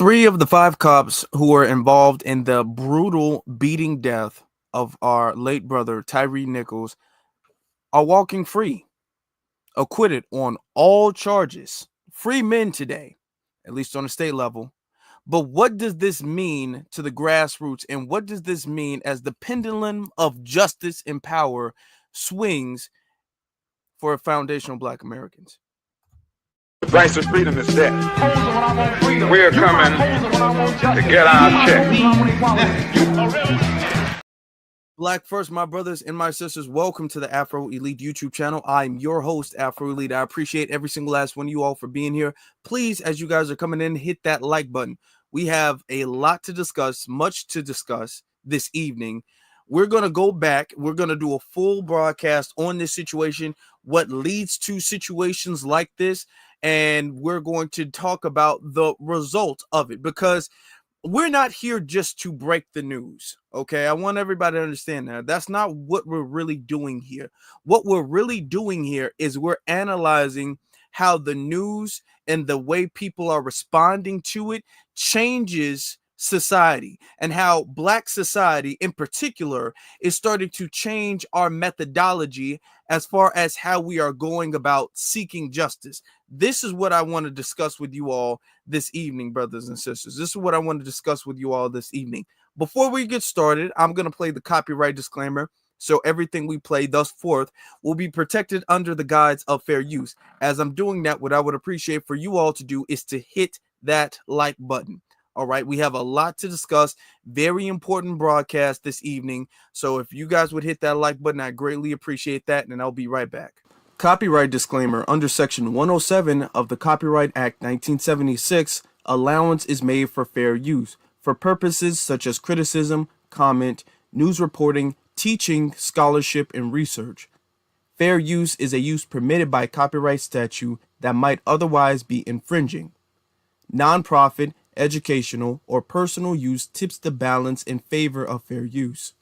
Three of the five cops who were involved in the brutal beating death of our late brother Tyree Nichols are walking free, acquitted on all charges. Free men today, at least on a state level. But what does this mean to the grassroots, and what does this mean as the pendulum of justice and power swings for foundational Black Americans? The price of freedom is death. We're coming to get our check. Black first, my brothers and my sisters, welcome to the Afro Elite YouTube channel. I'm your host, Afro Elite. I appreciate every single last one of you all for being here. Please, as you guys are coming in, hit that like button. We have a lot to discuss, much to discuss this evening. We're going to go back. We're going to do a full broadcast on this situation, what leads to situations like this, and we're going to talk about the result of it, because we're not here just to break the news, okay? I want everybody to understand that. That's not what we're really doing here. What we're really doing here is we're analyzing how the news and the way people are responding to it changes society, and how Black society in particular is starting to change our methodology as far as how we are going about seeking justice. This is what I want to discuss with you all this evening, brothers and sisters. This is what I want to discuss with you all this evening. Before we get started, I'm going to play the copyright disclaimer. So everything we play thus forth will be protected under the guise of fair use. As I'm doing that, what I would appreciate for you all to do is to hit that like button. All right, we have a lot to discuss. Very important broadcast this evening. So if you guys would hit that like button, I greatly appreciate that, and I'll be right back. Copyright disclaimer. Under Section 107 of the Copyright Act 1976, allowance is made for fair use for purposes such as criticism, comment, news reporting, teaching, scholarship, and research. Fair use is a use permitted by copyright statute that might otherwise be infringing. Nonprofit, educational, or personal use tips the balance in favor of fair use.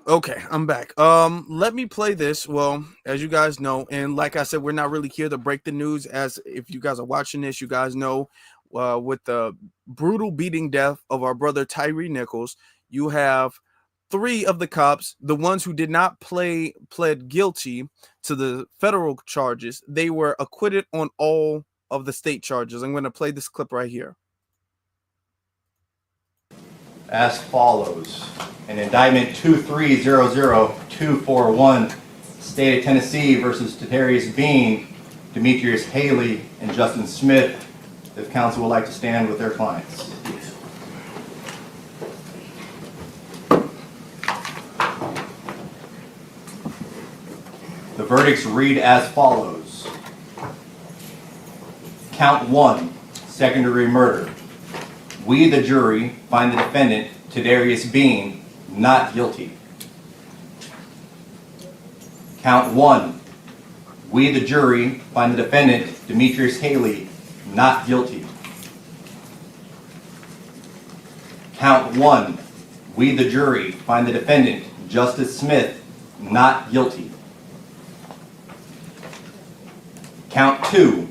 Okay, I'm back. Let me play this. Well, as you guys know, and like I said, we're not really here to break the news. As if you guys are watching this, you guys know, with the brutal beating death of our brother Tyree Nichols, you have three of the cops, the ones who did not pled guilty to the federal charges. They were acquitted on all of the state charges. I'm going to play this clip right here. As follows. In indictment 2300241, State of Tennessee versus Tetarius Bean, Demetrius Haley, and Justin Smith, if counsel would like to stand with their clients. The verdicts read as follows. Count 1, second-degree murder. We, the jury, find the defendant, Tetarius Bean, not guilty. Count 1. We, the jury, find the defendant, Demetrius Haley, not guilty. Count 1. We, the jury, find the defendant, Justice Smith, not guilty. Count 2.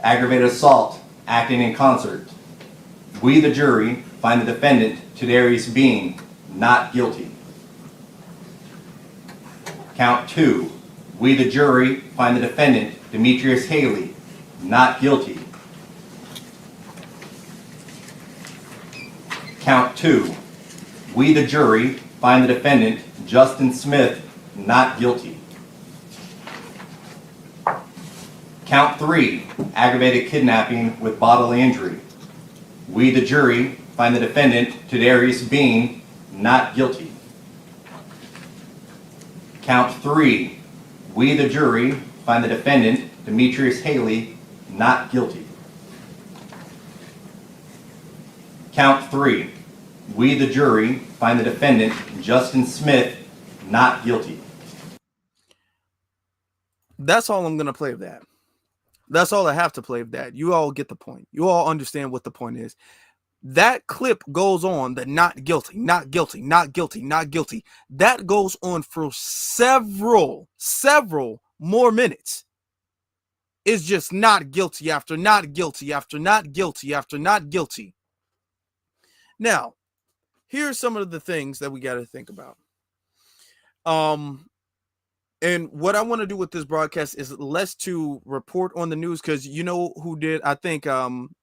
Aggravated assault, acting in concert. We, the jury, find the defendant, Tetarius Bean, not guilty. Count 2. We, the jury, find the defendant, Demetrius Haley, not guilty. Count 2. We, the jury, find the defendant, Justin Smith, not guilty. Count 3. Aggravated kidnapping with bodily injury. We, the jury, find the defendant, Tetarius Bean, not guilty. Count 3. We, the jury, find the defendant, Demetrius Haley, not guilty. Count 3. We, the jury, find the defendant, Justin Smith, not guilty. That's all I'm going to play of that. That's all I have to play of that. You all get the point. You all understand what the point is. That clip goes on, the not guilty, not guilty, not guilty, not guilty. That goes on for several more minutes. is just not guilty after not guilty after not guilty after not guilty. Now, here's some of the things that we got to think about. And what I want to do with this broadcast is less to report on the news, because you know who did, I think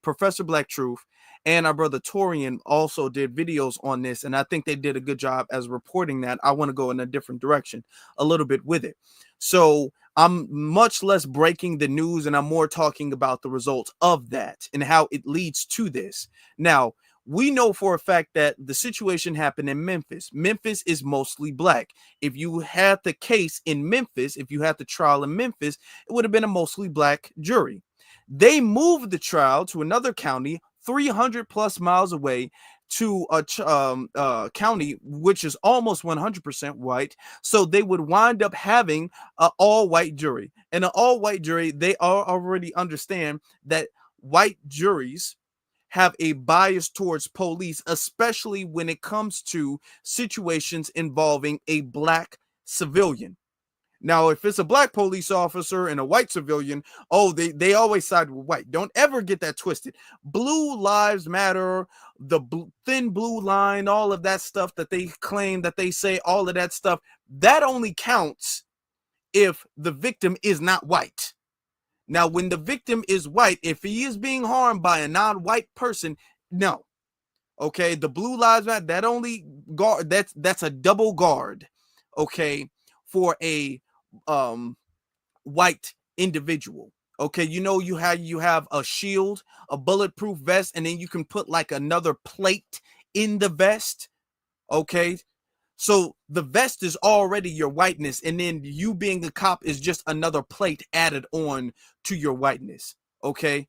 Professor Black Truth and our brother Torian also did videos on this, and I think they did a good job as reporting that. I want to go in a different direction a little bit with it. So I'm much less breaking the news, and I'm more talking about the results of that and how it leads to this. Now, we know for a fact that the situation happened in Memphis. Memphis is mostly black. If you had the case in Memphis, if you had the trial in Memphis, it would have been a mostly black jury. They moved the trial to another county 300 plus miles away, to a county which is almost 100% white, so they would wind up having an all-white jury. And an all-white jury, they already understand that white juries have a bias towards police, especially when it comes to situations involving a black civilian. Now, if it's a black police officer and a white civilian, oh, they always side with white. Don't ever get that twisted. Blue lives matter, the thin blue line, all of that stuff that they claim, that they say, all of that stuff, that only counts if the victim is not white. Now, when the victim is white, if he is being harmed by a non-white person, no. Okay, the blue lives matter, that only guard, that's a double guard, okay, for a white individual. Okay, you know, you have a shield, a bulletproof vest, and then you can put like another plate in the vest. Okay, so the vest is already your whiteness, and then you being a cop is just another plate added on to your whiteness. Okay,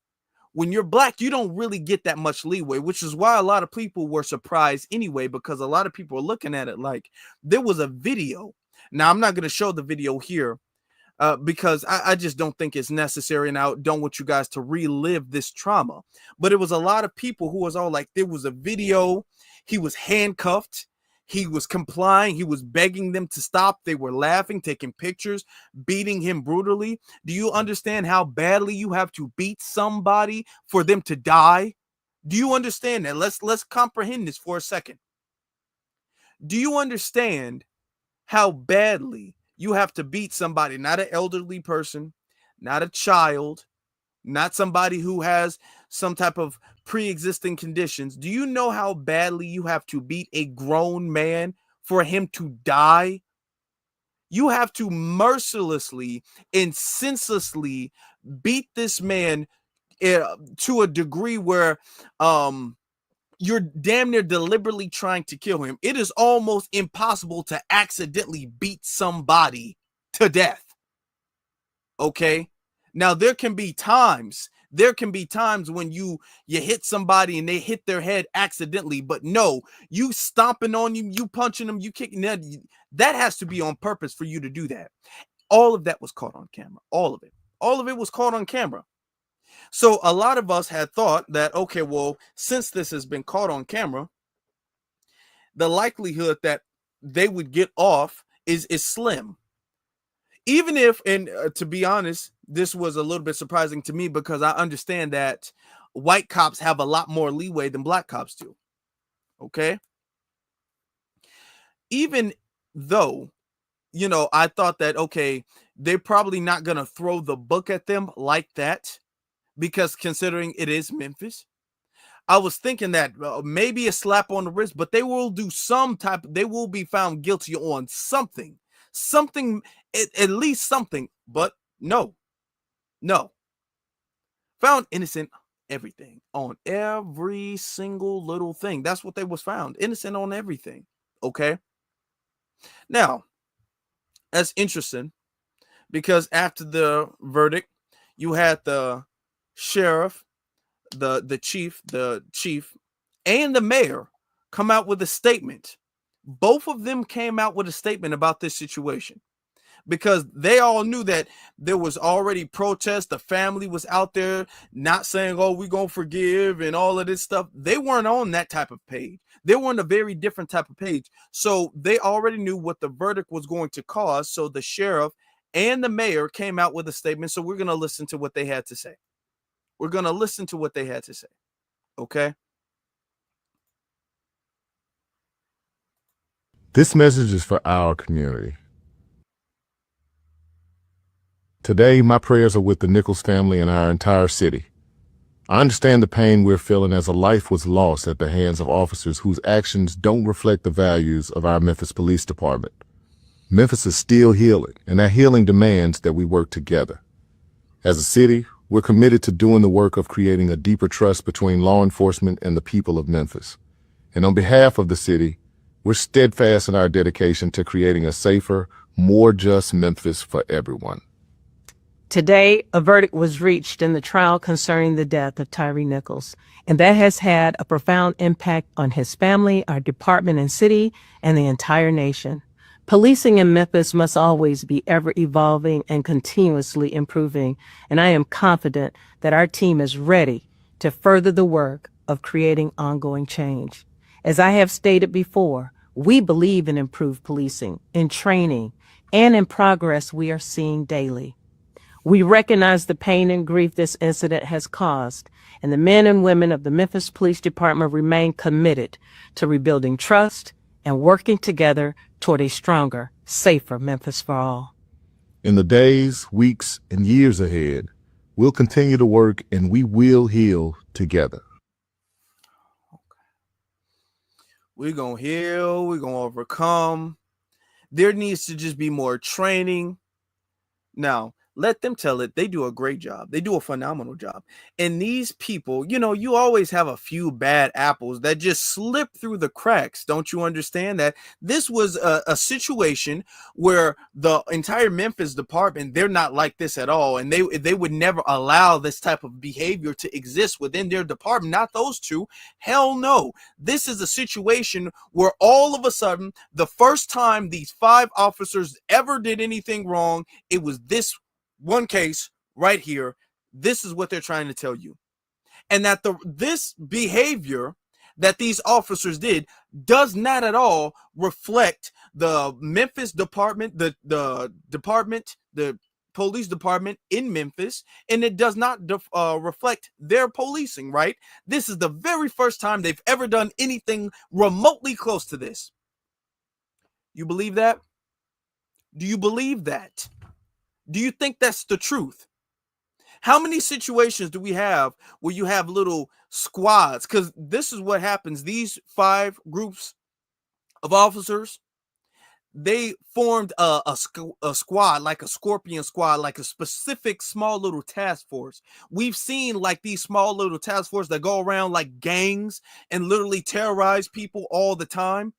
when you're black, you don't really get that much leeway, which is why a lot of people were surprised anyway, because a lot of people are looking at it like there was a video. Now, I'm not going to show the video here because I just don't think it's necessary, and I don't want you guys to relive this trauma. But it was a lot of people who was all like, there was a video, he was handcuffed, he was complying, he was begging them to stop, they were laughing, taking pictures, beating him brutally. Do you understand how badly you have to beat somebody for them to die? Do you understand that? Let's comprehend this for a second. Do you understand how badly you have to beat somebody, not an elderly person, not a child, not somebody who has some type of pre-existing conditions? Do you know how badly you have to beat a grown man for him to die? You have to mercilessly and senselessly beat this man to a degree where you're damn near deliberately trying to kill him. It is almost impossible to accidentally beat somebody to death. Okay? Now, there can be times when you hit somebody and they hit their head accidentally, but no, you stomping on him, you punching them, you kicking that has to be on purpose for you to do that. All of that was caught on camera. All of it was caught on camera. So a lot of us had thought that, okay, well, since this has been caught on camera, the likelihood that they would get off is slim. Even if, and to be honest, this was a little bit surprising to me, because I understand that white cops have a lot more leeway than black cops do. Okay. Even though, you know, I thought that, okay, they're probably not going to throw the book at them like that, because considering it is Memphis, I was thinking that maybe a slap on the wrist, but they will do they will be found guilty on something, at least something, but no, found innocent everything, on every single little thing. That's what they was found, innocent on everything. Okay. Now, that's interesting, because after the verdict, you had the sheriff, the chief, and the mayor come out with a statement. Both of them came out with a statement about this situation, because they all knew that there was already protest. The family was out there not saying, oh, we're going to forgive and all of this stuff. They weren't on that type of page. They were on a very different type of page. So they already knew what the verdict was going to cause. So the sheriff and the mayor came out with a statement. So we're going to listen to what they had to say. We're going to listen to what they had to say. Okay. This message is for our community. Today, my prayers are with the Nichols family and our entire city. I understand the pain we're feeling as a life was lost at the hands of officers whose actions don't reflect the values of our Memphis Police Department. Memphis is still healing, and that healing demands that we work together. As a city, we're committed to doing the work of creating a deeper trust between law enforcement and the people of Memphis. And on behalf of the city, we're steadfast in our dedication to creating a safer, more just Memphis for everyone. Today, a verdict was reached in the trial concerning the death of Tyree Nichols, and that has had a profound impact on his family, our department and city, and the entire nation. Policing in Memphis must always be ever evolving and continuously improving, and I am confident that our team is ready to further the work of creating ongoing change. As I have stated before, we believe in improved policing, in training, and in progress we are seeing daily. We recognize the pain and grief this incident has caused, and the men and women of the Memphis Police Department remain committed to rebuilding trust and working together toward a stronger, safer Memphis for all. In the days, weeks, and years ahead, we'll continue to work and we will heal together. We're going to heal. We're going to overcome. There needs to just be more training. Now, let them tell it. They do a great job. They do a phenomenal job. And these people, you know, you always have a few bad apples that just slip through the cracks. Don't you understand that? This was a situation where the entire Memphis department, they're not like this at all. And they would never allow this type of behavior to exist within their department. Not those two. Hell no. This is a situation where all of a sudden, the first time these 5 officers ever did anything wrong, it was this one case right here. This is what they're trying to tell you. And that this behavior that these officers did does not at all reflect the Memphis department, the police department in Memphis, and it does not reflect their policing, right? This is the very first time they've ever done anything remotely close to this. You believe that? Do you believe that? Do you think that's the truth? How many situations do we have where you have little squads? Because this is what happens. These 5 groups of officers, they formed a squad, like a scorpion squad, like a specific small little task force. We've seen like these small little task forces that go around like gangs and literally terrorize people all the time.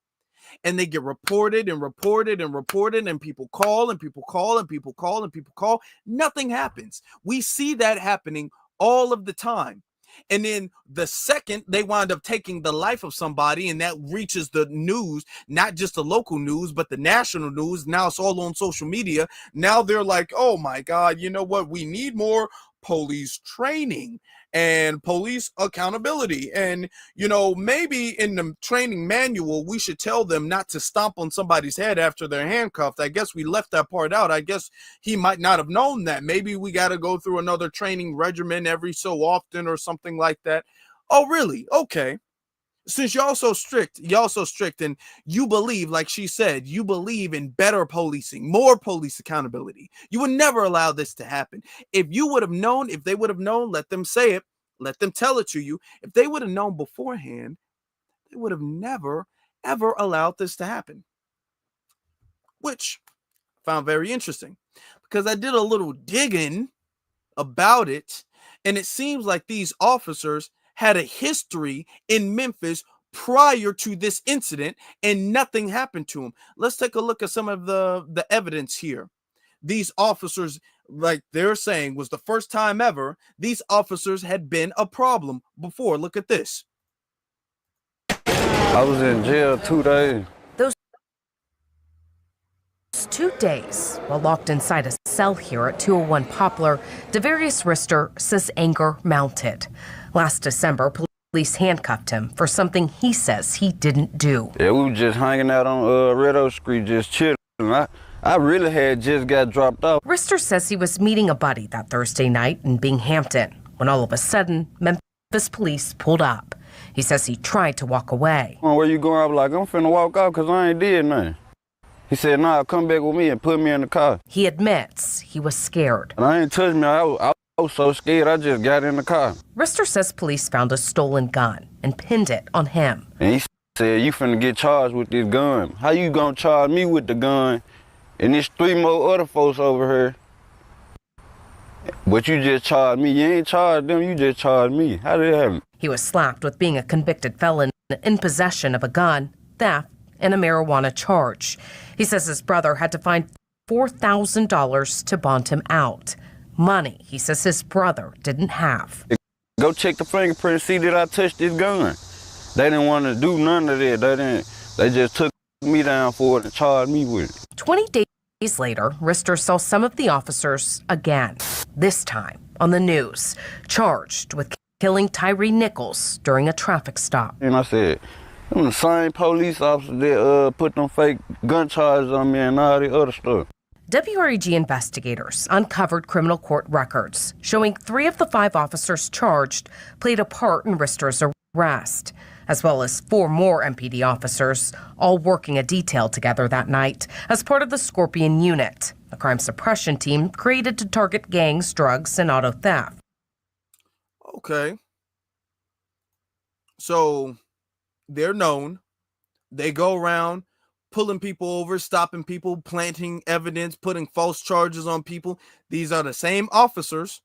And they get reported and reported and reported, and people call and people call and people call and people call. Nothing happens. We see that happening all of the time. And then the second they wind up taking the life of somebody, and that reaches the news, not just the local news, but the national news. Now it's all on social media. Now they're like, oh my God, you know what? We need more police training and police accountability. And, you know, maybe in the training manual, we should tell them not to stomp on somebody's head after they're handcuffed. I guess we left that part out. I guess he might not have known that. Maybe we got to go through another training regimen every so often or something like that. Oh, really? Okay. Since y'all so strict, and you believe, like she said, you believe in better policing, more police accountability. You would never allow this to happen. If you would have known, if they would have known, let them say it, let them tell it to you. If they would have known beforehand, they would have never, ever allowed this to happen. Which I found very interesting, because I did a little digging about it, and it seems like these officers had a history in Memphis prior to this incident, and nothing happened to them. Let's take a look at some of the evidence here. These officers, like they're saying, was the first time ever these officers had been a problem before. Look at this. I was in jail 2 days. Those 2 days while locked inside a cell here at 201 Poplar, Devarius Rister says anger mounted. Last December, police handcuffed him for something he says he didn't do. Yeah, we were just hanging out on Red Oak Street, just chilling. I really had just got dropped off. Rister says he was meeting a buddy that Thursday night in Binghamton when all of a sudden Memphis police pulled up. He says he tried to walk away. Where you going? I was like, I'm finna walk off because I ain't did nothing. He said, nah, come back with me and put me in the car. He admits he was scared. And I ain't touched me. I was so scared, I just got in the car. Rister says police found a stolen gun and pinned it on him. And he said, you finna get charged with this gun. How you gonna charge me with the gun? And there's 3 more other folks over here. But you just charged me. You ain't charged them, you just charged me. How did it happen? He was slapped with being a convicted felon in possession of a gun, theft, and a marijuana charge. He says his brother had to find $4,000 to bond him out. Money he says his brother didn't have. Go check the fingerprint, see that I touched this gun. They didn't want to do none of that. They just took me down for it and charged me with it. 20 days later, Rister saw some of the officers again, this time on the news, charged with killing Tyre Nichols during a traffic stop. And I said, I'm the same police officer that put them fake gun charges on me and all the other stuff. WREG investigators uncovered criminal court records showing 3 of the 5 officers charged played a part in Rister's arrest, as well as 4 more MPD officers, all working a detail together that night as part of the Scorpion Unit, a crime suppression team created to target gangs, drugs, and auto theft. Okay. So they're known. They go around pulling people over, stopping people, planting evidence, putting false charges on people. These are the same officers.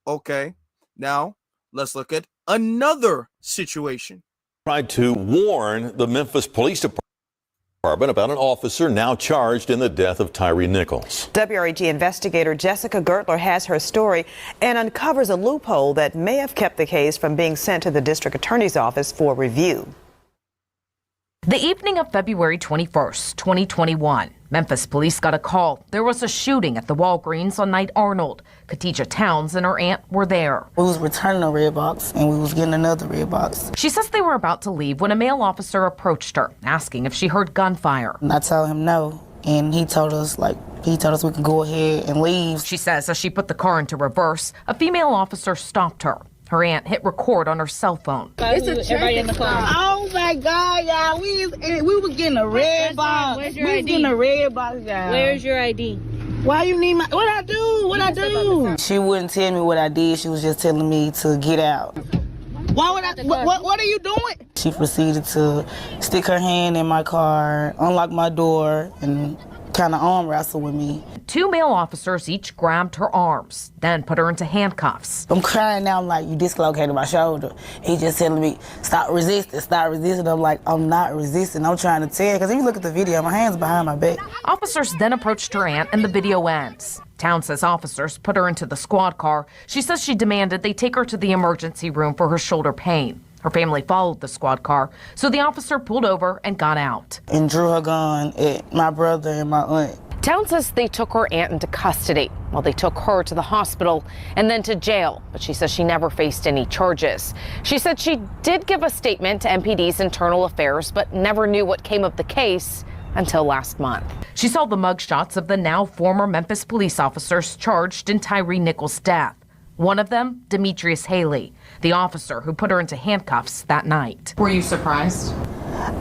Okay. Now, let's look at another situation. Tried to warn the Memphis Police Department about an officer now charged in the death of Tyre Nichols. WREG investigator Jessica Gertler has her story and uncovers a loophole that may have kept the case from being sent to the district attorney's office for review. The evening of February 21st, 2021, Memphis police got a call. There was a shooting at the Walgreens on Knight Arnold. Khadijah Towns and her aunt were there. We was returning a red box and we was getting another red box. She says they were about to leave when a male officer approached her, asking if she heard gunfire. And I told him no, and he told us we could go ahead and leave. She says as she put the car into reverse, a female officer stopped her. Her aunt hit record on her cell phone. It's a everybody in the car. Oh my God, y'all! We was getting a red box. Where's your we ID? was getting a red box, y'all. Where's your ID? Why you need my? What I do? What I do? She wouldn't tell me what I did. She was just telling me to get out. Why would I? What are you doing? She proceeded to stick her hand in my car, unlock my door, and kind of arm wrestle with me. 2 male officers each grabbed her arms, then put her into handcuffs. I'm crying now, I'm like, you dislocated my shoulder. He just telling me, stop resisting, stop resisting. I'm like, I'm not resisting, I'm trying to tell. Because if you look at the video, my hand's behind my back. Officers then approached her aunt and the video ends. Town says officers put her into the squad car. She says she demanded they take her to the emergency room for her shoulder pain. Her family followed the squad car, so the officer pulled over and got out. And drew her gun at my brother and my aunt. Town says they took her aunt into custody while they took her to the hospital and then to jail, but she says she never faced any charges. She said she did give a statement to MPD's internal affairs, but never knew what came of the case until last month. She saw the mugshots of the now former Memphis police officers charged in Tyre Nichols' death. One of them, Demetrius Haley, the officer who put her into handcuffs that night. Were you surprised?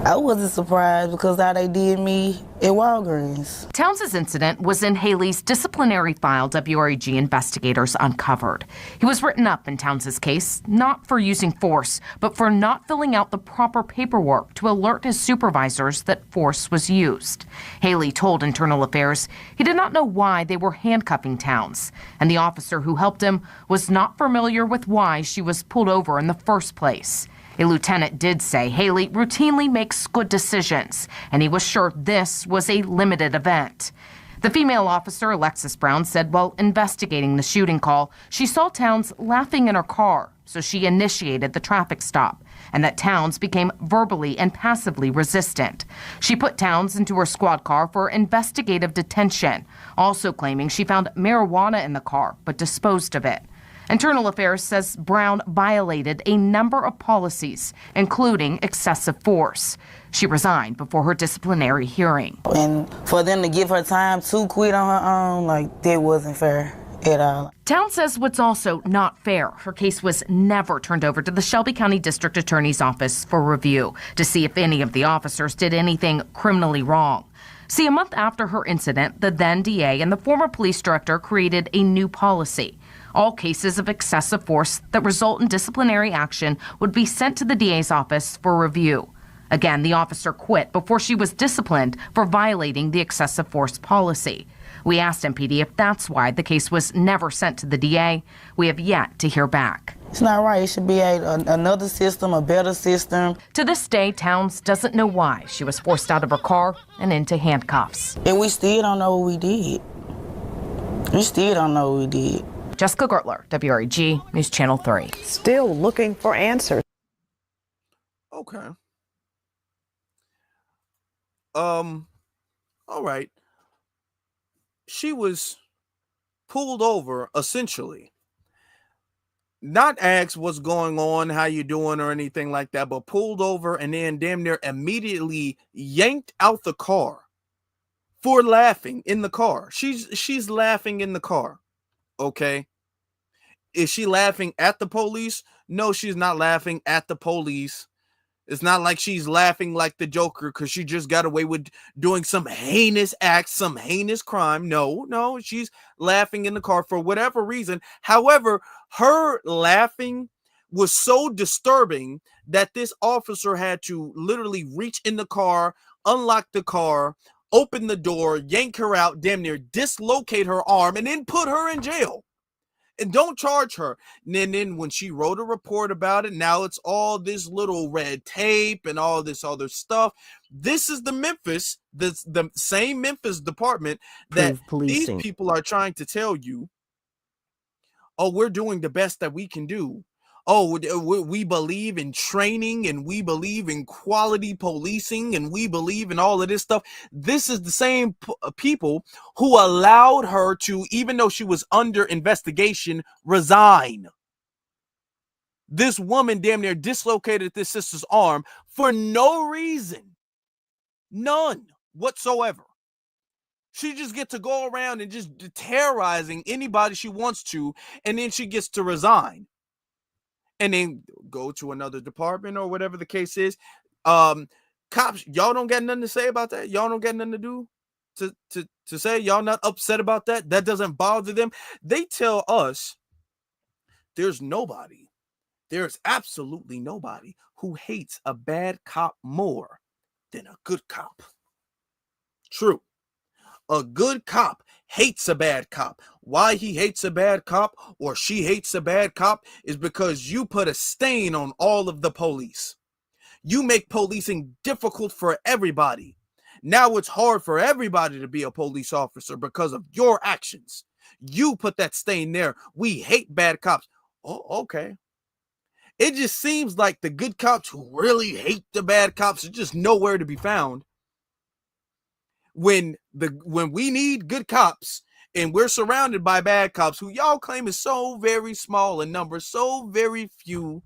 I wasn't surprised because how they did me at Walgreens. Towns' incident was in Haley's disciplinary file WREG investigators uncovered. He was written up in Towns' case, not for using force, but for not filling out the proper paperwork to alert his supervisors that force was used. Haley told Internal Affairs he did not know why they were handcuffing Towns, and the officer who helped him was not familiar with why she was pulled over in the first place. A lieutenant did say Haley routinely makes good decisions, and he was sure this was a limited event. The female officer, Alexis Brown, said while investigating the shooting call, she saw Towns laughing in her car, so she initiated the traffic stop, and that Towns became verbally and passively resistant. She put Towns into her squad car for investigative detention, also claiming she found marijuana in the car but disposed of it. Internal Affairs says Brown violated a number of policies, including excessive force. She resigned before her disciplinary hearing. And for them to give her time to quit on her own, like, that wasn't fair at all. Town says what's also not fair, her case was never turned over to the Shelby County District Attorney's Office for review to see if any of the officers did anything criminally wrong. See, a month after her incident, the then DA and the former police director created a new policy. All cases of excessive force that result in disciplinary action would be sent to the DA's office for review. Again, the officer quit before she was disciplined for violating the excessive force policy. We asked MPD if that's why the case was never sent to the DA. We have yet to hear back. It's not right. It should be another system, a better system. To this day, Towns doesn't know why she was forced out of her car and into handcuffs. And we still don't know what we did. We still don't know what we did. Jessica Gertler, WREG, News Channel 3. Still looking for answers. Okay. All right. She was pulled over, essentially. Not asked what's going on, how you doing, or anything like that, but pulled over and then damn near immediately yanked out the car for laughing in the car. She's laughing in the car. Okay. Is she laughing at the police? No, she's not laughing at the police. It's not like she's laughing like the Joker because she just got away with doing some heinous act, some heinous crime. No, she's laughing in the car for whatever reason. However, her laughing was so disturbing that this officer had to literally reach in the car, unlock the car, open the door, yank her out, damn near dislocate her arm, and then put her in jail. And don't charge her. And then when she wrote a report about it, now it's all this little red tape and all this other stuff. This is the Memphis, the same Memphis department that these people are trying to tell you, oh, we're doing the best that we can do. Oh, we believe in training and we believe in quality policing and we believe in all of this stuff. This is the same people who allowed her to, even though she was under investigation, resign. This woman damn near dislocated this sister's arm for no reason. None whatsoever. She just gets to go around and just terrorizing anybody she wants to, and then she gets to resign. And then go to another department or whatever the case is. Cops, y'all don't got nothing to say about that. Y'all don't got nothing to do to say. Y'all not upset about that. That doesn't bother them. They tell us there's absolutely nobody who hates a bad cop more than a good cop. True. A good cop hates a bad cop. Why he hates a bad cop or she hates a bad cop is because you put a stain on all of the police. You make policing difficult for everybody. Now it's hard for everybody to be a police officer because of your actions. You put that stain there. We hate bad cops. Oh, okay. It just seems like the good cops who really hate the bad cops are just nowhere to be found. When we need good cops and we're surrounded by bad cops who y'all claim is so very small in number, so very few,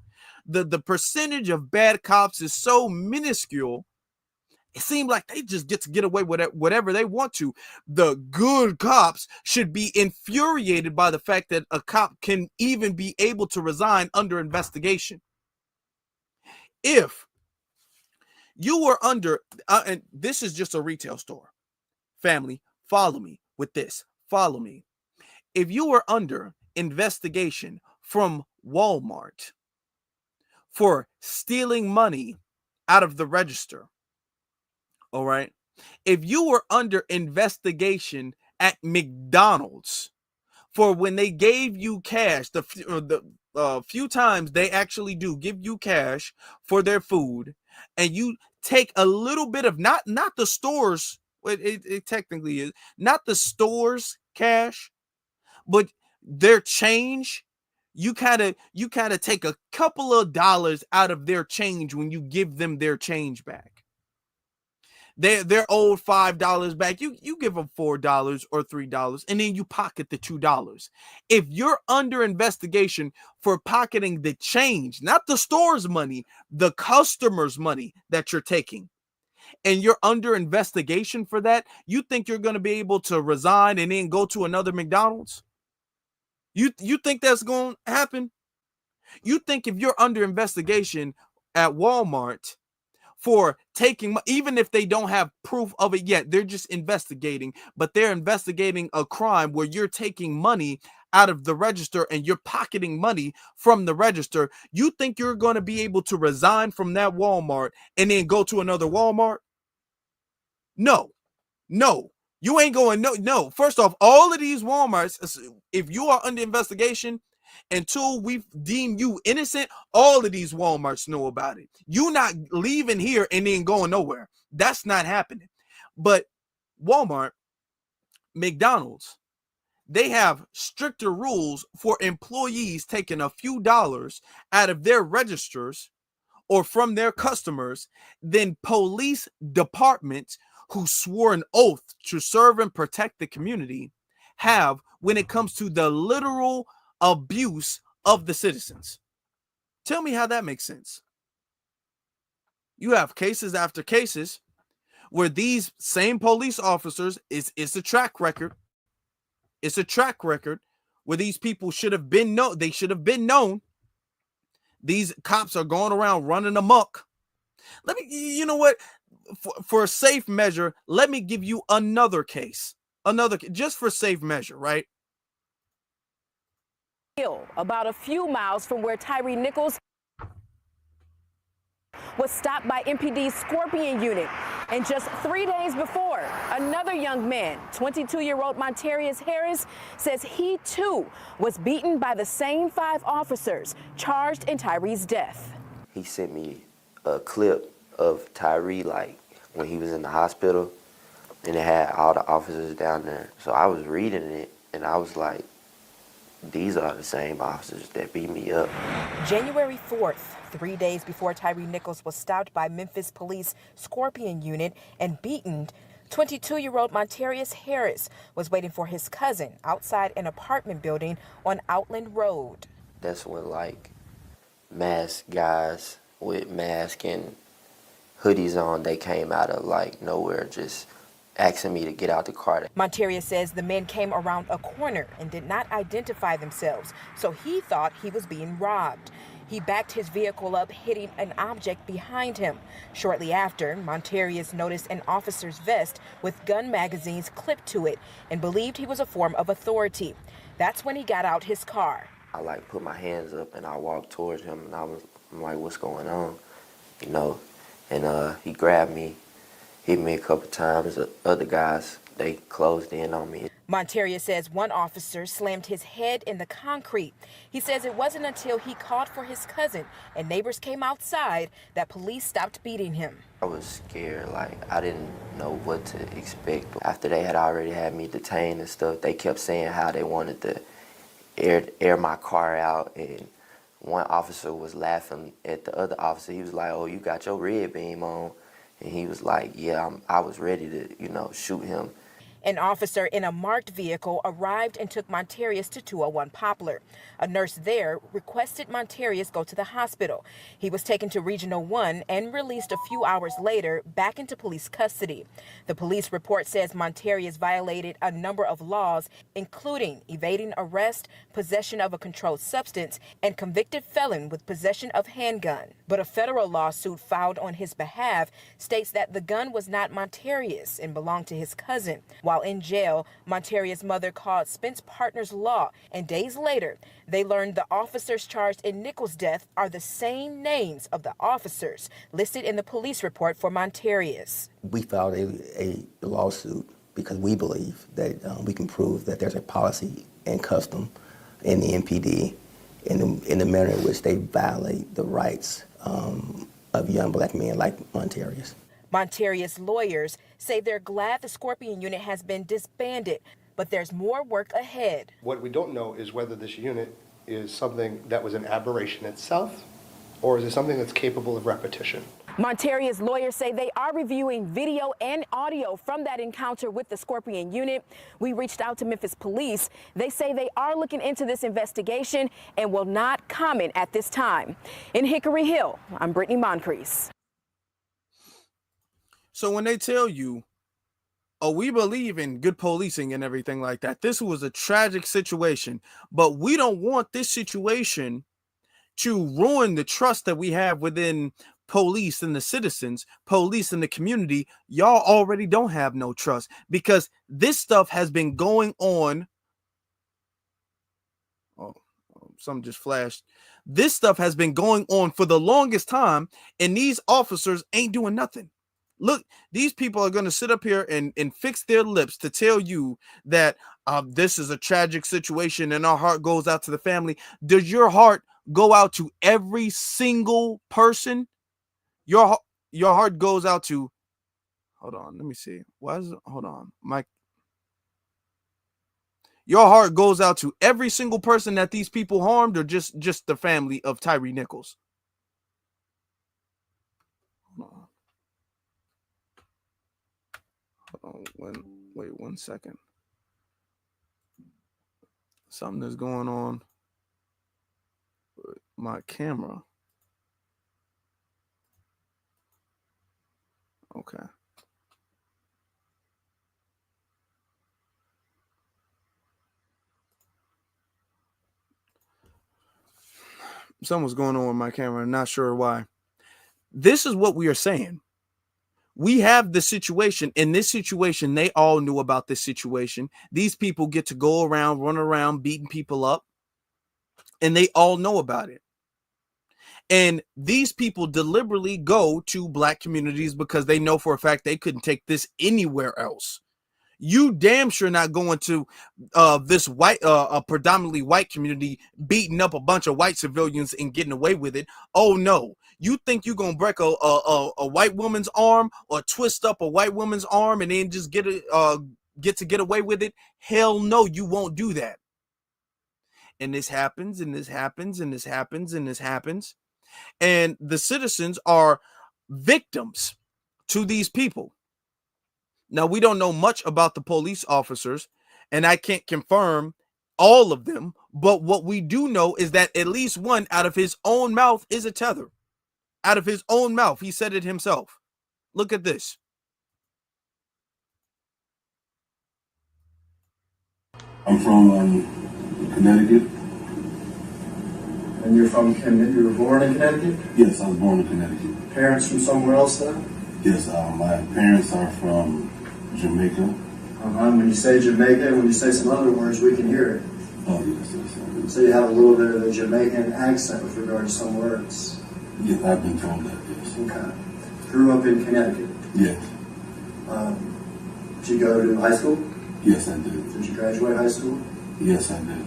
the percentage of bad cops is so minuscule, it seems like they just get to get away with whatever they want to. The good cops should be infuriated by the fact that a cop can even be able to resign under investigation. If you were under, and this is just a retail store, family, follow me with this. Follow me. If you were under investigation from Walmart for stealing money out of the register, all right? If you were under investigation at McDonald's for when they gave you cash, the few times they actually do give you cash for their food, and you take a little bit of not the store's, it technically is not the store's cash, but their change. You kind of take a couple of dollars out of their change when you give them their change back. They're owed $5 back. You give them $4 or $3, and then you pocket the $2. If you're under investigation for pocketing the change, not the store's money, the customer's money that you're taking, and you're under investigation for that, you think you're going to be able to resign and then go to another McDonald's? You think that's going to happen? You think if you're under investigation at Walmart for taking, even if they don't have proof of it yet, they're just investigating, but they're investigating a crime where you're taking money out of the register and you're pocketing money from the register, you think you're going to be able to resign from that Walmart and then go to another Walmart? No, you ain't going. No. First off, all of these Walmarts, if you are under investigation, until we deem you innocent, all of these Walmarts know about it. You not leaving here and then going nowhere. That's not happening. But Walmart, McDonald's, they have stricter rules for employees taking a few dollars out of their registers or from their customers than police departments who swore an oath to serve and protect the community have when it comes to the literal abuse of the citizens. Tell me how that makes sense. You have cases after cases where these same police officers, it's a track record. It's a track record where these people should have been known. They should have been known. These cops are going around running amok. Let me, you know what? For a safe measure, let me give you another case. Just for safe measure, right? About a few miles from where Tyre Nichols was stopped by MPD's Scorpion unit. And just 3 days before, another young man, 22-year-old Montarius Harris, says he too was beaten by the same 5 officers charged in Tyre's death. He sent me a clip of Tyre, like when he was in the hospital, and it had all the officers down there. So I was reading it, and I was like, these are the same officers that beat me up. January 4th, 3 days before Tyre Nichols was stopped by Memphis Police Scorpion unit and beaten, 22-year-old Montarius Harris was waiting for his cousin outside an apartment building on Outland Road. That's when, like, masked guys with masks and hoodies on, they came out of, like, nowhere, just asking me to get out the car. Montarius says the men came around a corner and did not identify themselves, so he thought he was being robbed. He backed his vehicle up, hitting an object behind him. Shortly after, Montarius noticed an officer's vest with gun magazines clipped to it and believed he was a form of authority. That's when he got out his car. I, like, put my hands up and I walked towards him, and I'm like, what's going on? You know, and he grabbed me, hit me a couple times. The other guys, they closed in on me. Montarius says one officer slammed his head in the concrete. He says it wasn't until he called for his cousin and neighbors came outside that police stopped beating him. I was scared, like, I didn't know what to expect. After they had already had me detained and stuff, they kept saying how they wanted to air my car out, and one officer was laughing at the other officer. He was like, oh, you got your red beam on. And he was like, yeah, I was ready to, you know, shoot him. An officer in a marked vehicle arrived and took Montarius to 201 Poplar. A nurse there requested Montarius go to the hospital. He was taken to Regional 1 and released a few hours later back into police custody. The police report says Montarius violated a number of laws, including evading arrest, possession of a controlled substance, and convicted felon with possession of handgun. But a federal lawsuit filed on his behalf states that the gun was not Montarius and belonged to his cousin. While in jail, Montarius' mother called Spence Partners Law, and days later, they learned the officers charged in Nichols' death are the same names of the officers listed in the police report for Montarius. We filed a lawsuit because we believe that we can prove that there's a policy and custom in the MPD in the manner in which they violate the rights of young black men like Montarius. Montarius lawyers say they're glad the Scorpion unit has been disbanded, but there's more work ahead. What we don't know is whether this unit is something that was an aberration itself, or is it something that's capable of repetition. Monteria's lawyers say they are reviewing video and audio from that encounter with the Scorpion unit. We reached out to Memphis police. They say they are looking into this investigation and will not comment at this time. In Hickory Hill, I'm Brittany Moncrief. So when they tell you, oh, we believe in good policing and everything like that, this was a tragic situation, but we don't want this situation to ruin the trust that we have within police and the citizens, police and the community. Y'all already don't have no trust because this stuff has been going on. Oh, something just flashed. This stuff has been going on for the longest time, and these officers ain't doing nothing. Look, these people are going to sit up here and fix their lips to tell you that this is a tragic situation and our heart goes out to the family. Does your heart go out to every single person? Your heart goes out to, hold on, let me see. Why is it, hold on, Mike. Your heart goes out to every single person that these people harmed, or just the family of Tyre Nichols? Wait 1 second. Something is going on with my camera. Okay. Something's going on with my camera. I'm not sure why. This is what we are saying. We have the situation. In this situation, they all knew about this situation. These people get to go around, run around, beating people up, and they all know about it. And these people deliberately go to black communities because they know for a fact they couldn't take this anywhere else. You damn sure not going to this white, a predominantly white community, beating up a bunch of white civilians and getting away with it. Oh no. You think you're going to break a white woman's arm or twist up a white woman's arm and then just get to away with it? Hell no, you won't do that. And this happens, and this happens, and this happens, and this happens. And the citizens are victims to these people. Now, we don't know much about the police officers, and I can't confirm all of them, but what we do know is that at least one out of his own mouth is a tether. Out of his own mouth. He said it himself. Look at this. I'm from Connecticut. And you're from Connecticut? You were born in Connecticut? Yes, I was born in Connecticut. Parents from somewhere else then? Yes, my parents are from Jamaica. When you say Jamaica, when you say some other words, we can hear it. Oh, yes. So you have a little bit of a Jamaican accent with regard to some words. Yes, I've been told that, yes. Okay. Grew up in Connecticut? Yes. Did you go to high school? Yes, I did. Did you graduate high school? Yes, I did.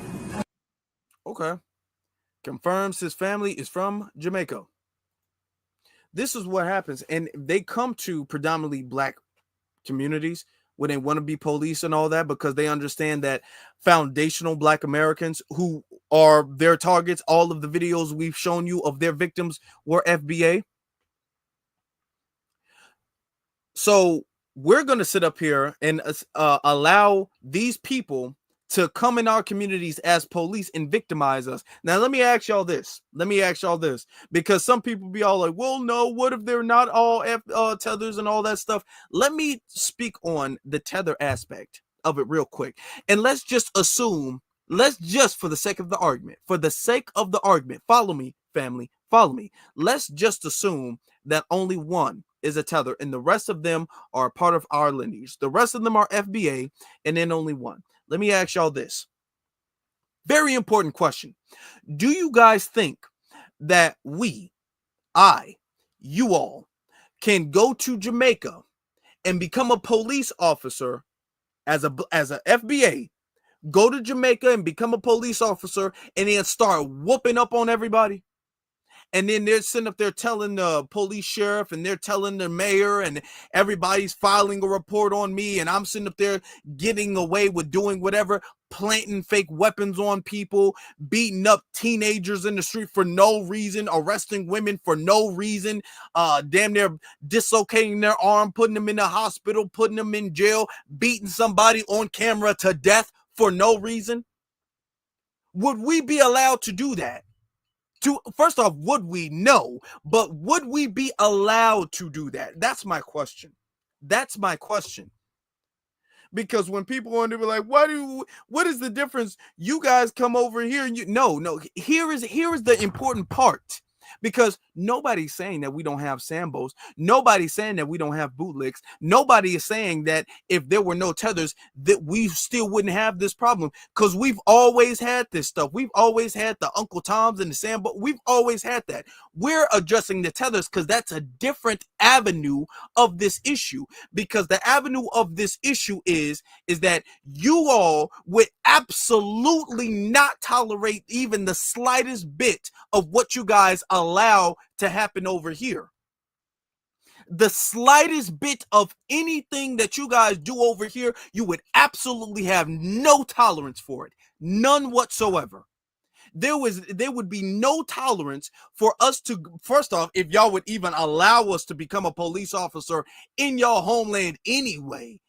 Okay. Confirms his family is from Jamaica. This is what happens. And they come to predominantly black communities where they want to be police and all that because they understand that foundational black Americans who are their targets, all of the videos we've shown you of their victims were FBA. So we're going to sit up here and allow these people to come in our communities as police and victimize us. Now, let me ask y'all this. Because some people be all like, well, no, what if they're not all tethers and all that stuff? Let me speak on the tether aspect of it real quick. And let's just assume, for the sake of the argument, follow me, family, follow me. Let's just assume that only one is a tether and the rest of them are part of our lineage. The rest of them are FBA and then only one. Let me ask y'all this. Very important question. Do you guys think that you all can go to Jamaica and become a police officer as a FBA, go to Jamaica and become a police officer and then start whooping up on everybody? And then they're sitting up there telling the police sheriff and they're telling the mayor and everybody's filing a report on me and I'm sitting up there getting away with doing whatever. planting fake weapons on people, beating up teenagers in the street for no reason, arresting women for no reason, damn near dislocating their arm, putting them in the hospital, putting them in jail, beating somebody on camera to death for no reason? Would we be allowed to do that? First off, would we? No, but would we be allowed to do that? That's my question. That's my question. Because when people want to be like, what is the difference? You guys come over here and no, here is the important part. Because nobody's saying that we don't have Sambos. Nobody's saying that we don't have bootlicks. Nobody is saying that if there were no tethers, that we still wouldn't have this problem. Because we've always had this stuff. We've always had the Uncle Toms and the Sambo. We've always had that. We're addressing the tethers because that's a different avenue of this issue. Because the avenue of this issue is that you all would absolutely not tolerate even the slightest bit of what you guys allow to happen over here. The slightest bit of anything that you guys do over here, you would absolutely have no tolerance for it. None whatsoever. There would be no tolerance for us to, first off, if y'all would even allow us to become a police officer in y'all homeland anyway,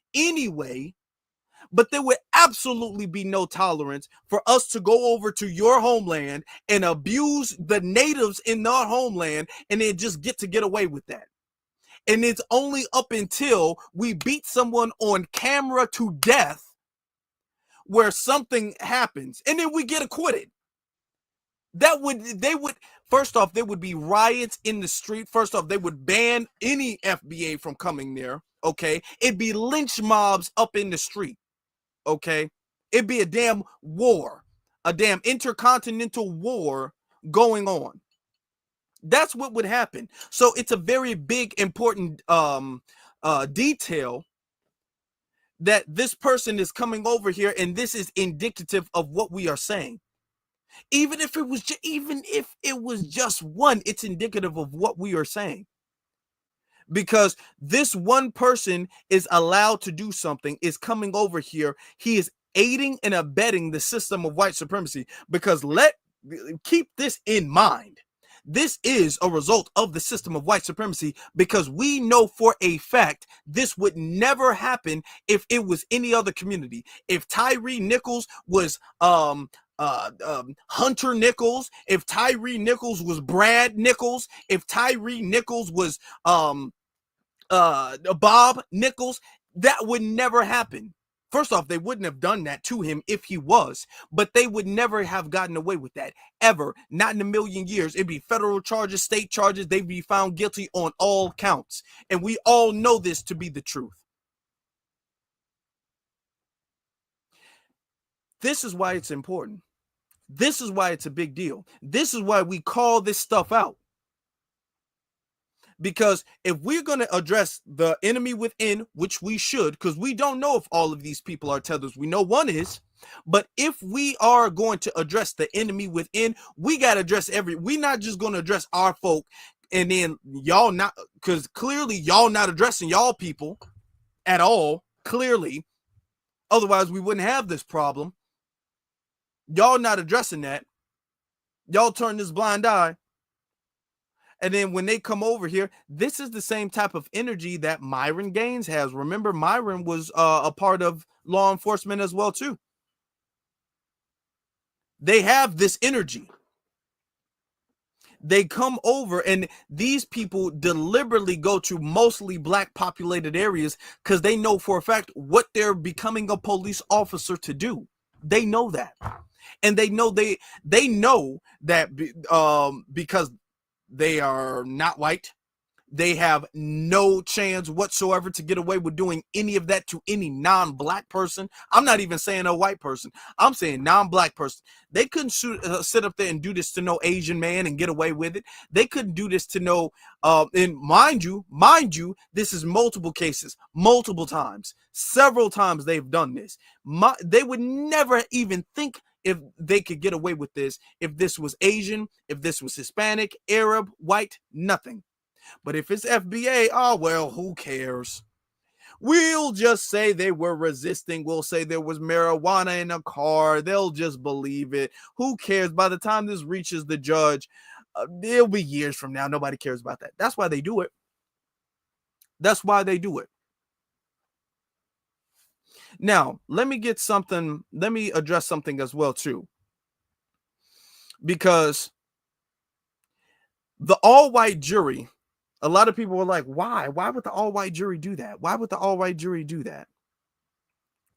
but there would absolutely be no tolerance for us to go over to your homeland and abuse the natives in their homeland and then just get away with that. And it's only up until we beat someone on camera to death where something happens and then we get acquitted. First off, there would be riots in the street. First off, they would ban any FBA from coming there. Okay. It'd be lynch mobs up in the street. Okay. It'd be a damn war, a damn intercontinental war going on. That's what would happen. So it's a very big, important detail that this person is coming over here, and this is indicative of what we are saying. Even if it was just one, it's indicative of what we are saying. Because this one person is allowed to do something, is coming over here. He is aiding and abetting the system of white supremacy. Because keep this in mind. This is a result of the system of white supremacy, because we know for a fact this would never happen if it was any other community. If Tyre Nichols was Hunter Nichols, if Tyre Nichols was Brad Nichols, if Tyre Nichols was Bob Nichols, that would never happen. First off, they wouldn't have done that to him if he was, but they would never have gotten away with that, ever. Not in a million years. It'd be federal charges, state charges. They'd be found guilty on all counts. And we all know this to be the truth. This is why it's important. This is why it's a big deal. This is why we call this stuff out. Because if we're going to address the enemy within, which we should, because we don't know if all of these people are tethers. We know one is. But if we are going to address the enemy within, we got to address we're not just going to address our folk and then y'all not, because clearly y'all not addressing y'all people at all, clearly. Otherwise, we wouldn't have this problem. Y'all not addressing that. Y'all turn this blind eye. And then when they come over here, this is the same type of energy that Myron Gaines has. Remember, Myron was a part of law enforcement as well, too. They have this energy. They come over, and these people deliberately go to mostly black populated areas because they know for a fact what they're becoming a police officer to do. They know that. And they know that because they are not white, they have no chance whatsoever to get away with doing any of that to any non-black person. I'm not even saying a white person. I'm saying non-black person. They couldn't sit up there and do this to no Asian man and get away with it. They couldn't do this to no, and mind you, this is multiple cases, multiple times, several times they've done this. They would never even think if they could get away with this, if this was Asian, if this was Hispanic, Arab, white, nothing. But if it's FBA, oh, well, who cares? We'll just say they were resisting. We'll say there was marijuana in a car. They'll just believe it. Who cares? By the time this reaches the judge, it'll be years from now. Nobody cares about that. That's why they do it. That's why they do it. Now, let me address something as well, too. Because the all-white jury, a lot of people were like, why? Why would the all-white jury do that? Why would the all-white jury do that?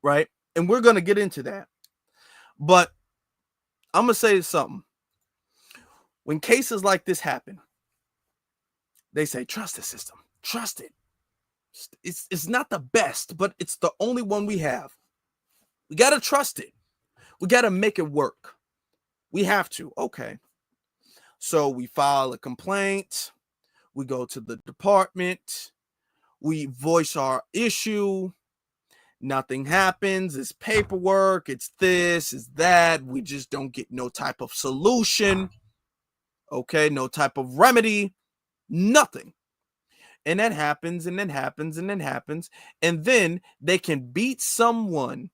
Right? And we're going to get into that. But I'm going to say something. When cases like this happen, they say, trust the system. Trust it. It's not the best, but it's the only one we have. We got to trust it. We got to make it work. We have to. Okay. So we file a complaint. We go to the department. We voice our issue. Nothing happens. It's paperwork. It's this, it's that. We just don't get no type of solution. Okay. No type of remedy. Nothing. And that happens, and then happens, and then happens. And then they can beat someone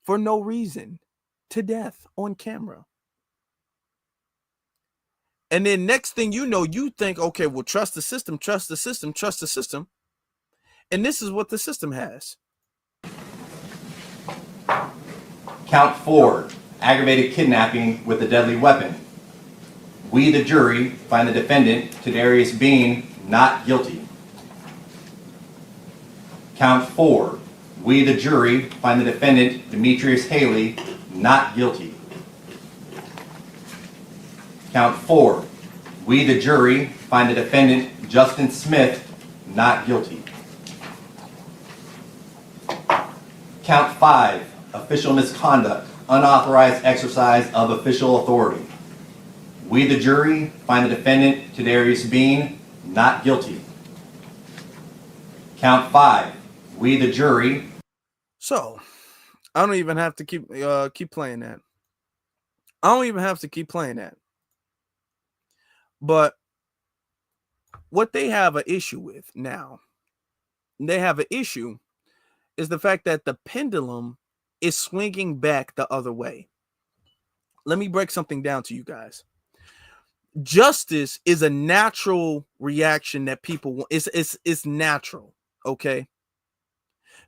for no reason to death on camera. And then next thing you know, you think, okay, well, trust the system, trust the system, trust the system. And this is what the system has. Count 4, aggravated kidnapping with a deadly weapon. We, the jury, find the defendant, Tadarius Bean, not guilty. Count 4, we, the jury, find the defendant, Demetrius Haley, not guilty. Count 4, we, the jury, find the defendant, Justin Smith, not guilty. Count 5, official misconduct, unauthorized exercise of official authority. We, the jury, find the defendant, Tadarius Bean, not guilty. Count 5, we, the jury. So, I don't even have to keep playing that. I don't even have to keep playing that. But what they have an issue with now, they have an issue, is the fact that the pendulum is swinging back the other way. Let me break something down to you guys. Justice is a natural reaction that people want. It's natural, okay?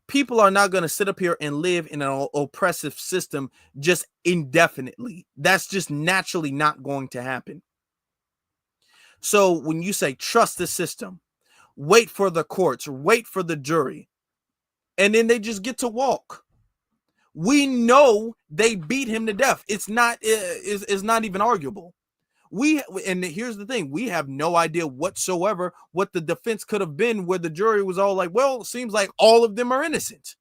People are not going to sit up here and live in an oppressive system just indefinitely. That's just naturally not going to happen. So when you say trust the system, wait for the courts, wait for the jury, and then they just get to walk. We know they beat him to death. It's not even arguable. And here's the thing, we have no idea whatsoever what the defense could have been, where the jury was all like, well, it seems like all of them are innocent.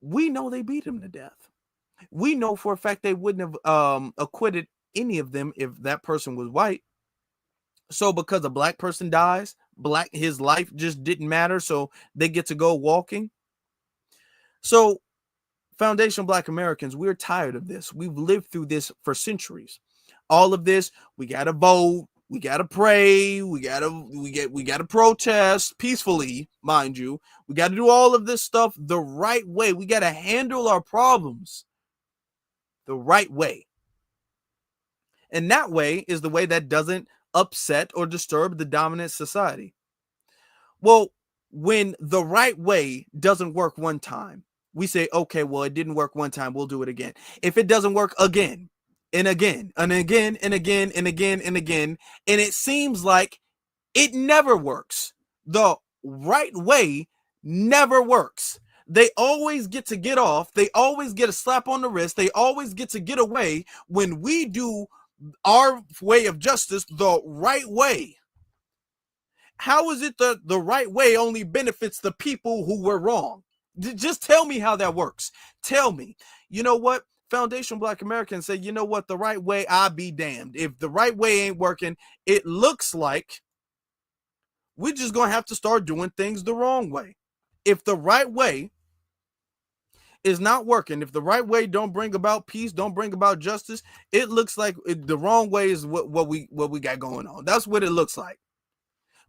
We know they beat him to death. We know for a fact they wouldn't have acquitted any of them if that person was white. So because a black person dies, his life just didn't matter, so they get to go walking. So Foundation Black Americans, we're tired of this. We've lived through this for centuries. All of this, we gotta vote, we gotta pray, we gotta protest peacefully, mind you. We gotta do all of this stuff the right way. We gotta handle our problems the right way. And that way is the way that doesn't upset or disturb the dominant society. Well, when the right way doesn't work one time, we say, okay, well, it didn't work one time, we'll do it again. If it doesn't work again and again and again and again and again and again, and it seems like it never works, the right way never works. They always get to get off. They always get a slap on the wrist. They always get to get away when we do our way of justice the right way. How is it that the right way only benefits the people who were wrong? Just tell me how that works. Tell me. You know what? Foundation Black Americans say, you know what? The right way, I be damned. If the right way ain't working, it looks like we're just going to have to start doing things the wrong way. If the right way is not working, if the right way don't bring about peace, don't bring about justice, it looks like the wrong way is what we got going on. That's what it looks like.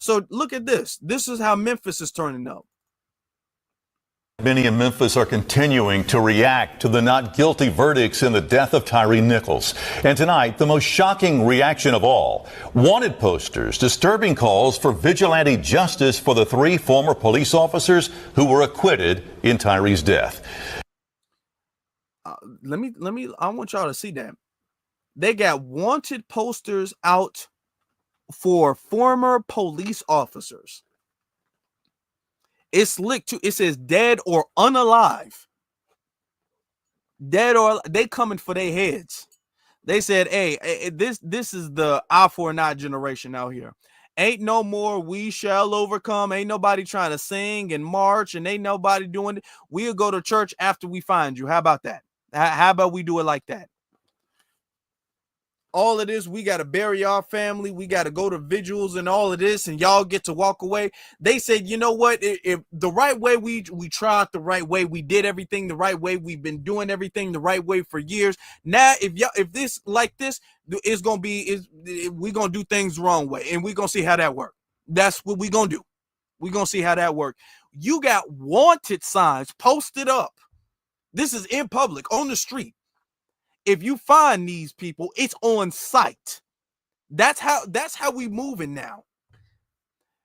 So look at this. This is how Memphis is turning up. Many in Memphis are continuing to react to the not guilty verdicts in the death of Tyre Nichols. And tonight, the most shocking reaction of all. Wanted posters, disturbing calls for vigilante justice for the 3 former police officers who were acquitted in Tyre's death. I want y'all to see that. They got wanted posters out for former police officers. It's linked to, it says dead or unalive. Dead or they coming for their heads. They said, hey, this is the eye for an eye generation out here. Ain't no more we shall overcome. Ain't nobody trying to sing and march, and ain't nobody doing it. We'll go to church after we find you. How about that? How about we do it like that? All of this, we got to bury our family. We got to go to vigils and all of this, and y'all get to walk away. They said, you know what? If the right way, we tried the right way. We did everything the right way. We've been doing everything the right way for years. Now, if this like this is going to be, we're going to do things the wrong way, and we're going to see how that works. That's what we're going to do. We're going to see how that works. You got wanted signs posted up. This is in public, on the street. If you find these people, it's on site. That's how we moving now.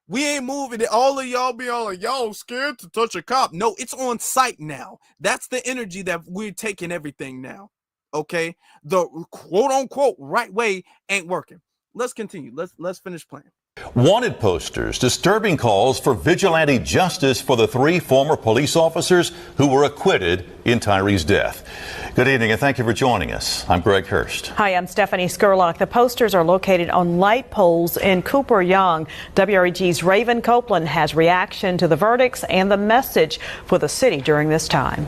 We ain't moving it. All of y'all be all like, y'all scared to touch a cop. No, it's on site now. That's the energy that we're taking everything now. Okay. The quote unquote right way ain't working. Let's continue. Let's finish playing. Wanted posters, disturbing calls for vigilante justice for the 3 former police officers who were acquitted in Tyre's death. Good evening, and thank you for joining us. I'm Greg Hurst. Hi, I'm Stephanie Skurlock. The posters are located on light poles in Cooper Young. WREG's Raven Copeland has reaction to the verdicts and the message for the city during this time.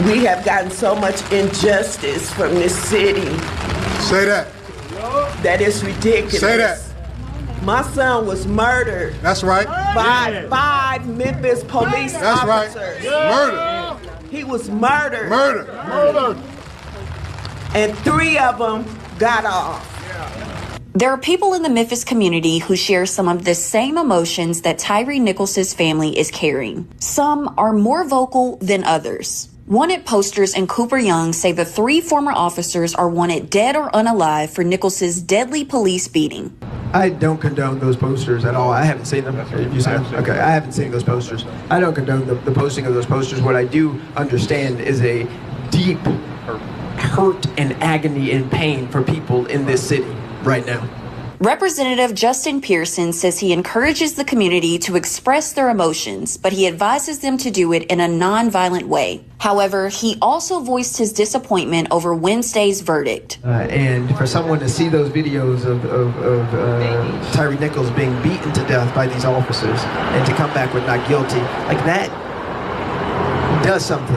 We have gotten so much injustice from this city. Say that. That is ridiculous. Say that. My son was murdered. That's right. By 5 Memphis police That's officers. Right. Murder. He was murdered. Murder. And 3 of them got off. There are people in the Memphis community who share some of the same emotions that Tyre Nichols' family is carrying. Some are more vocal than others. Wanted posters in Cooper Young say the 3 former officers are wanted dead or unalive for Nichols' deadly police beating. I don't condone those posters at all. I haven't seen them. You seen them? Okay, I haven't seen those posters. I don't condone the posting of those posters. What I do understand is a deep hurt and agony and pain for people in this city right now. Representative Justin Pearson says he encourages the community to express their emotions, but he advises them to do it in a non-violent way. However, he also voiced his disappointment over Wednesday's verdict. And for someone to see those videos of Tyre Nichols being beaten to death by these officers and to come back with not guilty, like that does something.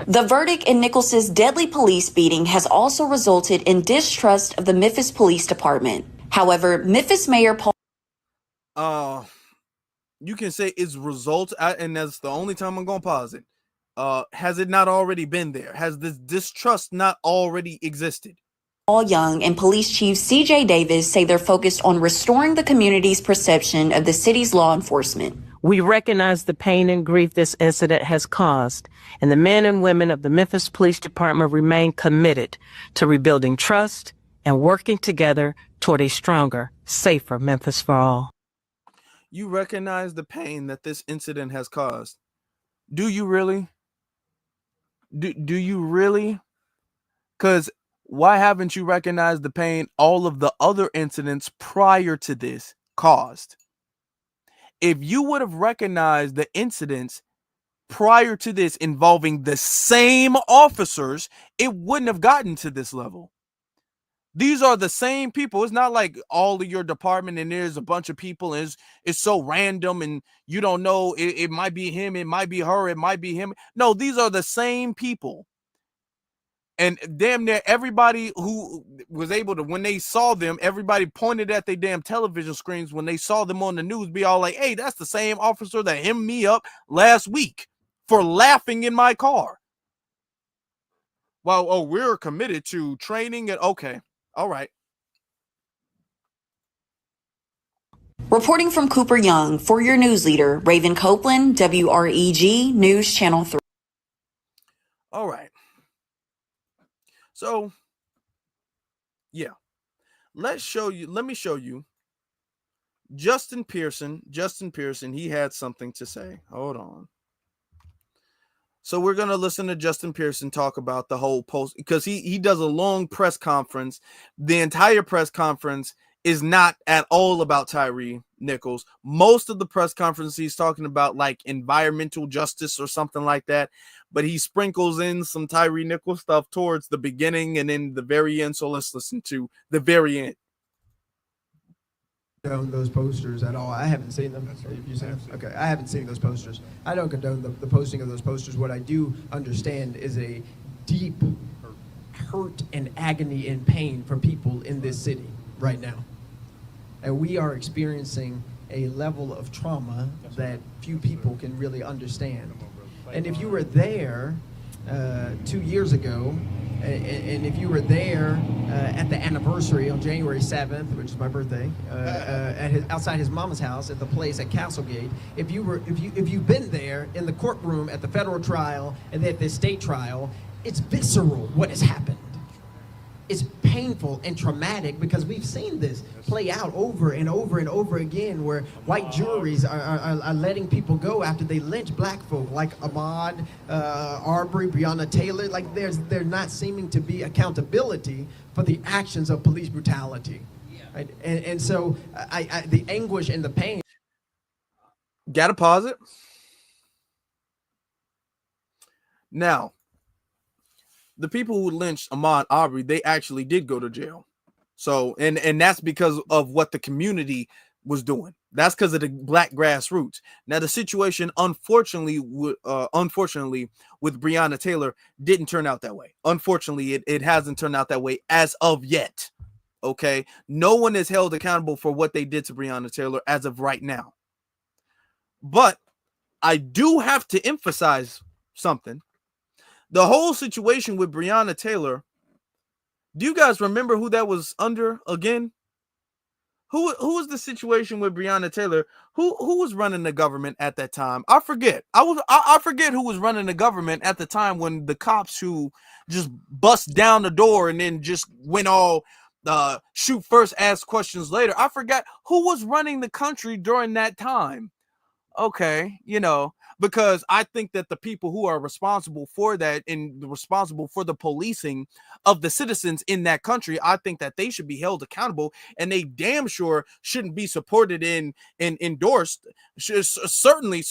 The verdict in Nichols' deadly police beating has also resulted in distrust of the Memphis Police Department. However, Memphis Mayor Paul... you can say it's result, and that's the only time I'm going to pause it. Has it not already been there? Has this distrust not already existed? Paul Young and Police Chief C.J. Davis say they're focused on restoring the community's perception of the city's law enforcement. We recognize the pain and grief this incident has caused, and the men and women of the Memphis Police Department remain committed to rebuilding trust and working together toward a stronger, safer Memphis for all. You recognize the pain that this incident has caused. Do you really? Do you really? Because why haven't you recognized the pain all of the other incidents prior to this caused? If you would have recognized the incidents prior to this involving the same officers, it wouldn't have gotten to this level. These are the same people. It's not like all of your department and there's a bunch of people and it's so random and you don't know. It might be him. It might be her. It might be him. No, these are the same people. And damn near everybody who was able to, when they saw them, everybody pointed at their damn television screens when they saw them on the news, be all like, hey, that's the same officer that hemmed me up last week for laughing in my car. Well, oh, we're committed to training it. Okay. All right. Reporting from Cooper Young for your news leader, Raven Copeland, WREG News Channel 3. All right. So, yeah. Let me show you Justin Pearson, he had something to say. Hold on. So we're going to listen to Justin Pearson talk about the whole post, because he does a long press conference. The entire press conference is not at all about Tyre Nichols. Most of the press conference he's talking about like environmental justice or something like that, but he sprinkles in some Tyre Nichols stuff towards the beginning and in the very end. So let's listen to the very end. Condone those posters at all. I haven't seen them. If you seen them. Okay, I haven't seen those posters. I don't condone the posting of those posters. What I do understand is a deep hurt and agony and pain from people in this city right now. And we are experiencing a level of trauma that few people can really understand. And if you were there 2 years ago, and if you were there at the anniversary on January 7th, which is my birthday, outside his mama's house at the place at Castlegate, if you've been there in the courtroom at the federal trial and at the state trial, it's visceral what has happened. It's painful and traumatic because we've seen this play out over and over and over again, where white juries are letting people go after they lynch black folk like Ahmaud Arbery, Breonna Taylor. Like there not seeming to be accountability for the actions of police brutality. Right? And so the anguish and the pain. Gotta pause it. Now, the people who lynched Ahmaud Arbery, they actually did go to jail. So, and that's because of what the community was doing. That's because of the black grassroots. Now, the situation, unfortunately, with Breonna Taylor didn't turn out that way. Unfortunately, it hasn't turned out that way as of yet. Okay. No one is held accountable for what they did to Breonna Taylor as of right now. But I do have to emphasize something. The whole situation with Breonna Taylor, do you guys remember who that was under again? Who was the situation with Breonna Taylor? Who was running the government at that time? I forget. I forget who was running the government at the time when the cops who just bust down the door and then just went all shoot first, ask questions later. I forgot who was running the country during that time. Okay, because I think that the people who are responsible for that and responsible for the policing of the citizens in that country, I think that they should be held accountable, and they damn sure shouldn't be supported and endorsed. Certainly,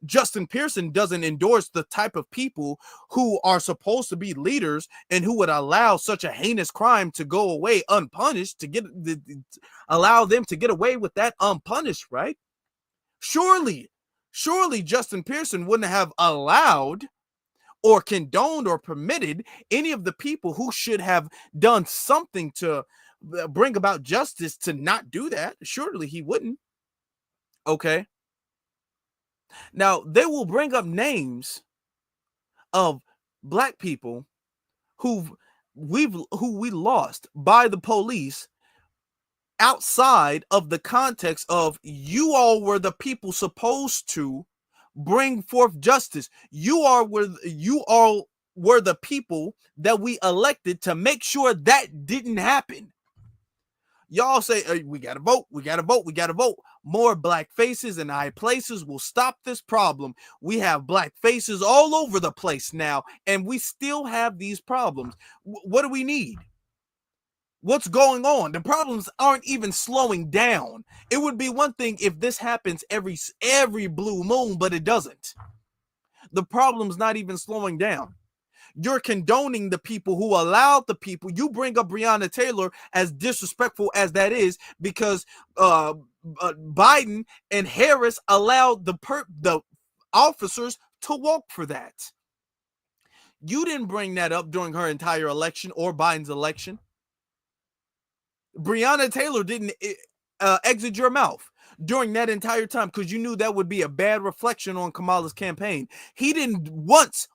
Justin Pearson doesn't endorse the type of people who are supposed to be leaders and who would allow such a heinous crime to go away unpunished, allow them to get away with that unpunished, right? Surely Justin Pearson wouldn't have allowed or condoned or permitted any of the people who should have done something to bring about justice to not do that. Surely he wouldn't. Okay. Now, they will bring up names of black people who we lost by the police outside of the context of you all were the people supposed to bring forth justice. You all were the people that we elected to make sure that didn't happen. Y'all say, hey, we gotta vote. More black faces in high places will stop this problem. We have black faces all over the place now, and we still have these problems. What do we need? What's going on? The problems aren't even slowing down. It would be one thing if this happens every blue moon, but it doesn't. The problem's not even slowing down. You're condoning the people who allowed the people. You bring up Breonna Taylor, as disrespectful as that is, because Biden and Harris allowed the officers to walk for that. You didn't bring that up during her entire election or Biden's election. Breonna Taylor didn't exit your mouth during that entire time because you knew that would be a bad reflection on Kamala's campaign. He didn't once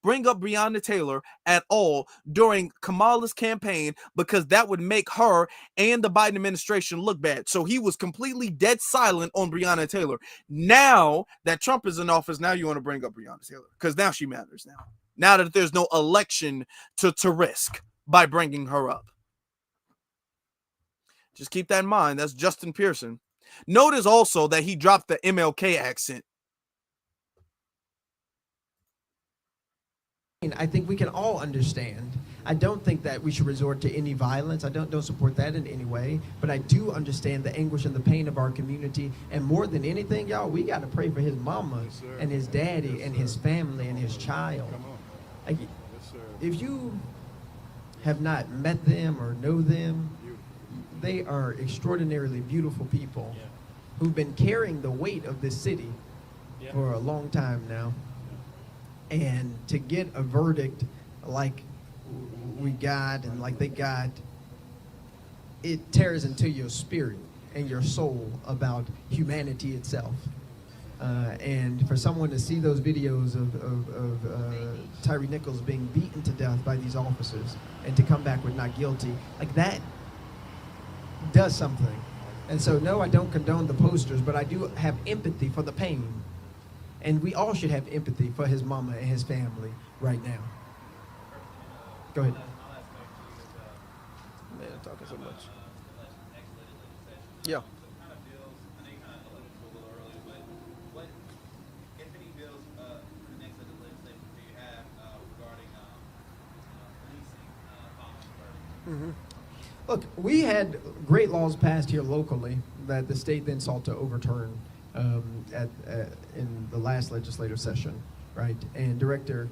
bring up Breonna Taylor at all during Kamala's campaign because that would make her and the Biden administration look bad. So he was completely dead silent on Breonna Taylor. Now that Trump is in office, now you want to bring up Breonna Taylor because now she matters now that there's no election to risk by bringing her up. Just keep that in mind. That's Justin Pearson. Notice also that he dropped the MLK accent. I think we can all understand. I don't think that we should resort to any violence. I don't support that in any way. But I do understand the anguish and the pain of our community. And more than anything, y'all, we got to pray for his mama and his daddy and his family and his child. Like, if you have not met them or know them, they are extraordinarily beautiful people who've been carrying the weight of this city for a long time now. And to get a verdict like we got and like they got, it tears into your spirit and your soul about humanity itself. And for someone to see those videos of Tyre Nichols being beaten to death by these officers and to come back with not guilty, like that does something. And so, no, I don't condone the posters, but I do have empathy for the pain. And we all should have empathy for his mama and his family right now. Go ahead. Man, I'm talking so much. Yeah. Mm-hmm. Look, we had great laws passed here locally that the state then sought to overturn in the last legislative session, right? And Director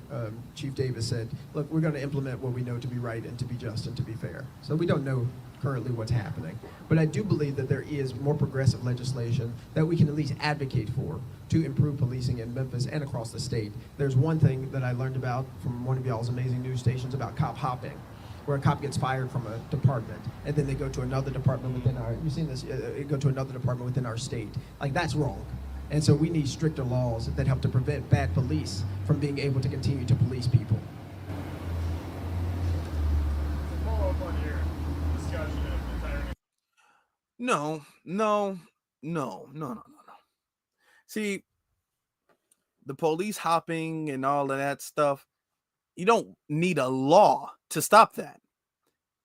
Chief Davis said, look, we're going to implement what we know to be right and to be just and to be fair. So we don't know currently what's happening. But I do believe that there is more progressive legislation that we can at least advocate for to improve policing in Memphis and across the state. There's one thing that I learned about from one of y'all's amazing news stations about cop hopping, where a cop gets fired from a department and then they go to another department within our, you've seen this, go to another department within our state. Like, that's wrong. And so we need stricter laws that help to prevent bad police from being able to continue to police people. No. See, the police hopping and all of that stuff, you don't need a law to stop that.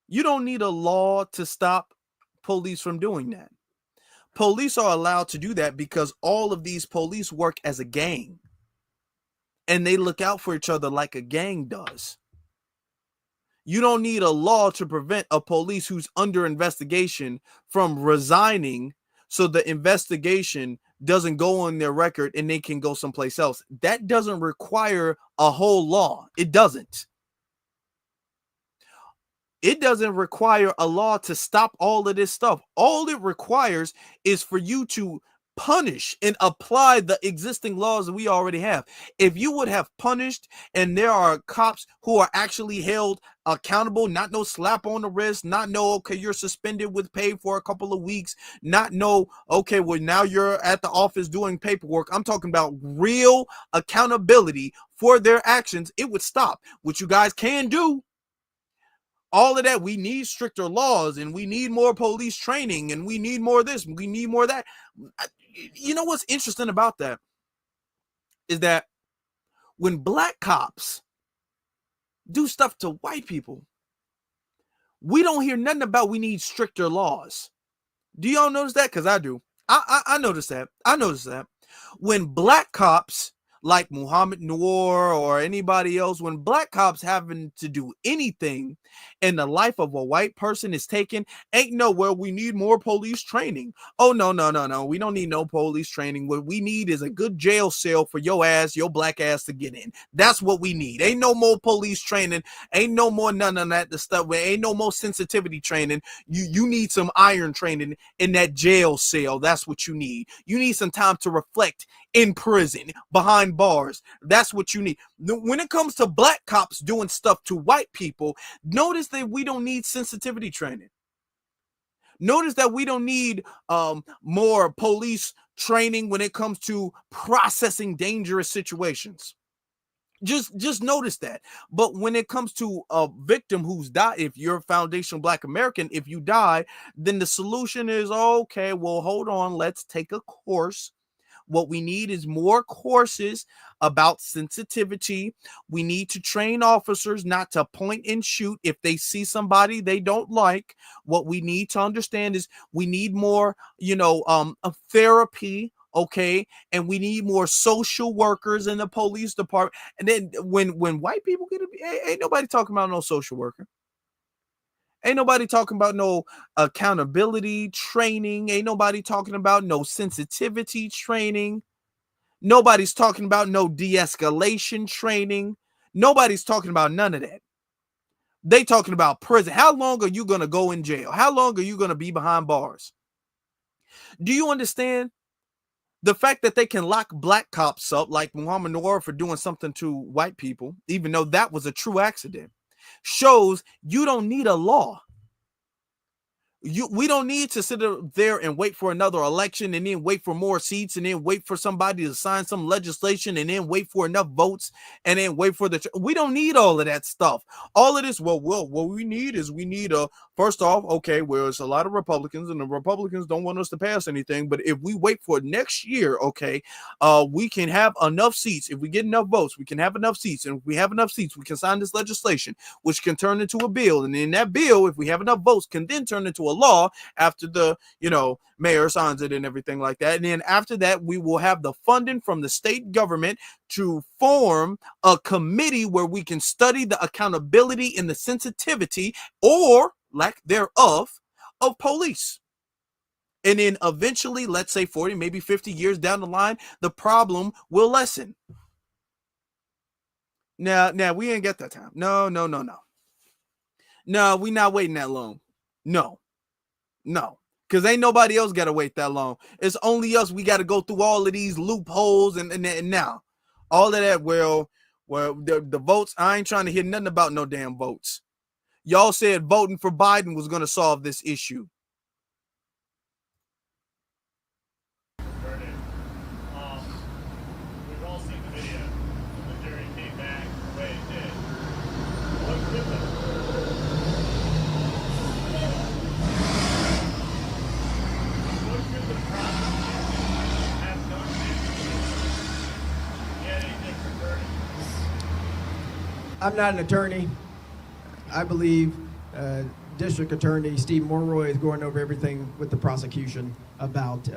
You don't need a law to stop police from doing that. Police are allowed to do that because all of these police work as a gang. And they look out for each other like a gang does. You don't need a law to prevent a police who's under investigation from resigning so the investigation doesn't go on their record and they can go someplace else. That doesn't require a whole law. It doesn't. It doesn't require a law to stop all of this stuff. All it requires is for you to punish and apply the existing laws that we already have. If you would have punished, and there are cops who are actually held accountable, not no slap on the wrist, not no, okay, you're suspended with pay for a couple of weeks, not no, okay, well, now you're at the office doing paperwork. I'm talking about real accountability for their actions. It would stop. What you guys can do, all of that, we need stricter laws and we need more police training and we need more of this, we need more of that. You know what's interesting about that is that when black cops do stuff to white people, we don't hear nothing about we need stricter laws. Do y'all notice that? Because I do. I noticed that. I noticed that. When black cops like Muhammad Noor or anybody else, when black cops having to do anything and the life of a white person is taken, ain't nowhere we need more police training. Oh, no. We don't need no police training. What we need is a good jail cell for your ass, your black ass to get in. That's what we need. Ain't no more police training. Ain't no more none of that the stuff. Ain't no more sensitivity training. You need some iron training in that jail cell. That's what you need. You need some time to reflect in prison, behind bars. That's what you need. When it comes to black cops doing stuff to white people, notice that we don't need sensitivity training. Notice that we don't need more police training when it comes to processing dangerous situations. Just notice that. But when it comes to a victim who's died, if you're a foundational Black American, if you die, then the solution is, okay, well, hold on, let's take a course. What we need is more courses about sensitivity. We need to train officers not to point and shoot if they see somebody they don't like. What we need to understand is we need more, of therapy. Okay, and we need more social workers in the police department. And then when white people get ain't nobody talking about no social worker. Ain't nobody talking about no accountability training. Ain't nobody talking about no sensitivity training. Nobody's talking about no de-escalation training. Nobody's talking about none of that. They talking about prison. How long are you going to go in jail? How long are you going to be behind bars? Do you understand the fact that they can lock Black cops up like Muhammad Noor for doing something to white people, even though that was a true accident, shows you don't need a law. We don't need to sit there and wait for another election and then wait for more seats and then wait for somebody to sign some legislation and then wait for enough votes and then wait for we don't need all of that stuff. All of this, what we need is first off, okay, well, it's a lot of Republicans and the Republicans don't want us to pass anything, but if we wait for next year, okay, we can have enough seats. If we get enough votes, we can have enough seats, and if we have enough seats, we can sign this legislation, which can turn into a bill, and then that bill, if we have enough votes, can then turn into a law after the mayor signs it and everything like that. And then after that, we will have the funding from the state government to form a committee where we can study the accountability and the sensitivity or lack thereof of police. And then eventually, let's say 40, maybe 50 years down the line, the problem will lessen. Now we ain't got that time. No, we not waiting that long. No, because ain't nobody else got to wait that long. It's only us. We got to go through all of these loopholes and now all of that. Well, the votes, I ain't trying to hear nothing about no damn votes. Y'all said voting for Biden was going to solve this issue. We've all seen the video. The jury came back the way it did. What could the prosecution have done to get a different verdict? I'm not an attorney. I believe District Attorney Steve Morroy is going over everything with the prosecution about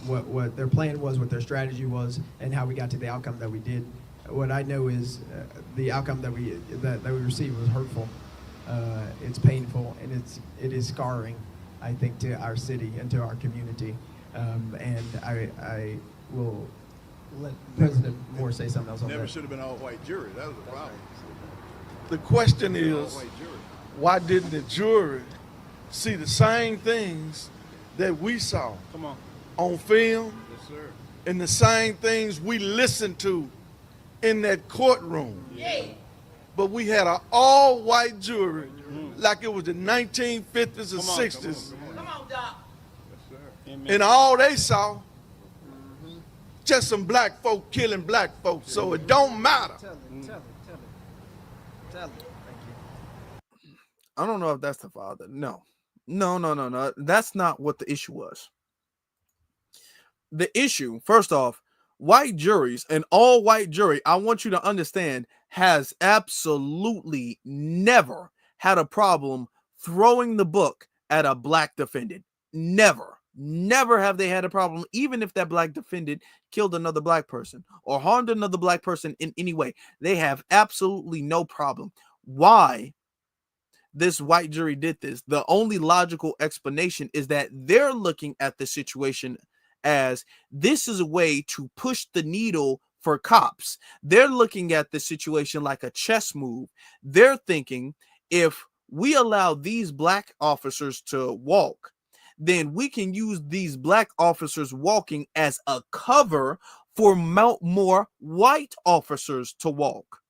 what their plan was, what their strategy was, and how we got to the outcome that we did. What I know is the outcome that we received was hurtful. It's painful, and it is scarring, I think, to our city and to our community. And I will let President Moore say something else on that. Never should have been an all-white jury. That was the problem. The question is, why didn't the jury see the same things that we saw on film, and the same things we listened to in that courtroom? Yeah. But we had an all-white jury, like it was the 1950s or 60s. Come on, Doc. And all they saw, just some black folk killing black folks, so it don't matter. Tell me. I don't know if that's the father. No. That's not what the issue was. The issue, first off, white juries, an all-white jury, I want you to understand, has absolutely never had a problem throwing the book at a black defendant. Never have they had a problem, even if that black defendant killed another black person or harmed another black person in any way. They have absolutely no problem. Why this white jury did this? The only logical explanation is that they're looking at the situation as this is a way to push the needle for cops. They're looking at the situation like a chess move. They're thinking, if we allow these black officers to walk, then we can use these black officers walking as a cover for more white officers to walk.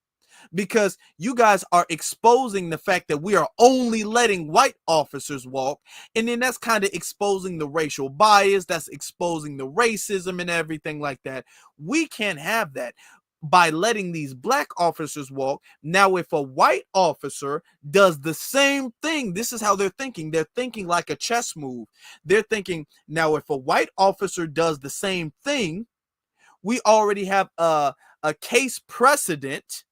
Because you guys are exposing the fact that we are only letting white officers walk. And then that's kind of exposing the racial bias. That's exposing the racism and everything like that. We can't have that. by letting these black officers walk. Now, if a white officer does the same thing, this is how they're thinking. They're thinking like a chess move. They're thinking, now, if a white officer does the same thing, we already have a case precedent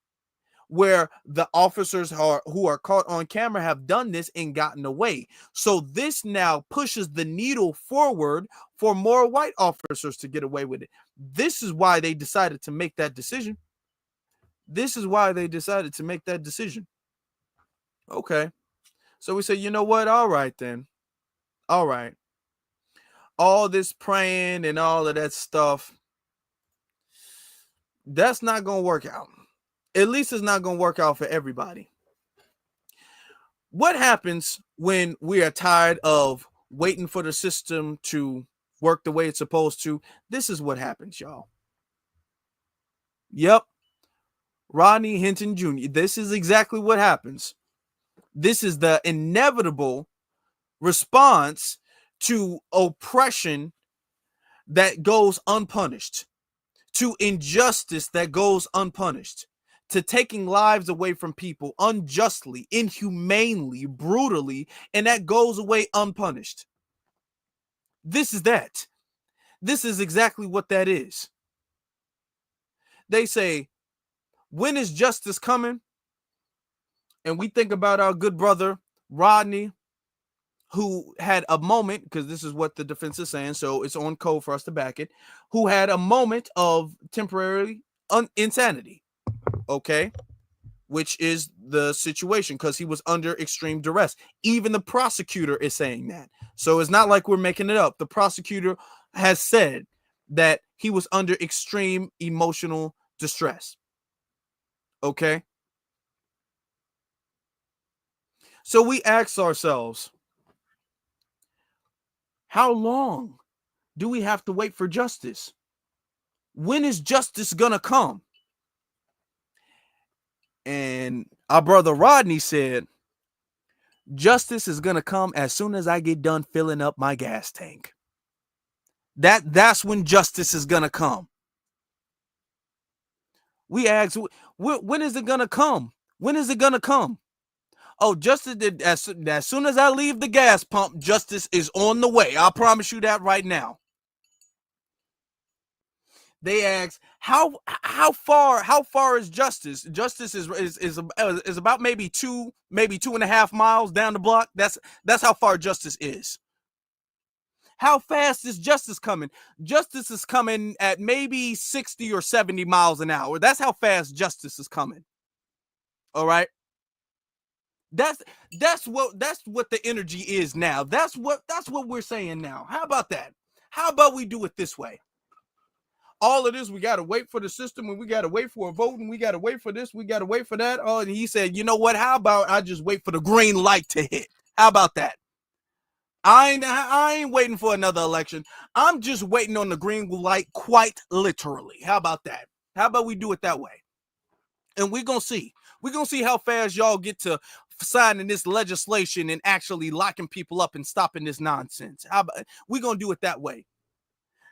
where the officers who are caught on camera have done this and gotten away. So this now pushes the needle forward for more white officers to get away with it. This is why they decided to make that decision. This is why they decided to make that decision. Okay. So we say, you know what? All right, then. All right. All this praying and all of that stuff, that's not going to work out. At least it's not going to work out for everybody. What happens when we are tired of waiting for the system to work the way it's supposed to? This is what happens, y'all. Yep. Rodney Hinton Jr. This is exactly what happens. This is the inevitable response to oppression that goes unpunished, to injustice that goes unpunished, to taking lives away from people unjustly, inhumanely, brutally, and that goes away unpunished. This is that. This is exactly what that is. They say, when is justice coming? And we think about our good brother, Rodney, who had a moment, because this is what the defense is saying, so it's on code for us to back it, who had a moment of temporary insanity. Okay, which is the situation, because he was under extreme duress. Even the prosecutor is saying that. So it's not like we're making it up. The prosecutor has said that he was under extreme emotional distress. Okay. So we ask ourselves, how long do we have to wait for justice? When is justice gonna come? And our brother Rodney said, justice is going to come as soon as I get done filling up my gas tank. That's when justice is going to come. We ask, when is it going to come? When is it going to come? Oh, justice, as soon as I leave the gas pump, justice is on the way. I'll promise you that right now. They ask, how far is justice? Justice is about maybe 2.5 miles down the block. That's how far justice is. How fast is justice coming? Justice is coming at maybe 60 or 70 miles an hour. That's how fast justice is coming. All right. That's what the energy is now. That's what we're saying now. How about that? How about we do it this way? All of this, we got to wait for the system, and we got to wait for a vote, and we got to wait for this, we got to wait for that. Oh, and he said, you know what? How about I just wait for the green light to hit? How about that? I ain't waiting for another election. I'm just waiting on the green light, quite literally. How about that? How about we do it that way? And we're going to see. We're going to see how fast y'all get to signing this legislation and actually locking people up and stopping this nonsense. How about we're going to do it that way?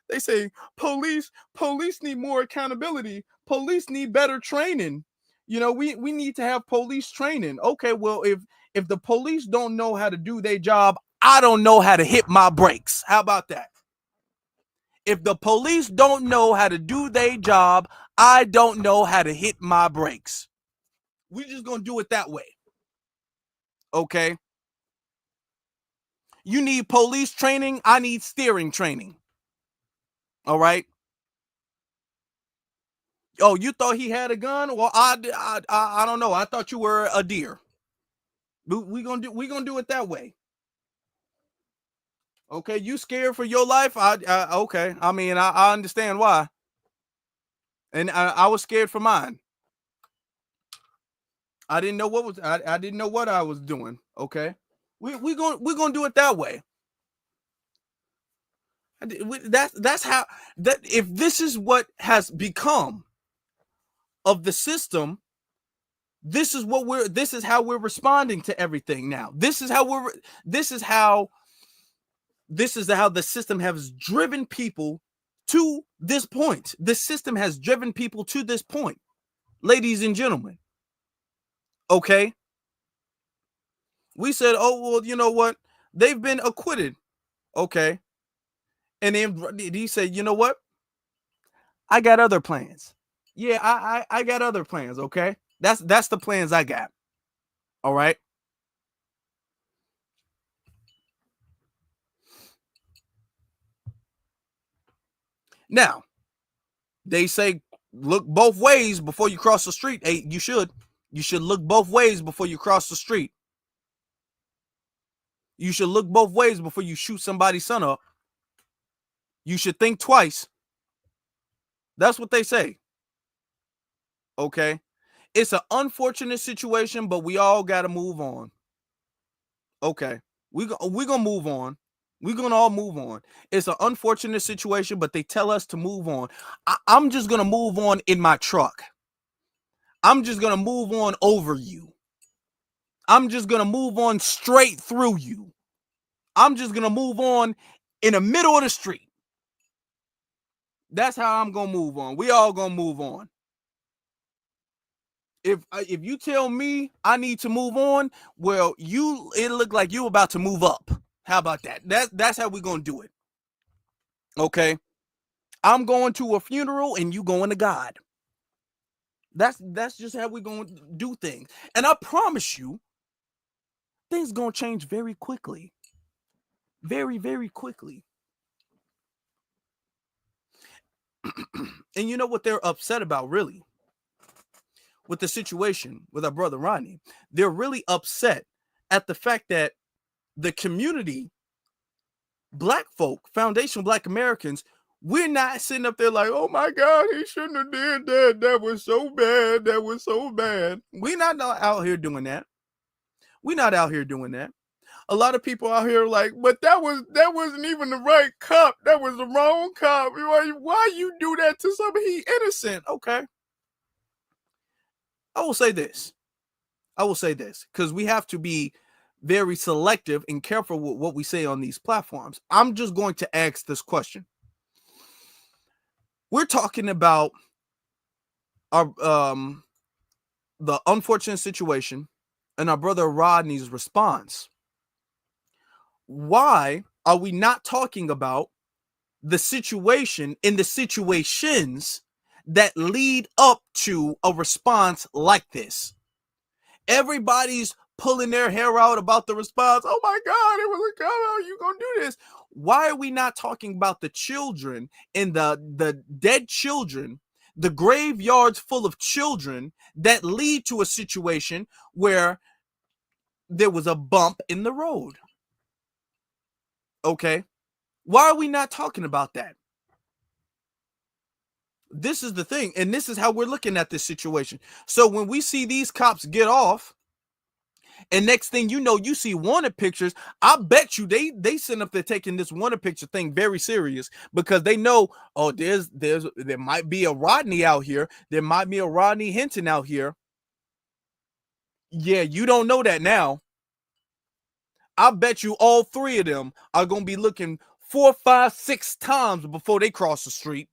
They say police need more accountability. Police need better training. You know, we need to have police training. Okay, well, if the police don't know how to do their job, I don't know how to hit my brakes. How about that? If the police don't know how to do their job, I don't know how to hit my brakes. We're just going to do it that way. Okay? You need police training. I need steering training. All right. Oh, you thought he had a gun? Well, I don't know. I thought you were a deer. We're gonna do it that way. Okay, you scared for your life? Okay. I mean, I understand why. And I was scared for mine. I didn't know I didn't know what I was doing. Okay, we're gonna do it that way. That's how that if this is what has become of the system, this is how we're responding to everything now. This is how the system has driven people to this point. The system has driven people to this point, ladies and gentlemen. Okay. We said, oh, well, you know what? They've been acquitted. Okay. And then he said, you know what? I got other plans. Yeah, I got other plans. Okay. That's the plans I got. All right. Now, they say look both ways before you cross the street. Hey, you should look both ways before you cross the street. You should look both ways before you shoot somebody's son up. You should think twice. That's what they say. Okay. It's an unfortunate situation, but we all got to move on. Okay. We're going to move on. We're going to all move on. It's an unfortunate situation, but they tell us to move on. I'm just going to move on in my truck. I'm just going to move on over you. I'm just going to move on straight through you. I'm just going to move on in the middle of the street. That's how I'm going to move on. We all going to move on. If you tell me I need to move on, well, it look like you about to move up. How about that? That's how we're going to do it. Okay. I'm going to a funeral and you going to God. That's just how we're going to do things. And I promise you, things going to change very quickly. Very, very quickly. And you know what they're upset about, really? With the situation with our brother Rodney, they're really upset at the fact that the community, black folk, foundational black Americans, we're not sitting up there like, oh my God, he shouldn't have did that. That was so bad. That was so bad. We're not out here doing that. We're not out here doing that. A lot of people out here like, but that wasn't even the right cop. That was the wrong cop. Why you do that to somebody? He innocent. Okay. I will say this because we have to be very selective and careful with what we say on these platforms. I'm just going to ask this question. We're talking about our the unfortunate situation and our brother Rodney's response. Why are we not talking about the situation and the situations that lead up to a response like this? Everybody's pulling their hair out about the response. Oh my God, it was a gun. How are you gonna do this? Why are we not talking about the children and the dead children, the graveyards full of children that lead to a situation where there was a bump in the road? Okay. Why are we not talking about that? This is the thing, and this is how we're looking at this situation. So when we see these cops get off, and next thing you know, you see wanted pictures, I bet you they send up there taking this wanted picture thing very serious, because they know, oh, there might be a Rodney out here, there might be a Rodney Hinton out here. Yeah, you don't know that now. I bet you all three of them are gonna be looking 4, 5, 6 times before they cross the street.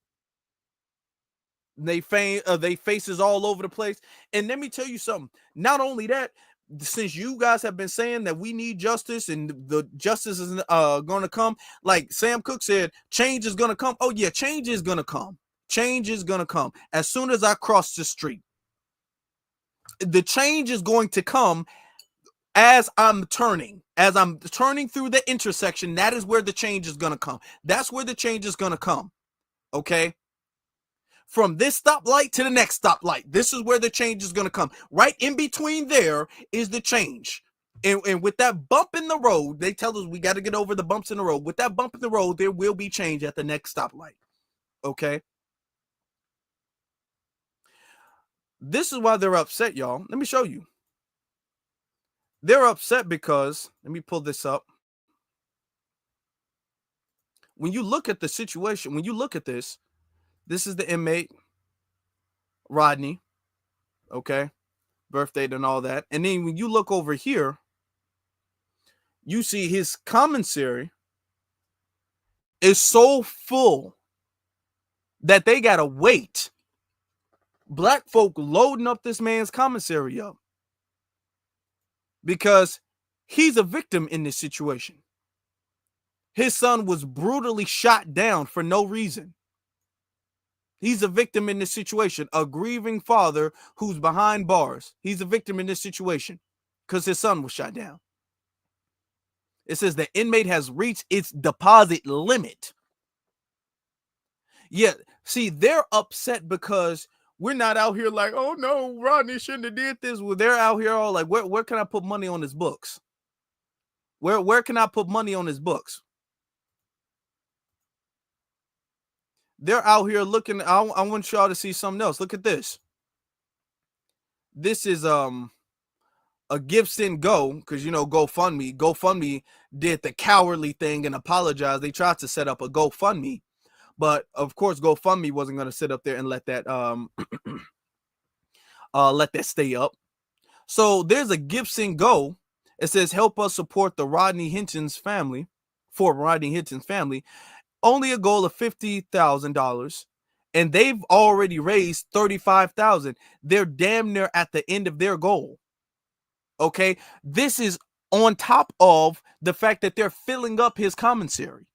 They faces all over the place. And let me tell you something. Not only that, since you guys have been saying that we need justice and the justice is going to come, like Sam Cooke said, change is going to come. Oh yeah, change is going to come. Change is going to come as soon as I cross the street. The change is going to come as I'm turning through the intersection. That is where the change is going to come. That's where the change is going to come. Okay. From this stoplight to the next stoplight, this is where the change is going to come. Right in between there is the change. And with that bump in the road, they tell us we got to get over the bumps in the road. With that bump in the road, there will be change at the next stoplight. Okay? This is why they're upset, y'all. Let me show you. They're upset because, let me pull this up. When you look at the situation, when you look at this is the inmate, Rodney, okay, birth date and all that. And then when you look over here, you see his commentary is so full that they gotta wait. Black folk loading up this man's commissary up because he's a victim in this situation. His son was brutally shot down for no reason. He's a victim in this situation. A grieving father who's behind bars. He's a victim in this situation because his son was shot down. It says the inmate has reached its deposit limit. Yeah, see, they're upset because we're not out here like, oh no, Rodney shouldn't have did this. Well, they're out here all like, where can I put money on his books? Where can I put money on his books? They're out here looking. I want y'all to see something else. Look at this. This is a give, send, go, because you know GoFundMe. GoFundMe did the cowardly thing and apologized. They tried to set up a GoFundMe, but of course GoFundMe wasn't going to sit up there and let that stay up. So there's a give, send, go. It says help us support the Rodney Hinton's family. For Rodney Hinton's family. Only a goal of $50,000, and they've already raised $35,000. They're damn near at the end of their goal. Okay, this is on top of the fact that they're filling up his commissary.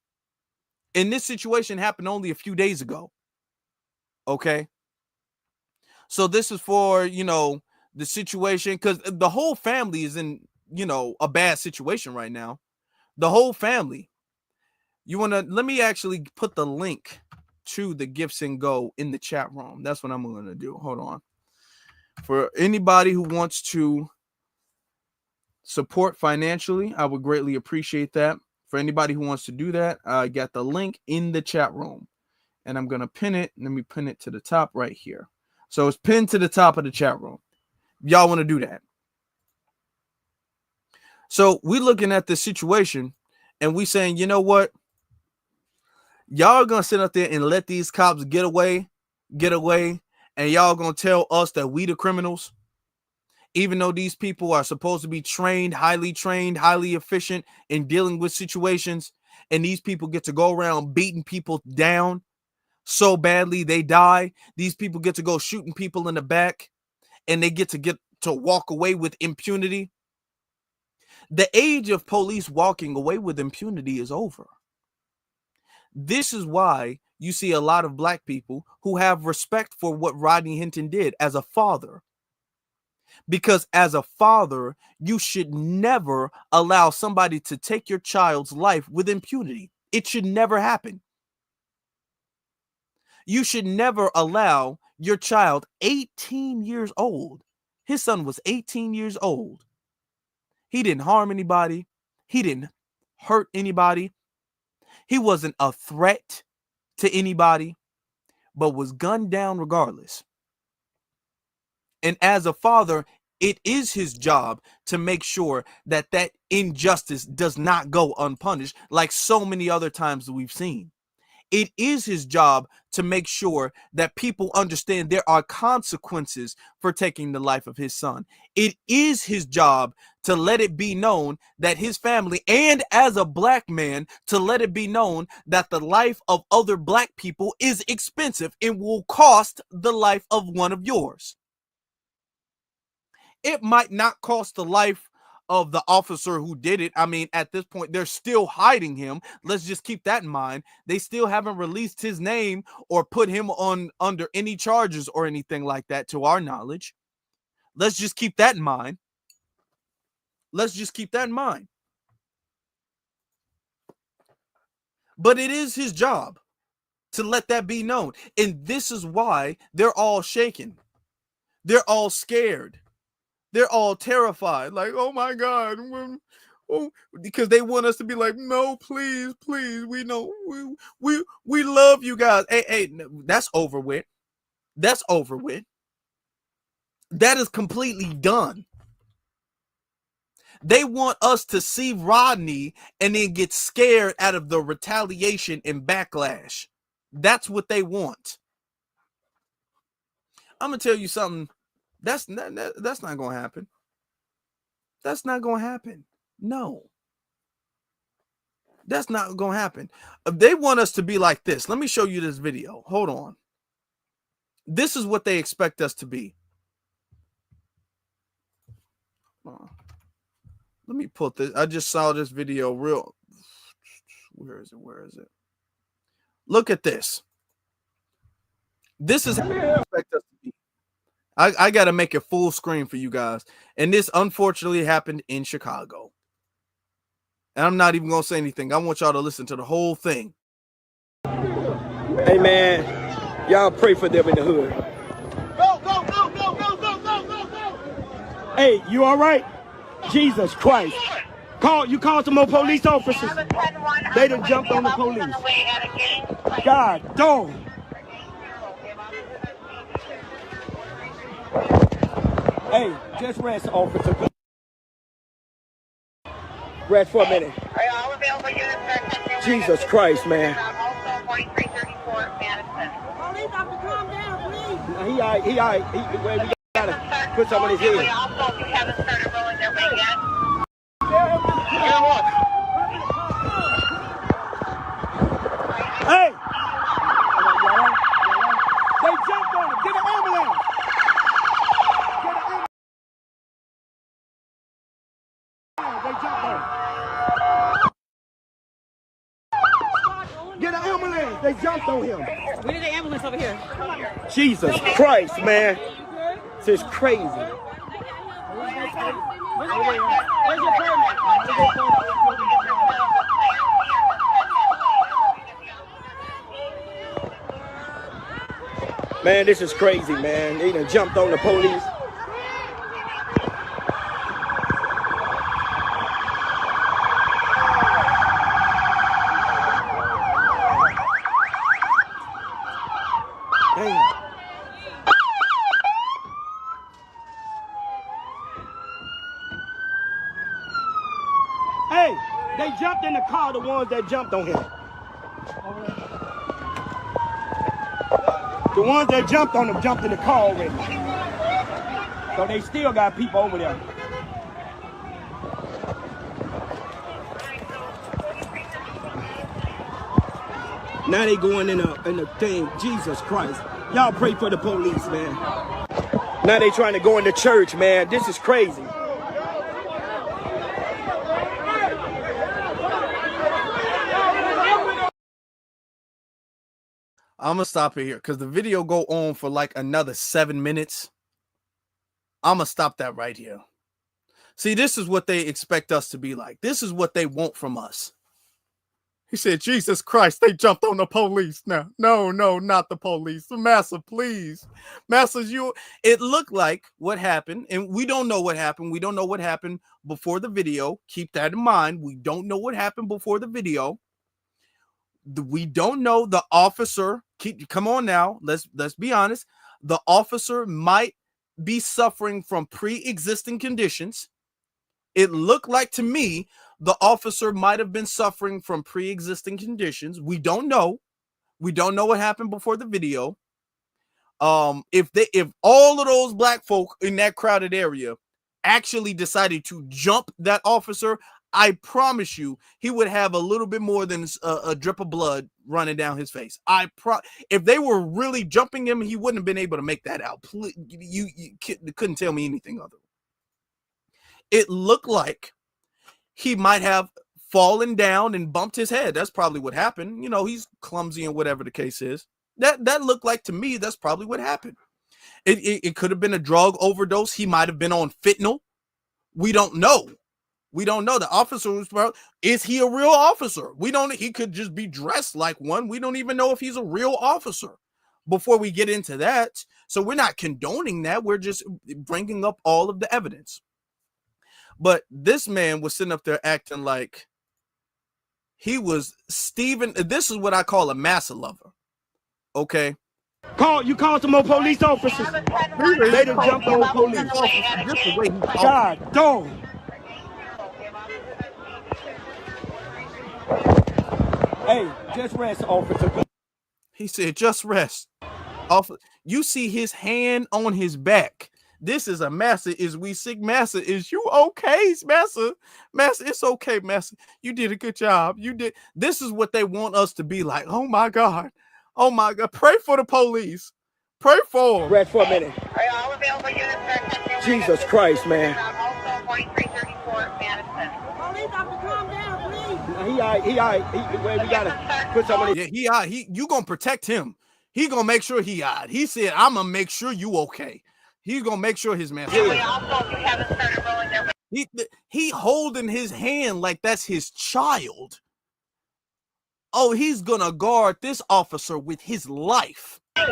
And this situation happened only a few days ago. Okay, so this is for, you know, the situation, because the whole family is in, you know, a bad situation right now. The whole family. You want to, let me actually put the link to the gifts and go in the chat room. That's what I'm going to do. Hold on. For anybody who wants to support financially, I would greatly appreciate that. For anybody who wants to do that, I got the link in the chat room. And I'm going to pin it. Let me pin it to the top right here. So it's pinned to the top of the chat room. Y'all want to do that. So we're looking at this situation and we saying, you know what? Y'all gonna sit up there and let these cops get away, and y'all gonna tell us that we the criminals, even though these people are supposed to be trained, highly efficient in dealing with situations, and these people get to go around beating people down so badly they die. These people get to go shooting people in the back, and they get to walk away with impunity. The age of police walking away with impunity is over. This is why you see a lot of black people who have respect for what Rodney Hinton did as a father. Because as a father, you should never allow somebody to take your child's life with impunity. It should never happen. You should never allow your child, 18 years old. His son was 18 years old. He didn't harm anybody. He didn't hurt anybody. He wasn't a threat to anybody, but was gunned down regardless. And as a father, it is his job to make sure that that injustice does not go unpunished, like so many other times that we've seen. It is his job to make sure that people understand there are consequences for taking the life of his son. It is his job to let it be known that his family, and as a black man, to let it be known that the life of other black people is expensive and will cost the life of one of yours. It might not cost the life of the officer who did it. I mean, at this point, they're still hiding him. Let's just keep that in mind. They still haven't released his name or put him on under any charges or anything like that to our knowledge. Let's just keep that in mind. Let's just keep that in mind. But it is his job to let that be known. And this is why they're all shaken. They're all scared. They're all terrified, like, oh my God, because they want us to be like, no, please, we know, we love you guys. Hey, that's over with. That's over with. That is completely done. They want us to see Rodney and then get scared out of the retaliation and backlash. That's what they want. I'm gonna tell you something. That's not going to happen. That's not going to happen. No. That's not going to happen. They want us to be like this. Let me show you this video. Hold on. This is what they expect us to be. Let me put this. I just saw this video real. Where is it? Where is it? Look at this. This is how they expect us to be. I got to make it full screen for you guys. And this unfortunately happened in Chicago. And I'm not even going to say anything. I want y'all to listen to the whole thing. Hey, man, y'all pray for them in the hood. Go, go, go, go, go, go, go, go, go. Hey, you all right? Jesus Christ. You called some more police officers. They done jumped on the police. God, dog. Hey, just rest, officer. Rest for a minute. Jesus Christ, man. He all right. We gotta put some on his head. Hey! They jumped on him. Get an ambulance. They jumped on him. Get an ambulance. They jumped on him. We need an ambulance over here. Jesus Christ, man. This is crazy. Where's your permit? Man, this is crazy, man. They done jumped on the police. Damn. Hey, they jumped in the car, the ones that jumped on him. The ones that jumped on him jumped in the car already. So they still got people over there. Now they going in a thing. Jesus Christ. Y'all pray for the police, man. Now they trying to go in the church, man. This is crazy. I'm going to stop it here because the video go on for like another 7 minutes. I'm going to stop that right here. See, this is what they expect us to be like. This is what they want from us. He said, Jesus Christ, they jumped on the police now. No, not the police. Massa, please. Massa, it looked like what happened, and we don't know what happened. We don't know what happened before the video. Keep that in mind. We don't know what happened before the video. We don't know the officer. Come on now. Let's be honest. The officer might be suffering from pre-existing conditions. It looked like to me the officer might have been suffering from pre-existing conditions. We don't know. We don't know what happened before the video. If all of those black folk in that crowded area actually decided to jump that officer, I promise you, he would have a little bit more than a drip of blood running down his face. If they were really jumping him, he wouldn't have been able to make that out. You couldn't tell me anything other. It looked like he might have fallen down and bumped his head. That's probably what happened. You know, he's clumsy and whatever the case is. That looked like to me, that's probably what happened. It could have been a drug overdose. He might have been on fentanyl. We don't know. We don't know. The officer was, is he a real officer? We don't. He could just be dressed like one. We don't even know if he's a real officer before we get into that. So we're not condoning that. We're just bringing up all of the evidence. But this man was sitting up there acting like he was Stephen. This is what I call a massa lover. Okay. You called some more police officers. They done jumped on police. Just the way he talked. God, dog. Hey, just rest, officer. He said, just rest. You see his hand on his back. This is a master. Is we sick, master? Is you okay, master? Master, it's okay, master. You did a good job. You did. This is what they want us to be like. Oh my God. Oh my God. Pray for the police. Pray for them. Rest for a minute. Jesus Christ, man. He all right. We gotta put somebody. Yeah, he all right. You gonna protect him. He gonna make sure he all right. He said, I'm gonna make sure you okay. He's gonna make sure his man. He holding his hand like that's his child. Oh, he's gonna guard this officer with his life. Hey!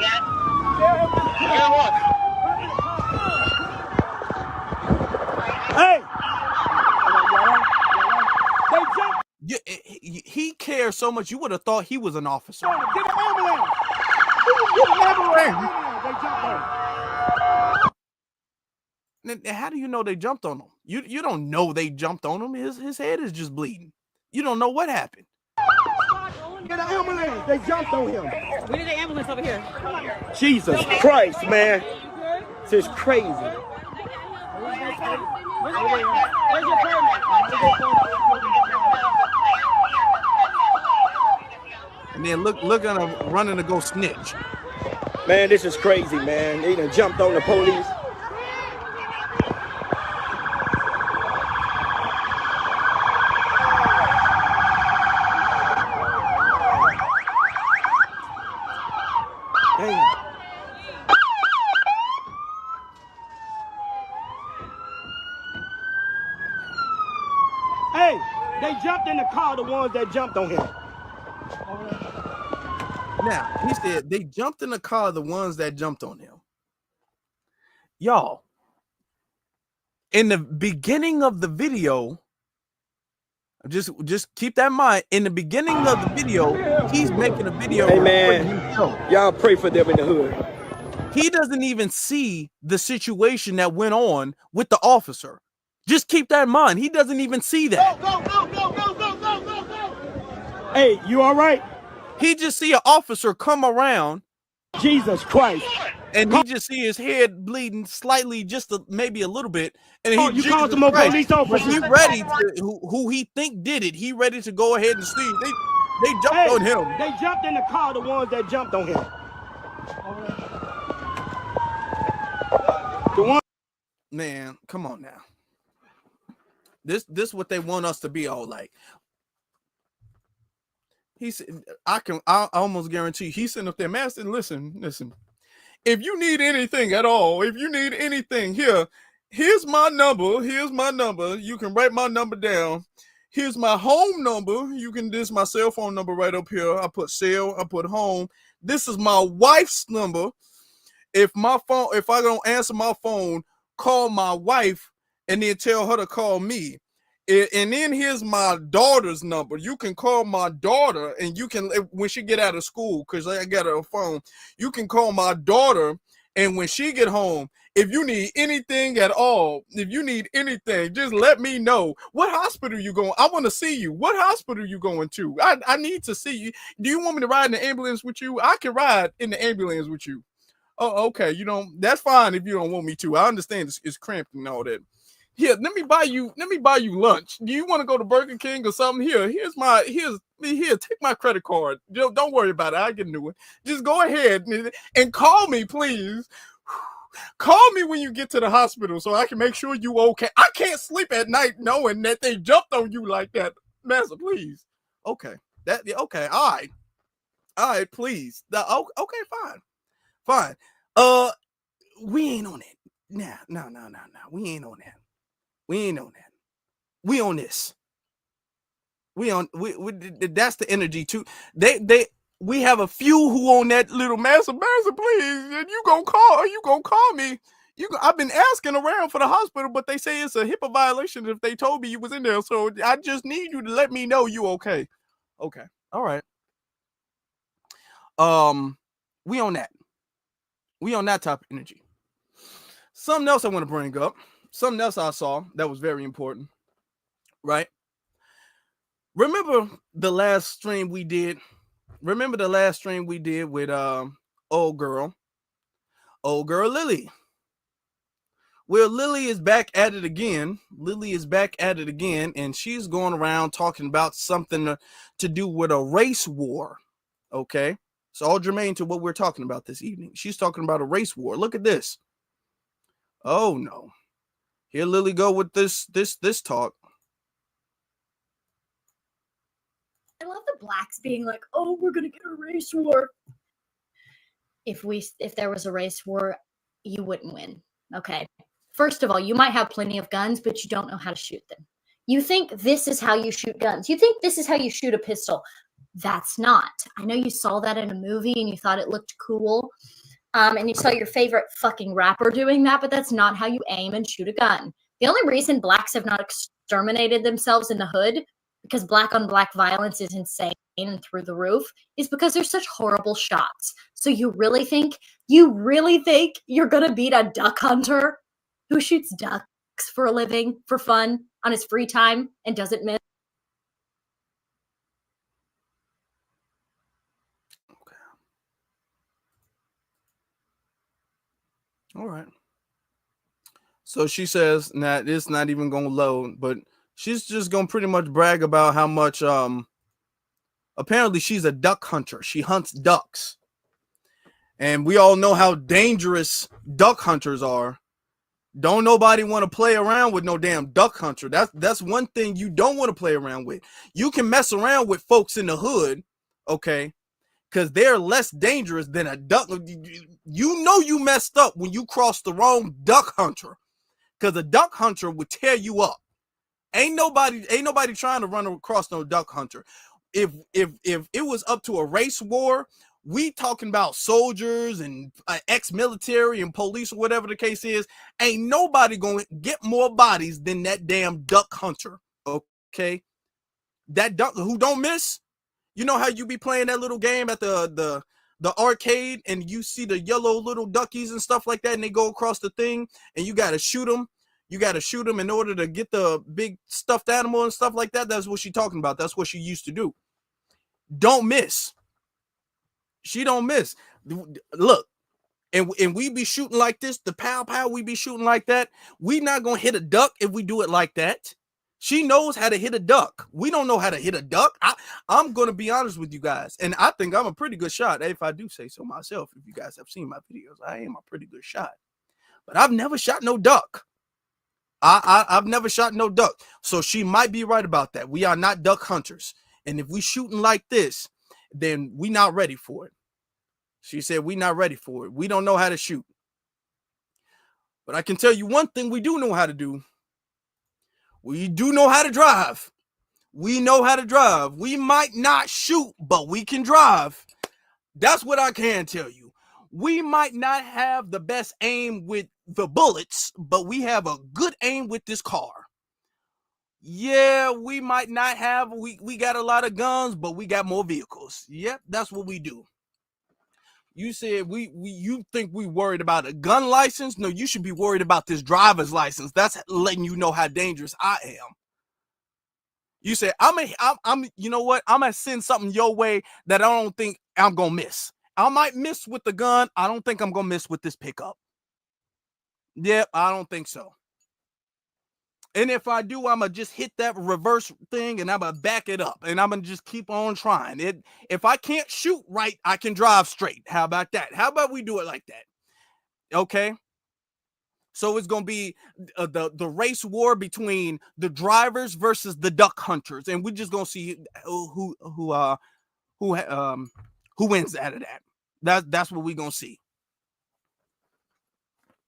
He cares so much. You would have thought he was an officer. Get an ambulance! How do you know they jumped on him? You don't know they jumped on him. His head is just bleeding. You don't know what happened. Get an ambulance! They jumped on him. We need an ambulance over here. Jesus Christ, man. This is crazy. And then look at him running to go snitch. Man, this is crazy, man. They done jumped on the police. Hey, they jumped in the car, the ones that jumped on him. Now, he said they jumped in the car, the ones that jumped on him. Y'all, in the beginning of the video, just keep that in mind. In the beginning of the video, he's making a video. Hey, man, y'all pray for them in the hood. He doesn't even see the situation that went on with the officer. Just keep that in mind. He doesn't even see that. Go, go, go, go, go, go, go, go. Hey, you all right? He just see an officer come around. Jesus Christ. And he just see his head bleeding slightly, just maybe a little bit. And he you called some more police officers. He ready to, who he think did it. He ready to go ahead and see. They jumped on him. They jumped in the car, the ones that jumped on him. The one. Man, come on now. This what they want us to be all like. He said, I almost guarantee he's sitting up there, master. Listen. If you need anything at all, if you need anything here's my number. Here's my number. You can write my number down. Here's my home number. This is my cell phone number right up here. I put cell, I put home. This is my wife's number. If I don't answer my phone, call my wife and then tell her to call me. And then here's my daughter's number. You can call my daughter, and you can, when she get out of school, because I got her phone, you can call my daughter, and when she get home, if you need anything at all, if you need anything, just let me know. What hospital you going? I want to see you. What hospital you going to? I need to see you. Do you want me to ride in the ambulance with you? I can ride in the ambulance with you. Oh, okay. That's fine if you don't want me to. I understand it's cramped and all that. Here, let me buy you lunch. Do you want to go to Burger King or something? Here, take my credit card. Don't worry about it. I get a new one. Just go ahead and call me, please. Call me when you get to the hospital so I can make sure you okay. I can't sleep at night knowing that they jumped on you like that. Master, please. Okay. Okay. All right, please. Okay, fine. We ain't on it. Nah. We ain't on that. We ain't on that. We on this. We that's the energy too. We have a few who on that little master, please. And you gonna call me. I've been asking around for the hospital, but they say it's a HIPAA violation if they told me you was in there. So I just need you to let me know you okay. Okay. All right. We on that. We on that type of energy. Something else I want to bring up. Something else I saw that was very important, right? Remember the last stream we did? Remember the last stream we did with old girl Lily. Well, Lily is back at it again. And she's going around talking about something to do with a race war. Okay, it's all germane to what we're talking about this evening. She's talking about a race war. Look at this. Oh no, here Lily go with this talk. I love the blacks being like, "Oh, we're gonna get a race war." If there was a race war, you wouldn't win. Okay. First of all, you might have plenty of guns, but you don't know how to shoot them. You think this is how you shoot guns. You think this is how you shoot a pistol. That's not. I know you saw that in a movie and you thought it looked cool. And you saw your favorite fucking rapper doing that, but that's not how you aim and shoot a gun. The only reason blacks have not exterminated themselves in the hood, because black on black violence is insane and through the roof, is because they're such horrible shots. So you really think you're gonna beat a duck hunter who shoots ducks for a living, for fun, on his free time, and doesn't miss? Okay. All right. So she says that it's not even gonna load, but she's just gonna pretty much brag about how much apparently she's a duck hunter. She hunts ducks. And we all know how dangerous duck hunters are. Don't nobody want to play around with no damn duck hunter. That's one thing you don't want to play around with. You can mess around with folks in the hood, okay? Because they're less dangerous than a duck. You know you messed up when you crossed the wrong duck hunter. Because a duck hunter would tear you up. Ain't nobody trying to run across no duck hunter. If it was up to a race war, we talking about soldiers and ex-military and police or whatever the case is. Ain't nobody going to get more bodies than that damn duck hunter. Okay, that duck who don't miss. You know how you be playing that little game at the arcade and you see the yellow little duckies and stuff like that, and they go across the thing, and you got to shoot them. You got to shoot them in order to get the big stuffed animal and stuff like that. That's what she's talking about. That's what she used to do. Don't miss. She don't miss. Look, and we be shooting like this. The pow, we be shooting like that. We not going to hit a duck if we do it like that. She knows how to hit a duck. We don't know how to hit a duck. I'm going to be honest with you guys. And I think I'm a pretty good shot. If I do say so myself, if you guys have seen my videos, I am a pretty good shot. But I've never shot no duck. I've never shot no duck. So she might be right about that. We are not duck hunters. And if we shooting like this, then we not ready for it. She said we not ready for it. We don't know how to shoot. But I can tell you one thing we do know how to do. We do know how to drive. We know how to drive. We might not shoot, but we can drive. That's what I can tell you. We might not have the best aim with the bullets, but we have a good aim with this car. Yeah, we might not have, we got a lot of guns, but we got more vehicles. Yep, that's what we do. You said you think we worried about a gun license? No, you should be worried about this driver's license. That's letting you know how dangerous I am. You said I'm you know what? I'm gonna send something your way that I don't think I'm gonna miss. I might miss with the gun. I don't think I'm gonna miss with this pickup. Yep, I don't think so. And if I do, I'm going to just hit that reverse thing and I'm going to back it up and I'm going to just keep on trying it. If I can't shoot right, I can drive straight. How about that? How about we do it like that? Okay. So it's going to be the race war between the drivers versus the duck hunters. And we're just going to see who wins out of that. That's what we're going to see.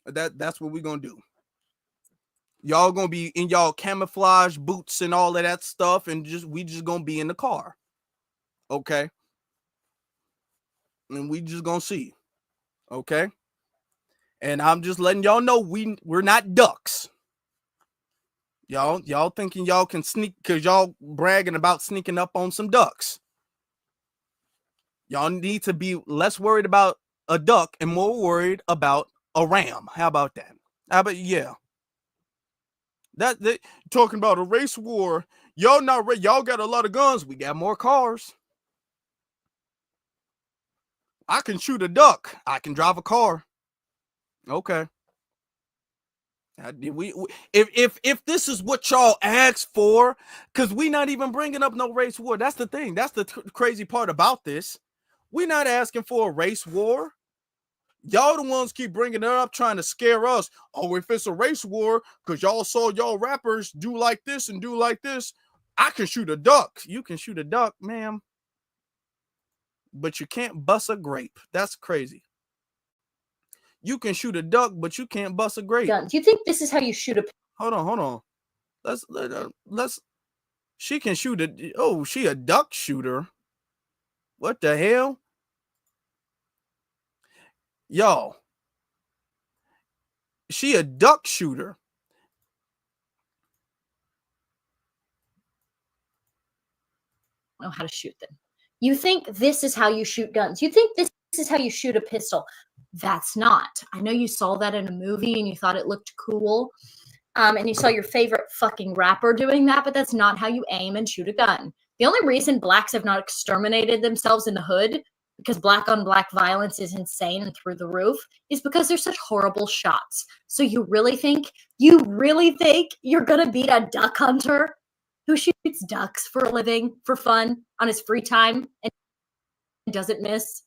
That's what we're going to do. Y'all gonna be in y'all camouflage boots and all of that stuff, and we just gonna be in the car, okay? And we just gonna see, okay? And I'm just letting y'all know we're not ducks. Y'all thinking y'all can sneak because y'all bragging about sneaking up on some ducks. Y'all need to be less worried about a duck and more worried about a ram. How about that? How about yeah? That talking about a race war. Y'all not ready. Y'all got a lot of guns. We got more cars. I can shoot a duck. I can drive a car. Okay. If this is what y'all asked for, because we not even bringing up no race war. That's the thing. That's the crazy part about this. We're not asking for a race war. Y'all the ones keep bringing it up, trying to scare us. Oh, if it's a race war, because y'all saw y'all rappers do like this and do like this, I can shoot a duck. You can shoot a duck, ma'am, but you can't bust a grape. That's crazy. You can shoot a duck, but you can't bust a grape. Guns. You think this is how you shoot a? Hold on. Let's. She can shoot a. Oh, she a duck shooter. What the hell, y'all? She a duck shooter. Know how to shoot them. You think this is how you shoot guns. You think this is how you shoot a pistol. That's not. I know you saw that in a movie and you thought it looked cool. And you saw your favorite fucking rapper doing that, but that's not how you aim and shoot a gun. The only reason blacks have not exterminated themselves in the hood, because black on black violence is insane and through the roof, is because they're such horrible shots. So you really think you're gonna beat a duck hunter who shoots ducks for a living, for fun, on his free time and doesn't miss?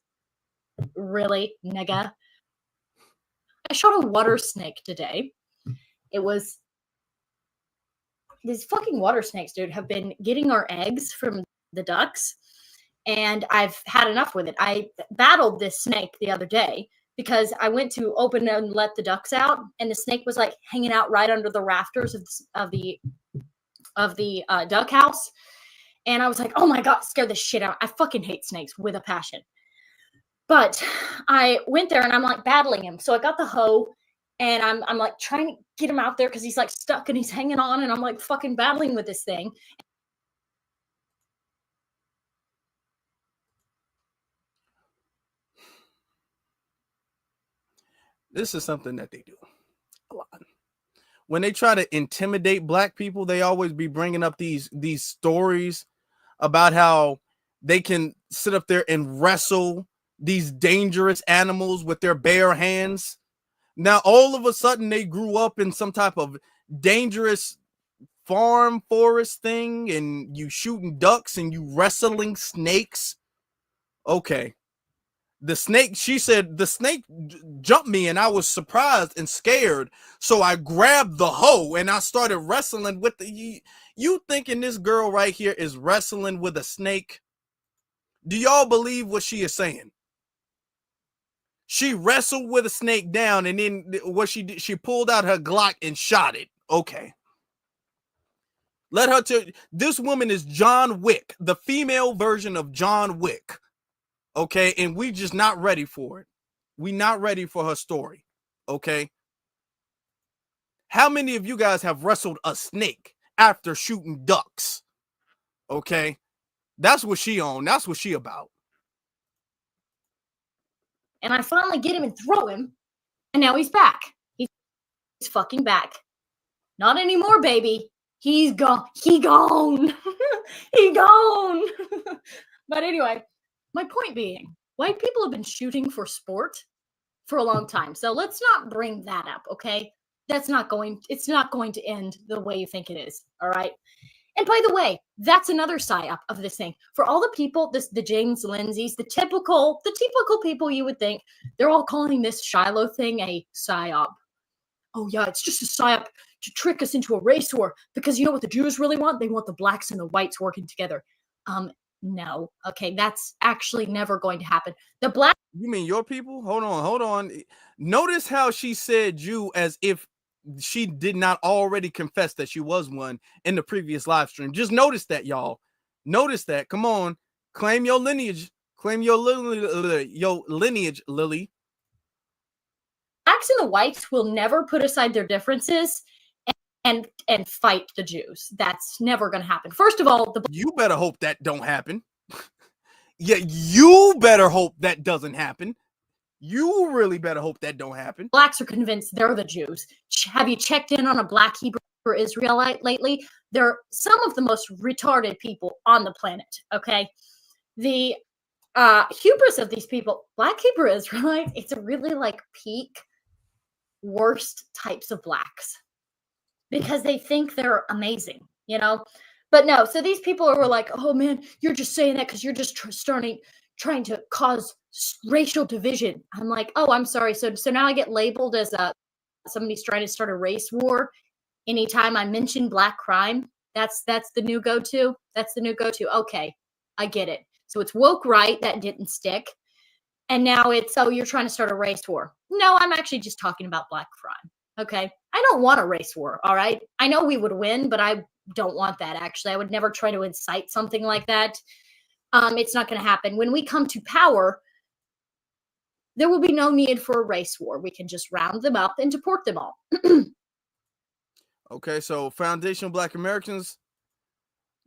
Really, nigga? I shot a water snake today. It was... These fucking water snakes, dude, have been getting our eggs from the ducks, and I've had enough with it. I battled this snake the other day because I went to open and let the ducks out, and the snake was like hanging out right under the rafters of the duck house. And I was like, oh my God, scared the shit out. I fucking hate snakes with a passion. But I went there and I'm like battling him. So I got the hoe and I'm like trying to get him out there because he's like stuck and he's hanging on, and I'm like fucking battling with this thing. This is something that they do a lot. When they try to intimidate black people, they always be bringing up these stories about how they can sit up there and wrestle these dangerous animals with their bare hands. Now, all of a sudden, they grew up in some type of dangerous farm forest thing, and you shooting ducks and you wrestling snakes. Okay. The snake, she said, the snake jumped me and I was surprised and scared. So I grabbed the hoe and I started wrestling with the... You thinking this girl right here is wrestling with a snake? Do y'all believe what she is saying? She wrestled with a snake down, and then what she did, she pulled out her Glock and shot it. Okay. Let her tell you, this woman is John Wick, the female version of John Wick. Okay, and we just not ready for it. We not ready for her story. Okay. How many of you guys have wrestled a snake after shooting ducks? Okay. That's what she on. That's what she about. And I finally get him and throw him, and now he's back. He's fucking back. Not anymore, baby. He's gone. He gone. He gone. But anyway, my point being, white people have been shooting for sport for a long time. So let's not bring that up, okay? It's not going to end the way you think it is, all right? And by the way, that's another psyop of this thing. For all the people, the James Lindsays, the typical people you would think, they're all calling this Shiloh thing a psyop. Oh yeah, it's just a psyop to trick us into a race war, because you know what the Jews really want? They want the blacks and the whites working together. No. Okay, that's actually never going to happen. The black... You mean your people? Hold on. Notice how she said Jew as if she did not already confess that she was one in the previous live stream. Just notice that, y'all. Notice that. Come on. Claim your lineage. Claim your lineage, Lily. Blacks and the whites will never put aside their differences and fight the Jews. That's never going to happen. First of all, you better hope that don't happen. Yeah, you better hope that doesn't happen. You really better hope that don't happen. Blacks are convinced they're the Jews. Have you checked in on a black Hebrew Israelite lately? They're some of the most retarded people on the planet, okay? The hubris of these people, black Hebrew Israelite, it's a really like peak worst types of blacks because they think they're amazing, you know? But no, so these people were like, oh man, you're just saying that because you're just trying to cause racial division. I'm like, oh, I'm sorry. So now I get labeled as somebody's trying to start a race war anytime I mention black crime. That's the new go-to. That's the new go-to. Okay, I get it. So it's woke right that didn't stick. And now it's, oh, you're trying to start a race war. No, I'm actually just talking about black crime. Okay. I don't want a race war. All right. I know we would win, but I don't want that. Actually, I would never try to incite something like that. It's not going to happen. When we come to power, there will be no need for a race war. We can just round them up and deport them all. Okay, so foundational Black Americans,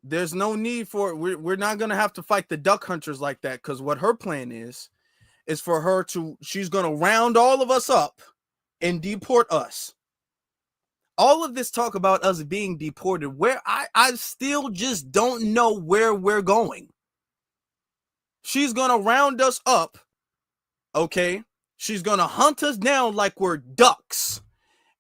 there's no need for it. We're not going to have to fight the duck hunters like that, because what her plan is for her to, she's going to round all of us up and deport us. All of this talk about us being deported, where I still just don't know where we're going. She's going to round us up, okay? She's going to hunt us down like we're ducks.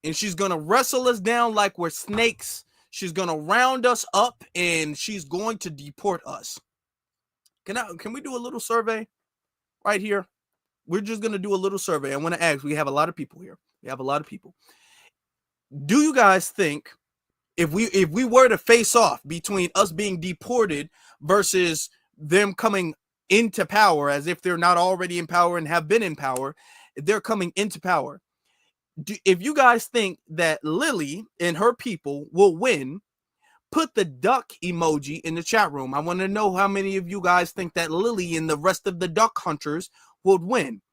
And she's going to wrestle us down like we're snakes. She's going to round us up and she's going to deport us. Can we do a little survey right here? We're just going to do a little survey. I want to ask, we have a lot of people here. We have a lot of people. Do you guys think if we were to face off between us being deported versus them coming into power, as if they're not already in power and have been in power, they're coming into power. If you guys think that Lily and her people will win, put the duck emoji in the chat room. I want to know how many of you guys think that Lily and the rest of the duck hunters would win.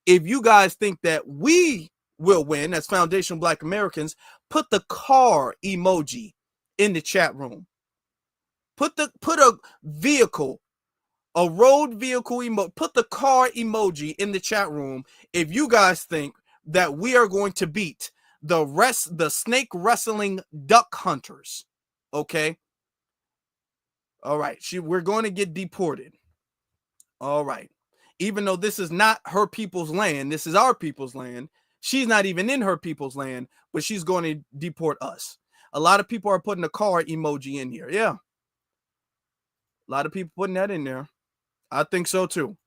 If you guys think that we will win as foundational Black Americans, put the car emoji in the chat room. Put a vehicle, a road vehicle emoji, put the car emoji in the chat room if you guys think that we are going to beat the snake wrestling duck hunters. Okay. All right. We're going to get deported. All right. Even though this is not her people's land, this is our people's land. She's not even in her people's land, but she's going to deport us. A lot of people are putting a car emoji in here. Yeah. A lot of people putting that in there. I think so too.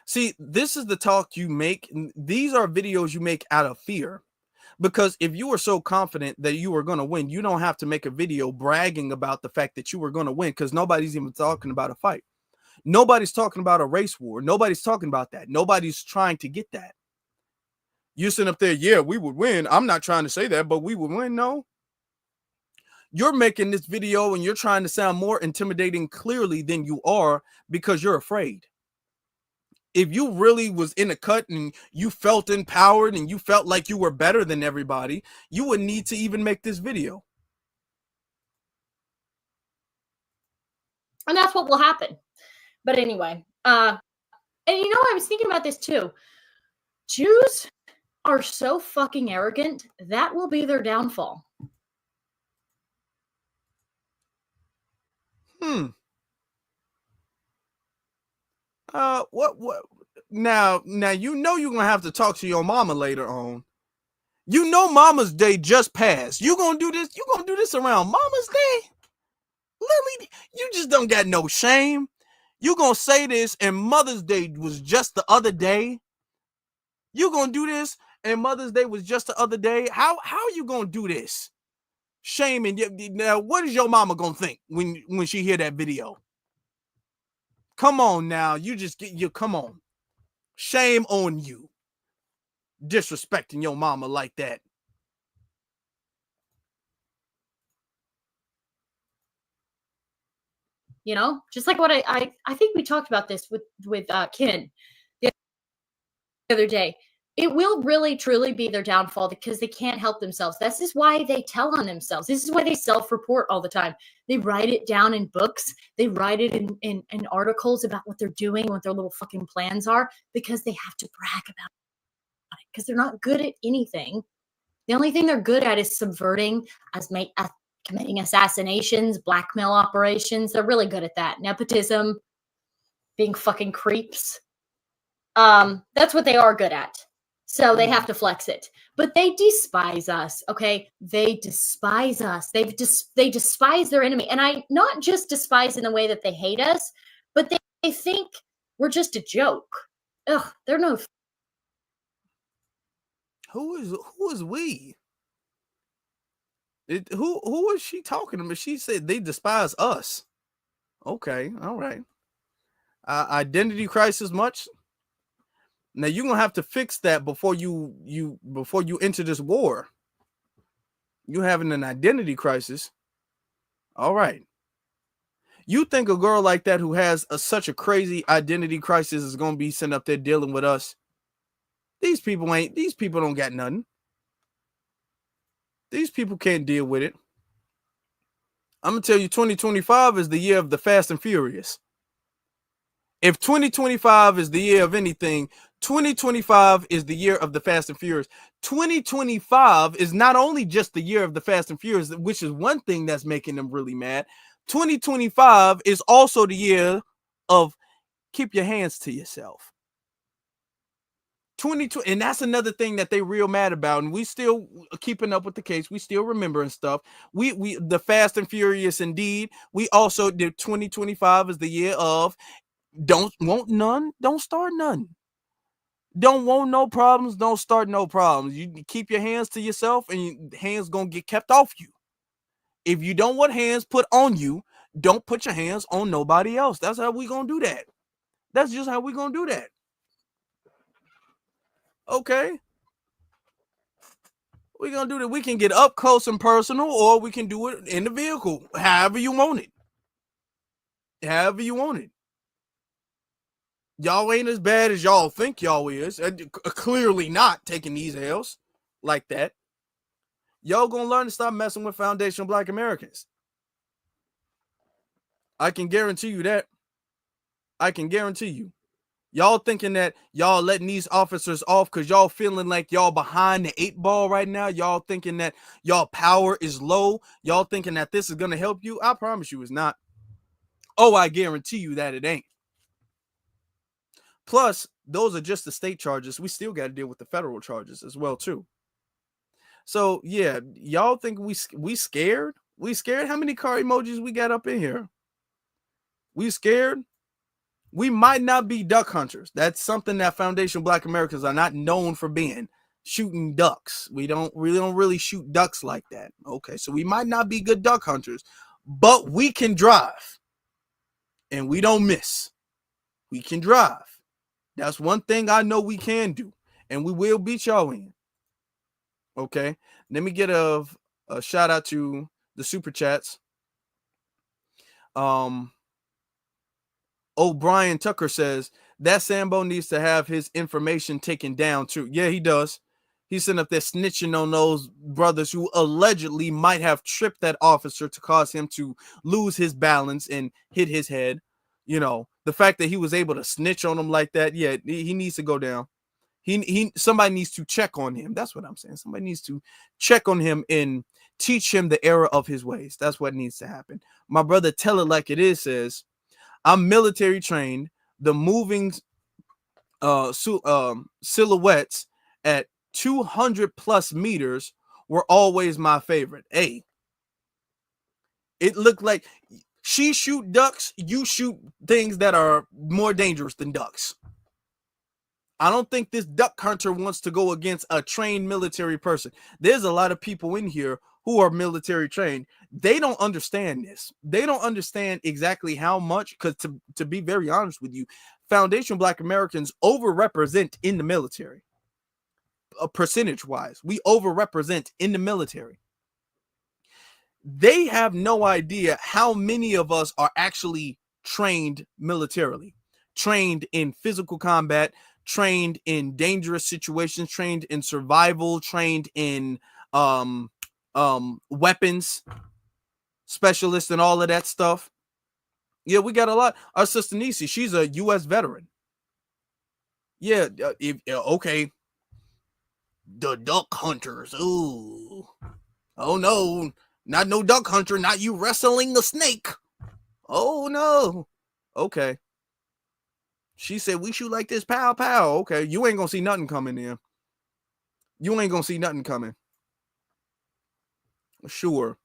See, this is the talk you make. These are videos you make out of fear. Because if you were so confident that you were going to win, you don't have to make a video bragging about the fact that you were going to win, because nobody's even talking about a fight. Nobody's talking about a race war. Nobody's talking about that. Nobody's trying to get that. You're sitting up there, yeah, we would win. I'm not trying to say that, but we would win. No. You're making this video and you're trying to sound more intimidating clearly than you are because you're afraid. If you really was in a cut and you felt empowered and you felt like you were better than everybody, you wouldn't need to even make this video. And that's what will happen. But anyway, and you know, I was thinking about this too. Jews are so fucking arrogant, that will be their downfall. What now you know you're gonna have to talk to your mama later on. You know Mama's Day just passed. You gonna do this around Mama's Day? Lily, you just don't got no shame. You gonna say this and Mother's Day was just the other day? You gonna do this and Mother's Day was just the other day? How you gonna do this? Shame. And now what is your mama gonna think when she hear that video? Come on now, come on. Shame on you. Disrespecting your mama like that. You know, just like what I think we talked about this with Ken the other day. It will really truly be their downfall because they can't help themselves. This is why they tell on themselves. This is why they self-report all the time. They write it down in books. They write it in articles about what they're doing, what their little fucking plans are, because they have to brag about it because they're not good at anything. The only thing they're good at is subverting, committing assassinations, blackmail operations. They're really good at that. Nepotism, being fucking creeps. That's what they are good at. So they have to flex it. But they despise us, okay? They despise us. They despise their enemy. And I not just despise in the way that they hate us, but they think we're just a joke. Ugh, they're no. Who is we? Who is she talking to? She said they despise us. Okay, all right. Identity crisis much? Now you're gonna have to fix that before you enter this war. You having an identity crisis. All right. You think a girl like that who has such a crazy identity crisis is gonna be sitting up there dealing with us? These people don't got nothing. These people can't deal with it. I'm gonna tell you, 2025 is the year of the Fast and Furious. If 2025 is the year of anything, 2025 is the year of the Fast and Furious. 2025 is not only just the year of the Fast and Furious, which is one thing that's making them really mad. 2025 is also the year of keep your hands to yourself. 2020, and that's another thing that they real mad about, and we still keeping up with the case. We still remembering stuff. We the Fast and Furious indeed. We also did 2025 is the year of don't want none, don't start none. Don't want no problems, don't start no problems. You keep your hands to yourself, and your hands gonna get kept off you. If you don't want hands put on you, don't put your hands on nobody else. That's how we gonna do that. That's just how we gonna do that. Okay. We're gonna do that. We can get up close and personal, or we can do it in the vehicle. However you want it. However you want it. Y'all ain't as bad as y'all think y'all is. Clearly not taking these L's like that. Y'all gonna learn to stop messing with foundational Black Americans. I can guarantee you that. I can guarantee you. Y'all thinking that y'all letting these officers off because y'all feeling like y'all behind the 8 ball right now. Y'all thinking that y'all power is low. Y'all thinking that this is going to help you. I promise you it's not. Oh, I guarantee you that it ain't. Plus, those are just the state charges. We still got to deal with the federal charges as well, too. So, yeah, y'all think we scared? We scared? How many car emojis we got up in here? We scared? We might not be duck hunters. That's something that foundational Black Americans are not known for being. Shooting ducks. We don't really shoot ducks like that. Okay, so we might not be good duck hunters, but we can drive. And we don't miss. We can drive. That's one thing I know we can do. And we will beat y'all in. Okay. Let me get a shout out to the super chats. O'Brien Tucker says that Sambo needs to have his information taken down too. Yeah, he does. He's sitting up there snitching on those brothers who allegedly might have tripped that officer to cause him to lose his balance and hit his head. You know, the fact that he was able to snitch on them like that. Yeah, he needs to go down. Somebody needs to check on him. That's what I'm saying. Somebody needs to check on him and teach him the error of his ways. That's what needs to happen. My brother Tell It Like It Is says, I'm military trained. The moving silhouettes at 200 plus meters were always my favorite. Hey, it looked like she shoot ducks. You shoot things that are more dangerous than ducks. I don't think this duck hunter wants to go against a trained military person. There's a lot of people in here who are military trained. They don't understand this. They don't understand exactly how much, because to be very honest with you, foundational Black Americans overrepresent in the military. Percentage-wise, we overrepresent in the military. They have no idea how many of us are actually trained militarily, trained in physical combat, trained in dangerous situations, trained in survival, trained in weapons specialists and all of that stuff. Yeah, we got a lot. Our sister Nisi, she's a U.S. veteran. Yeah, okay. The duck hunters. Ooh. Oh no, not no duck hunter, not you wrestling the snake. Oh no. Okay. She said we shoot like this, pow pow. Okay, you ain't gonna see nothing coming in. You ain't gonna see nothing coming. Sure.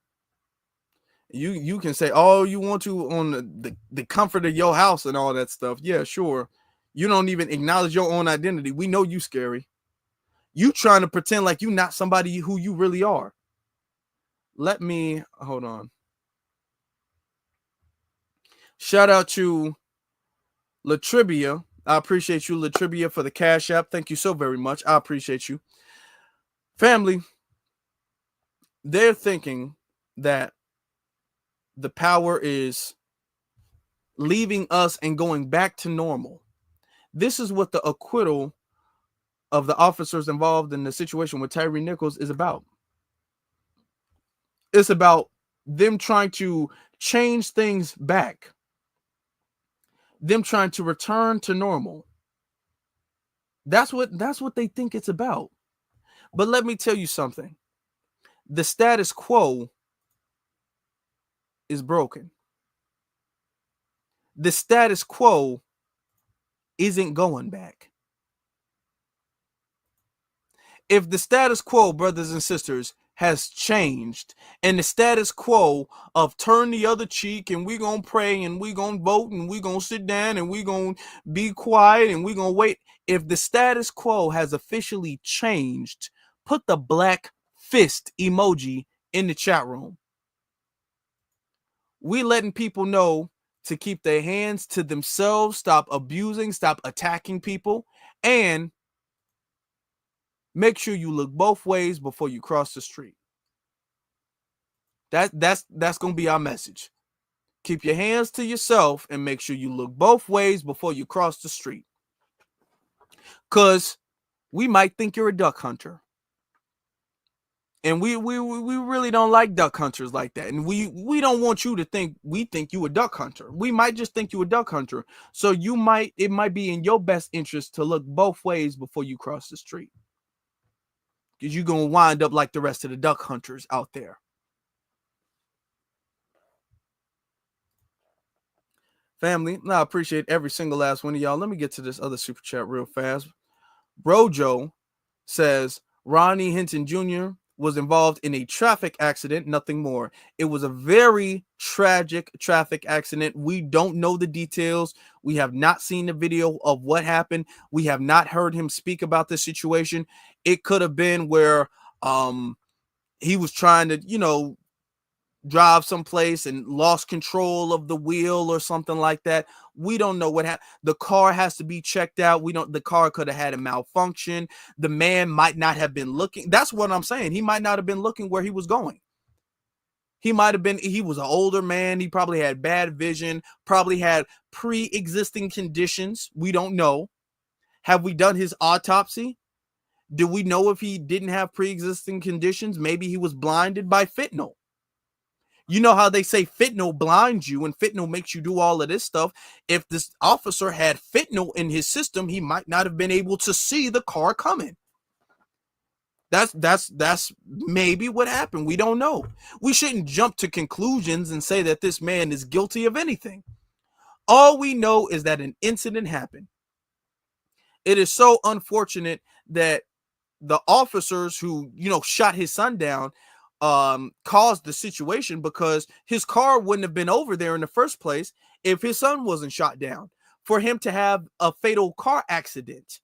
You can say all you want to on the comfort of your house and all that stuff. Yeah, sure. You don't even acknowledge your own identity. We know you scary. You trying to pretend like you not somebody who you really are. Let me hold on. Shout out to Latribia. I appreciate you, Latribia, for the Cash App. Thank you so very much. I appreciate you. Family, they're thinking that the power is leaving us and going back to normal. This is what the acquittal of the officers involved in the situation with Tyre Nichols is about. It's about them trying to change things back, them trying to return to normal. That's what they think it's about. But let me tell you something. The status quo is broken. The status quo isn't going back. If the status quo, brothers and sisters, has changed, and the status quo of turn the other cheek and we're going to pray and we're going to vote and we're going to sit down and we're going to be quiet and we're going to wait. If the status quo has officially changed, put the black fist emoji in the chat room. We letting people know to keep their hands to themselves, stop abusing, stop attacking people, and make sure you look both ways before you cross the street. That's going to be our message. Keep your hands to yourself and make sure you look both ways before you cross the street. Because we might think you're a duck hunter. And we really don't like duck hunters like that. And we don't want you to think we think you a duck hunter. We might just think you a duck hunter. So it might be in your best interest to look both ways before you cross the street. Because you're going to wind up like the rest of the duck hunters out there. Family, I appreciate every single last one of y'all. Let me get to this other super chat real fast. Brojo says, Rodney Hinton Jr. was involved in a traffic accident, nothing more. It was a very tragic traffic accident. We don't know the details. We have not seen the video of what happened. We have not heard him speak about the situation. It could have been where he was trying to, drive someplace and lost control of the wheel or something like that. We don't know what happened. The car has to be checked out. The car could have had a malfunction. The man might not have been looking. That's what I'm saying. He might not have been looking where he was going. He was an older man. He probably had bad vision, probably had pre-existing conditions. We don't know. Have we done his autopsy? Do we know if he didn't have pre-existing conditions? Maybe he was blinded by fentanyl. You know how they say fentanyl blinds you and fentanyl makes you do all of this stuff. If this officer had fentanyl in his system, he might not have been able to see the car coming. That's maybe what happened. We don't know. We shouldn't jump to conclusions and say that this man is guilty of anything. All we know is that an incident happened. It is so unfortunate that the officers who, shot his son down caused the situation, because his car wouldn't have been over there in the first place if his son wasn't shot down, for him to have a fatal car accident.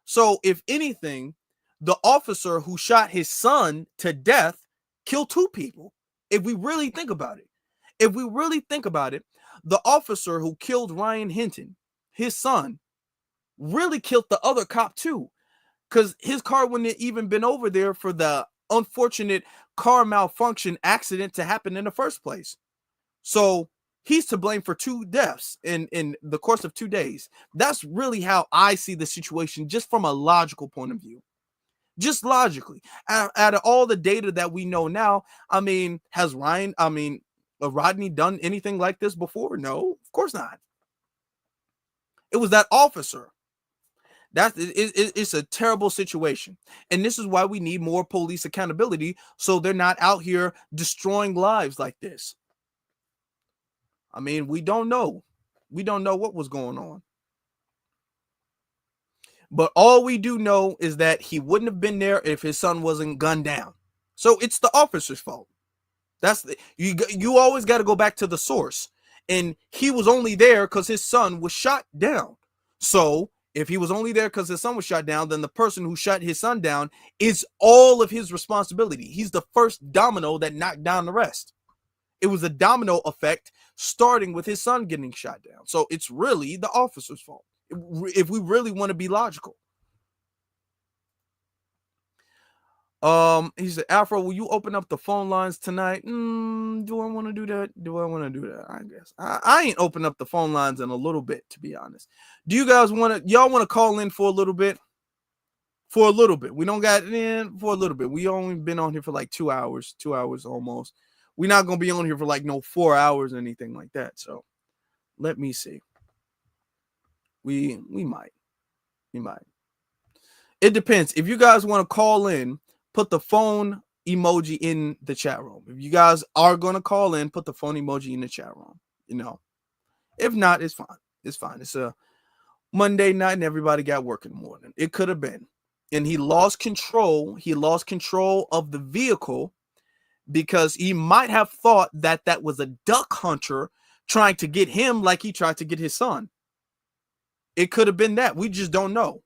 So if anything, the officer who shot his son to death killed two people. If we really think about it, the officer who killed Ryan Hinton, his son, really killed the other cop too, because his car wouldn't have even been over there for the unfortunate car malfunction accident to happen in the first place. So he's to blame for two deaths in the course of 2 days. That's really how I see the situation, just from a logical point of view. Just logically. Out of all the data that we know now, has Rodney done anything like this before? No, of course not. It was that officer. It's a terrible situation. And this is why we need more police accountability, so they're not out here destroying lives like this. We don't know. We don't know what was going on. But all we do know is that he wouldn't have been there if his son wasn't gunned down. So it's the officer's fault. That's you always got to go back to the source. And he was only there because his son was shot down. So if he was only there because his son was shot down, then the person who shot his son down is all of his responsibility. He's the first domino that knocked down the rest. It was a domino effect starting with his son getting shot down. So it's really the officer's fault if we really want to be logical. He said, Afro, will you open up the phone lines tonight? Do I want to do that? I guess I ain't opened up the phone lines in a little bit, to be honest. Do you guys y'all want to call in for a little bit? For a little bit. We don't got in for a little bit. We only been on here for like 2 hours almost. We're not going to be on here for like no 4 hours or anything like that. So let me see. We might. It depends. If you guys want to call in, put the phone emoji in the chat room. If you guys are going to call in, put the phone emoji in the chat room. If not, it's fine. It's a Monday night and everybody got work in the morning. It could have been. And he lost control. He lost control of the vehicle because he might have thought that that was a duck hunter trying to get him like he tried to get his son. It could have been that. We just don't know.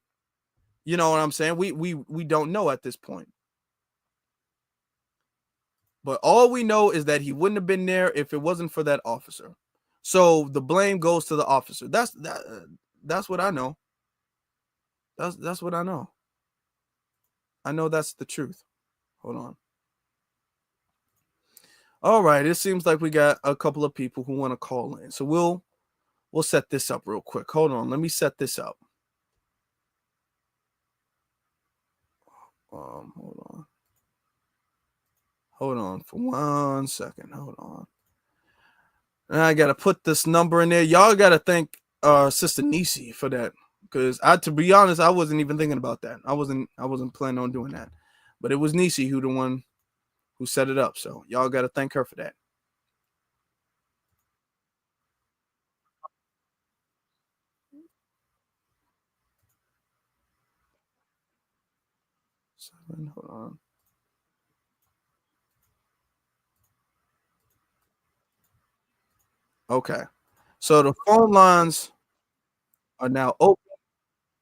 You know what I'm saying? We don't know at this point. But all we know is that he wouldn't have been there if it wasn't for that officer. So the blame goes to the officer. That's what I know. That's what I know. I know that's the truth. Hold on. All right, it seems like we got a couple of people who want to call in. So we'll set this up real quick. Hold on, let me set this up. Hold on for 1 second. Hold on. And I gotta put this number in there. Y'all gotta thank Sister Nisi for that. Because to be honest, I wasn't even thinking about that. I wasn't planning on doing that. But it was Nisi who the one who set it up. So y'all gotta thank her for that. Hold on. Okay. So the phone lines are now open.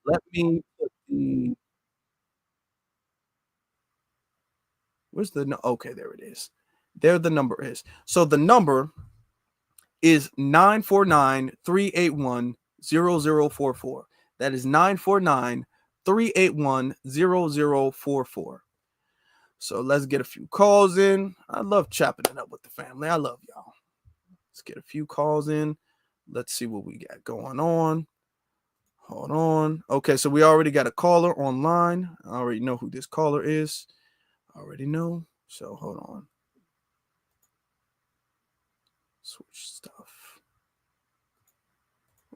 Let me put the okay, there it is. There the number is. So the number is 949-381-0044. That is 949-381-0044. So let's get a few calls in. I love chopping it up with the family. I love y'all. Let's get a few calls in. Let's see what we got going on. Hold on. Okay, so we already got a caller online. I already know who this caller is. I already know. So hold on. Switch stuff.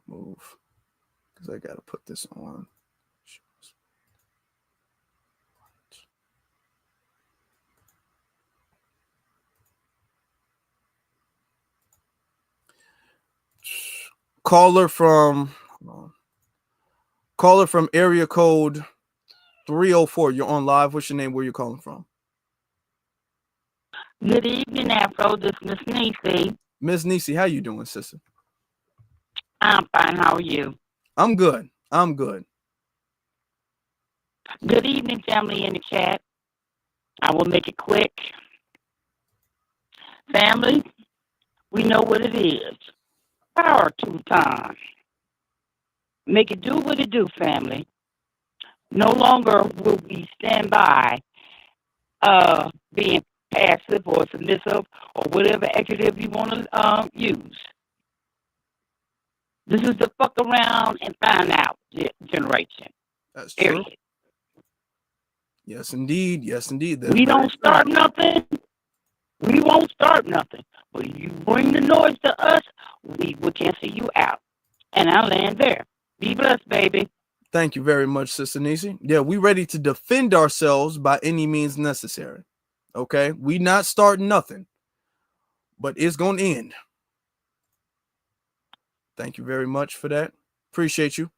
Move. Because I got to put this on. Caller from area code 304. You're on live. What's your name? Where you calling from? Good evening, Afro. This is Miss Nisi. Miss Nisi, how you doing, sister? I'm fine. How are you? I'm good. Good evening, family in the chat. I will make it quick. Family, we know what it is. Power to time. Make it do what it do, family. No longer will we stand by being passive or submissive or whatever adjective you want to use. This is the fuck around and find out generation. That's true. Period. Yes, indeed. We don't start nothing. We won't start nothing. But you bring the noise to us, we will cancel you out. And I'll land there. Be blessed, baby. Thank you very much, Sister Nisi. Yeah, we ready to defend ourselves by any means necessary. Okay? We not starting nothing. But it's going to end. Thank you very much for that. Appreciate you.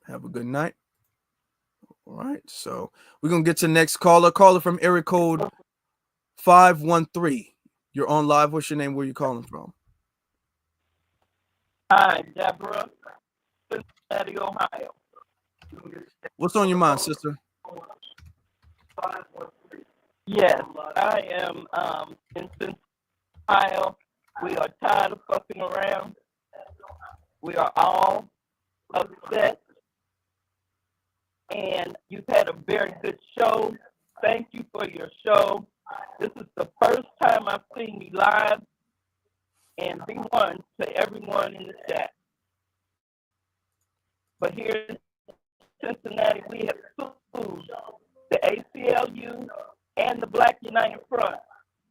Have a good night. All right, so we're gonna get to the next caller. Caller from area code 513. You're on live. What's your name? Where you calling from? Hi, Deborah, Cincinnati, Ohio. What's on your mind, sister? Yes, I am in Cincinnati, Ohio. We are tired of fucking around. We are all upset. And you've had a very good show. Thank you for your show. This is the first time I've seen you live. And be one to everyone in the chat. But here in Cincinnati, we have sued the ACLU and the Black United Front,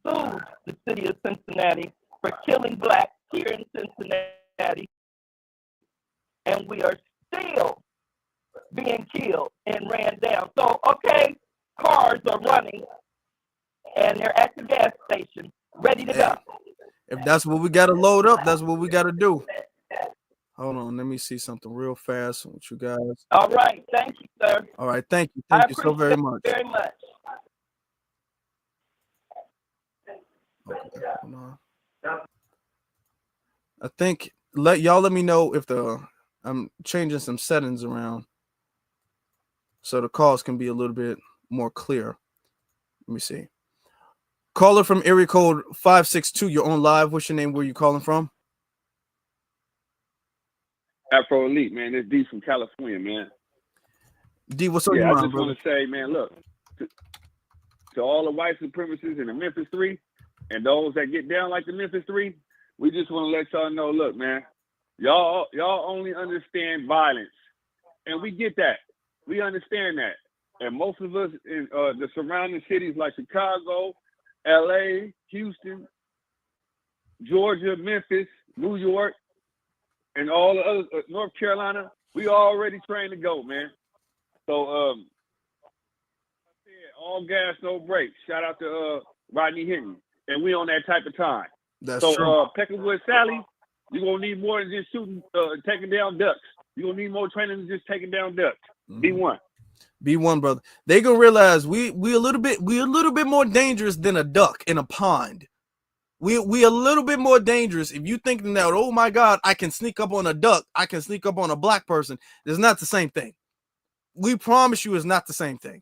sued the city of Cincinnati for killing blacks here in Cincinnati. And we are still being killed and ran down. So, okay, cars are running and they're at the gas station, ready to go. If that's what we got to load up, that's what we got to do. Hold on, let me see something real fast with you guys. All right, thank you, sir. All right, thank you so very much. Very much. Okay, hold on. I think let me know if I'm changing some settings around so the calls can be a little bit more clear. Let me see. Caller from area code 562. You're on live. What's your name? Where you calling from? Afro Elite, man. It's D from California, man. D, what's on your I mind, just brother? want to say, man, look, to all the white supremacists in the Memphis 3 and those that get down like the Memphis 3, we just want to let y'all know, look, man, y'all only understand violence. And we get that. We understand that. And most of us in the surrounding cities like Chicago, LA, Houston, Georgia, Memphis, New York, and all the other North Carolina, we already trained to go, man. So all gas, no brakes. Shout out to Rodney Hinton. And we on that type of time. That's so, true. Peckerwood Sally, you're gonna need more than just shooting, taking down ducks. You're gonna need more training than just taking down ducks. B1. B1, brother. They gonna realize we a little bit more dangerous than a duck in a pond. We a little bit more dangerous. If you thinking that, oh my God, I can sneak up on a duck, I can sneak up on a black person. It's not the same thing. We promise you it's not the same thing.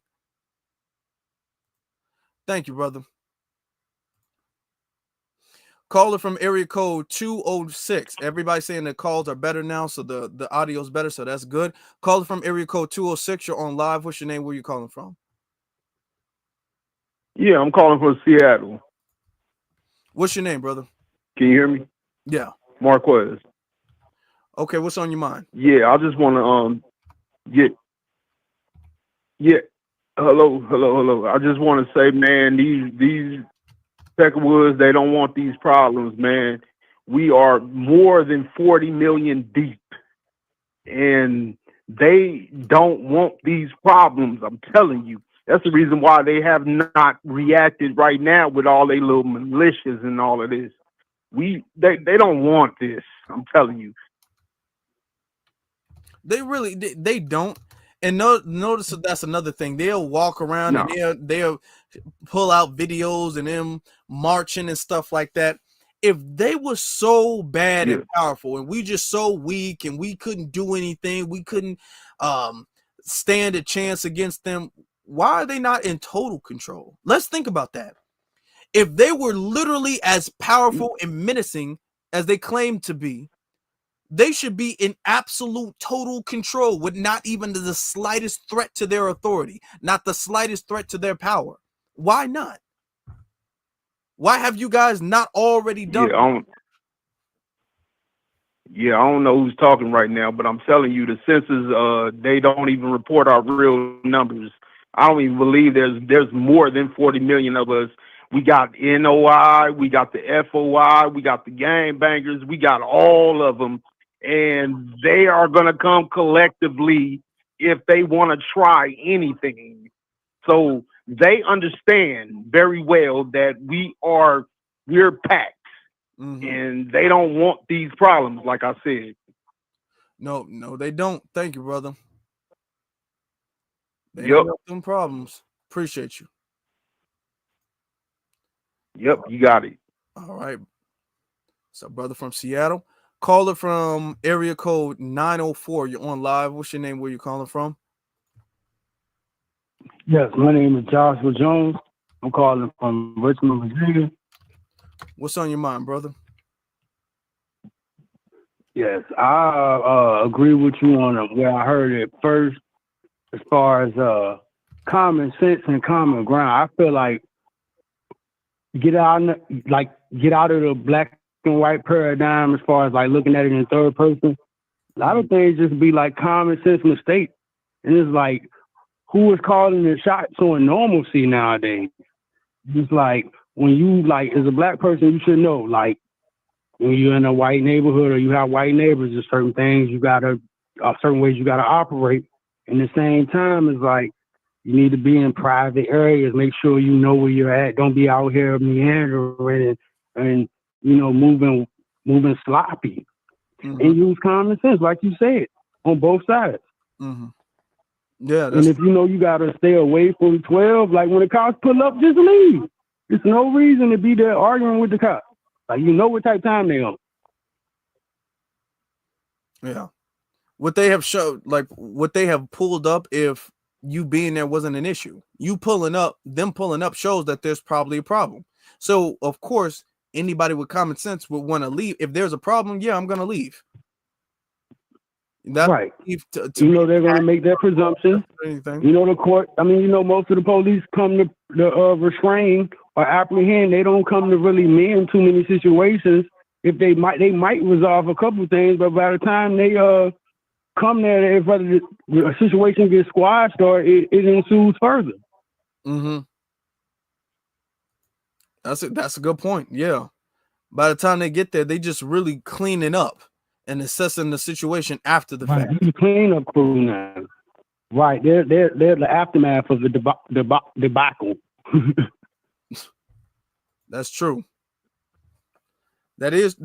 Thank you, brother. Caller from area code 206. Everybody saying the calls are better now, so the audio's better, so that's good. Caller from area code 206. You're on live. What's your name? Where you calling from? Yeah, I'm calling from Seattle. What's your name, brother? Can you hear me? Yeah. Marquez. Okay, what's on your mind? Yeah, I just want to hello. I just want to say, man, these Peckerwoods, they don't want these problems, man. We are more than 40 million deep, and they don't want these problems. I'm telling you. That's the reason why they have not reacted right now with all their little militias and all of this. They don't want this. I'm telling you. They don't. And notice that's another thing. They'll walk around and they'll pull out videos and them marching and stuff like that. If they were so bad and powerful and we just so weak and we couldn't do anything, we couldn't stand a chance against them, why are they not in total control? Let's think about that. If they were literally as powerful and menacing as they claim to be, they should be in absolute total control with not even the slightest threat to their authority, not the slightest threat to their power. Why not? Why have you guys not already done it? I don't know who's talking right now, but I'm telling you, the census, they don't even report our real numbers. I don't even believe there's more than 40 million of us. We got NOI, we got the FOI, we got the gangbangers, we got all of them. And they are going to come collectively if they want to try anything. So they understand very well that we're packed. And they don't want these problems, like I said. No, they don't. Thank you, brother. They don't got them problems. Appreciate you. Yep, you got it. All right. So, brother from Seattle. Caller from area code 904. You're on live. What's your name? Where you calling from? Yes, my name is Joshua Jones. I'm calling from Richmond, Virginia. What's on your mind, brother? Yes, I agree with you on where I heard it first, as far as common sense and common ground. I feel like get out of the black and white paradigm as far as like looking at it in third person. A lot of things just be like common sense mistakes, and it's like who is calling the shots on normalcy nowadays? It's like when you like as a black person, you should know like. When you're in a white neighborhood or you have white neighbors, there's certain things certain ways you gotta operate. And at the same time, it's like you need to be in private areas. Make sure you know where you're at. Don't be out here meandering and moving sloppy. Mm-hmm. And use common sense, like you said, on both sides. Mm-hmm. Yeah. And if you know you gotta stay away from 12, like when the cops pull up, just leave. There's no reason to be there arguing with the cops. Like you know what type of time they on. Yeah. What they have showed, like what they have pulled up, if you being there wasn't an issue. Them pulling up shows that there's probably a problem. So of course, anybody with common sense would want to leave. If there's a problem, yeah, I'm gonna leave. That's right. They're gonna make that presumption. The court. Most of the police come to restrain or apprehend. They don't come to really mend too many situations. If they might resolve a couple of things, but by the time they come there, if the situation gets squashed or it ensues further. Mm-hmm. That's a good point. Yeah. By the time they get there, they just really cleaning up and assessing the situation after the fact. You clean up crew now. Right. They're the aftermath of the debacle. That's true. That's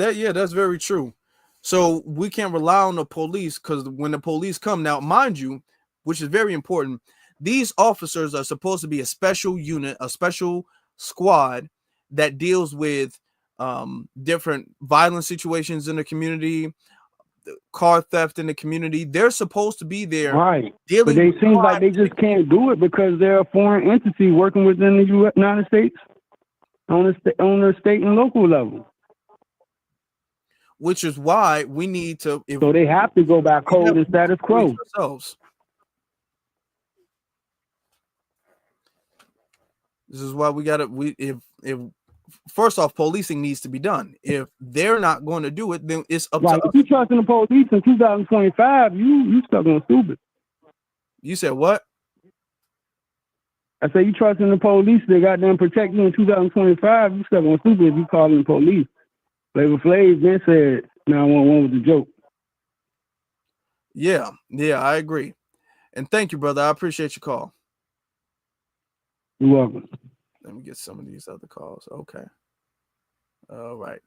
very true. So we can't rely on the police, because when the police come, now mind you, which is very important, these officers are supposed to be a special unit, a special squad that deals with different violent situations in the community, car theft in the community. They're supposed to be there, right? But they seem like they just can't do it because they're a foreign entity working within the United States on the state and local level. Which is why we need to. So they have to go by code and status quo. This is why we gotta. If first off, policing needs to be done. If they're not going to do it, then it's up to us. If you trust in the police in 2025, you stuck on stupid. You said what? I say you trust in the police, they got them protect you in 2025. You stuck on stupid if you calling the police. Flavor Flav then said 911 was a joke. Yeah, I agree. And thank you, brother. I appreciate your call. You're welcome. Let me get some of these other calls. Okay. All right.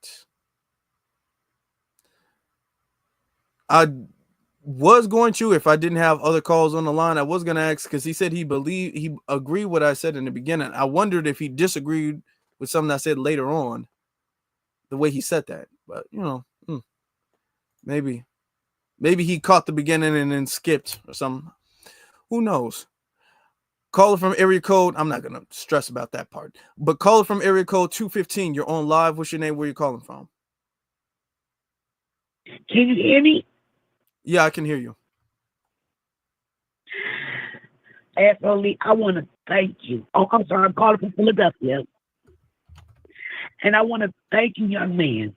I was going to, if I didn't have other calls on the line, I was going to ask, because he said he agreed what I said in the beginning. I wondered if he disagreed with something I said later on, the way he said that. But, maybe he caught the beginning and then skipped or something. Who knows? Caller from area code, I'm not going to stress about that part, but caller from area code 215, you're on live. What's your name? Where you calling from? Can you hear me? Yeah, I can hear you. Afro, I want to thank you. Oh, I'm sorry, I'm calling from Philadelphia. And I want to thank you, young man,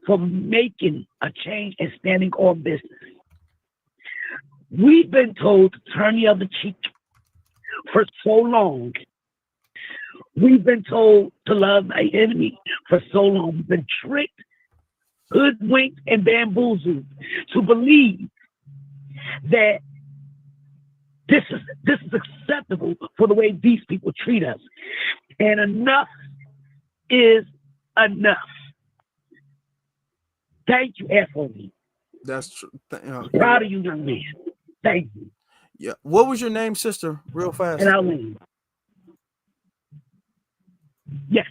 for making a change and standing on business. We've been told to turn the other cheek for so long. We've been told to love thy enemy for so long. We've been tricked, hoodwinked, and bamboozled to believe that this is acceptable for the way these people treat us. And enough is enough. Thank you, Afro. That's true. Proud of you, young man. Thank you. Yeah. What was your name, sister? Real fast. And I'll leave. Yes.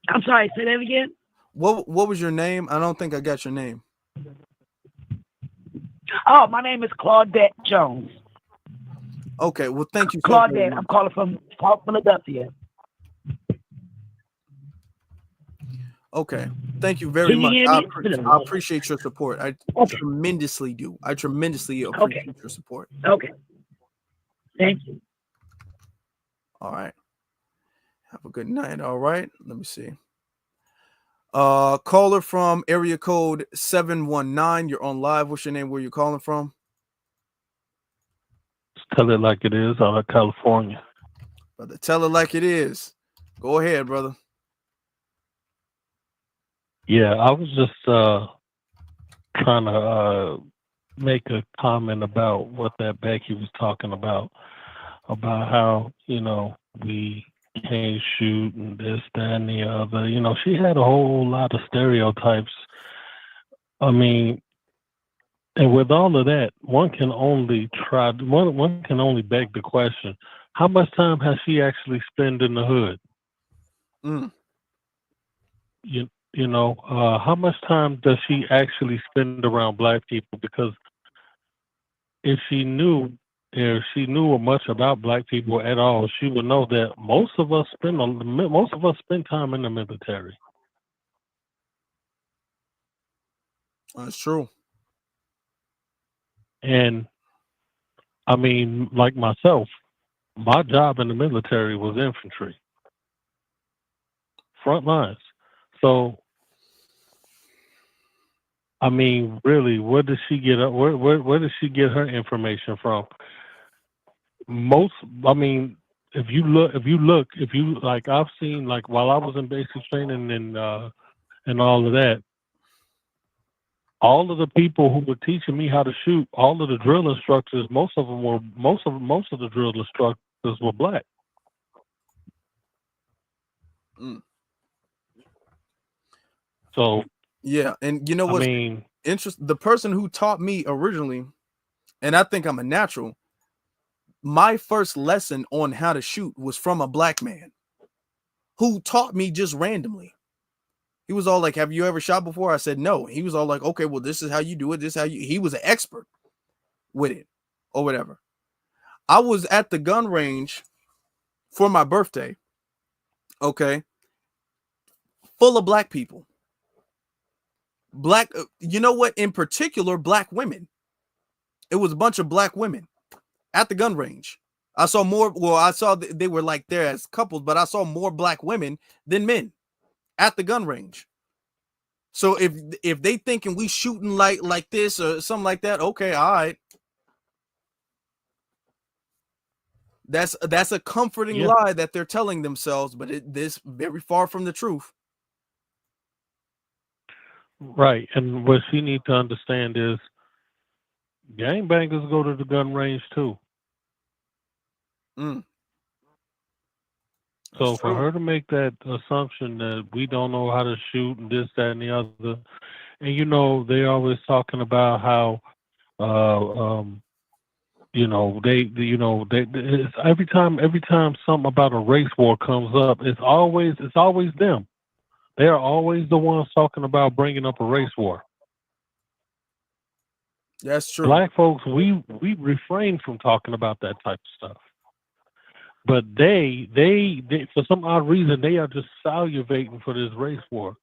I'm sorry, say that again. What was your name? I don't think I got your name. Oh, my name is Claudette Jones. Okay, well, thank you so Claudette, very much. I'm calling from Philadelphia. Okay, thank you very Can you much. hear I me? appreciate your support. I tremendously do. I tremendously appreciate your support. Okay. Thank you. All right. Have a good night. All right. Let me see. Caller from area code 719. You're on live. What's your name? Where you calling from? Tell it like it is, out of California. Brother, tell it like it is. Go ahead, brother. Yeah, I was just trying to make a comment about what that Becky was talking about how, we can't shoot and this, that, and the other. She had a whole lot of stereotypes. I mean, and with all of that, one can only beg the question, how much time has she actually spent in the hood? How much time does she actually spend around black people? Because if she knew much about black people at all, she would know that most of us spend time in the military. That's true. And I mean, like myself, my job in the military was infantry, front lines. So, I mean, really, where does she get where does she get her information from? If you like, I've seen, like, while I was in basic training and all of that, all of the people who were teaching me how to shoot, all of the drill instructors, most of the drill instructors were black. So yeah, and you know what's interesting? The person who taught me originally, and I think I'm a natural, my first lesson on how to shoot was from a black man who taught me just randomly. He was all like, "Have you ever shot before?" I said, "No." He was all like, "Okay, well, this is how you do it. This is how you." He was an expert with it, or whatever. I was at the gun range for my birthday. Okay, full of black people. You know what? In particular, black women. It was a bunch of black women at the gun range. I saw more. Well, I saw they were like there as couples, but I saw more black women than men at the gun range. So if they thinking we shooting like this or something like that, okay, all right. That's a comforting lie that they're telling themselves, but this very far from the truth. Right, and what she need to understand is, gangbangers go to the gun range too. So for her to make that assumption that we don't know how to shoot and this, that, and the other, and they always talking about how, it's every time something about a race war comes up, it's always them. They are always the ones talking about bringing up a race war. That's true. Black folks, we refrain from talking about that type of stuff. But they for some odd reason, they are just salivating for this race war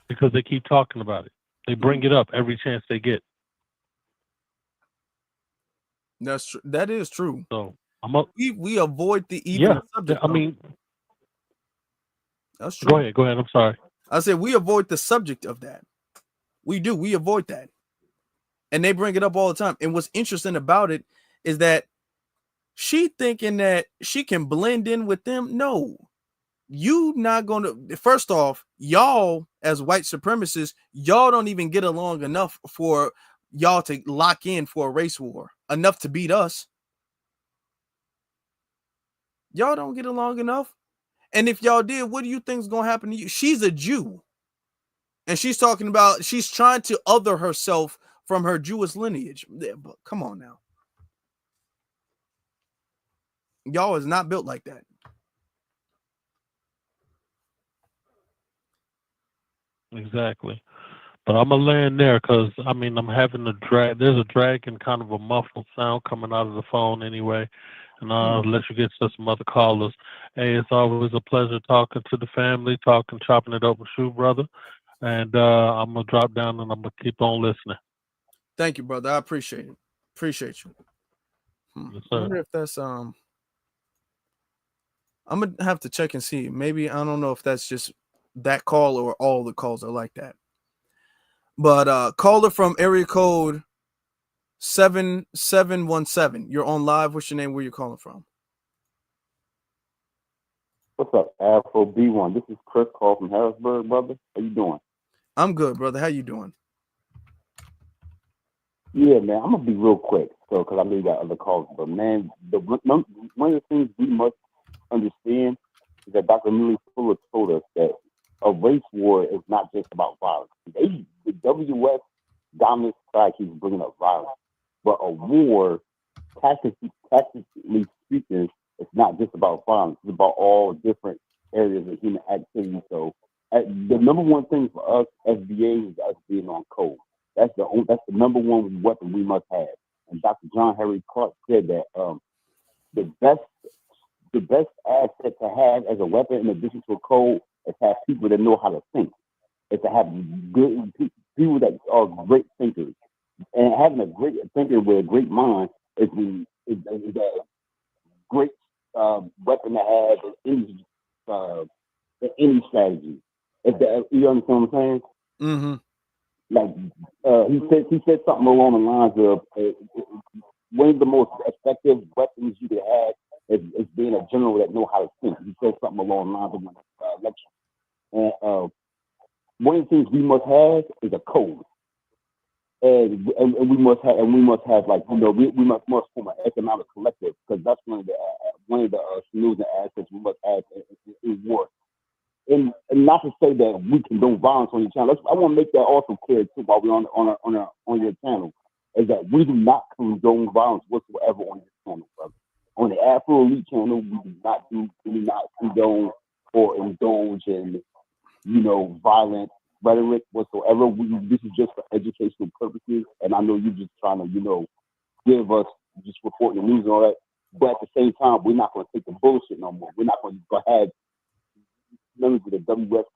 because they keep talking about it. They bring it up every chance they get. That's true. That is true. So we avoid the subject. I mean, that's true. Go ahead. I'm sorry. I said we avoid the subject of that. We do. We avoid that, and they bring it up all the time. And what's interesting about it is that she thinking that she can blend in with them. No, you not gonna. First off, y'all as white supremacists, y'all don't even get along enough for y'all to lock in for a race war enough to beat us. Y'all don't get along enough. And if y'all did, what do you think is gonna happen to you? She's a Jew. And she's talking about she's trying to other herself from her Jewish lineage. Yeah, but come on now. Y'all is not built like that. Exactly. But I'm gonna land there because I mean I'm having a drag. There's a drag and kind of a muffled sound coming out of the phone anyway, and I'll let you get to some other callers. Hey, it's always a pleasure talking to the family, chopping it up with you, brother. And I'm gonna drop down and I'm gonna keep on listening. Thank you, brother. I appreciate it. Appreciate you. Yes, I wonder if that's I'm gonna have to check and see. Maybe I don't know if that's just that call or all the calls are like that. But caller from area code 7717. You're on live. What's your name? Where you calling from? What's up, Afro B1? This is Chris Call from Harrisburg, brother. How you doing? I'm good, brother. How you doing? Yeah, man. I'm gonna be real quick, so because I know you got other calls, but man, one of the things we must understand is that Dr. Millie Fuller told us that a race war is not just about violence. The WS dominant society keeps bringing up violence, but a war, tactically speaking, it's not just about violence. It's about all different areas of human activity. So the number one thing for us, SBA, is us being on code. That's the number one weapon we must have. And Dr. John Harry Clark said that the best asset to have as a weapon, in addition to a code, is to have people that know how to think. It's to have good people that are great thinkers. And having a great thinker with a great mind is a great weapon to have in any strategy. You understand what I'm saying? Mm-hmm. Like he said something along the lines of one of the most effective weapons you could have is being a general that know how to think. He said something along the lines of my lecture. And one of the things we must have is a code. And we must have like, you know, we must form an economic collective, because that's one of the skills and assets we must have in war. And not to say that we condone violence on your channel. I want to make that also clear too while we're on your channel, is that we do not condone violence whatsoever on your channel, brother. On the Afro Elite channel, we do not condone or indulge in, you know, violent rhetoric whatsoever. This is just for educational purposes, and I know you're just trying to, you know, give us just reporting the news and all that. But at the same time, we're not going to take the bullshit no more. We're not going to go ahead members of the WS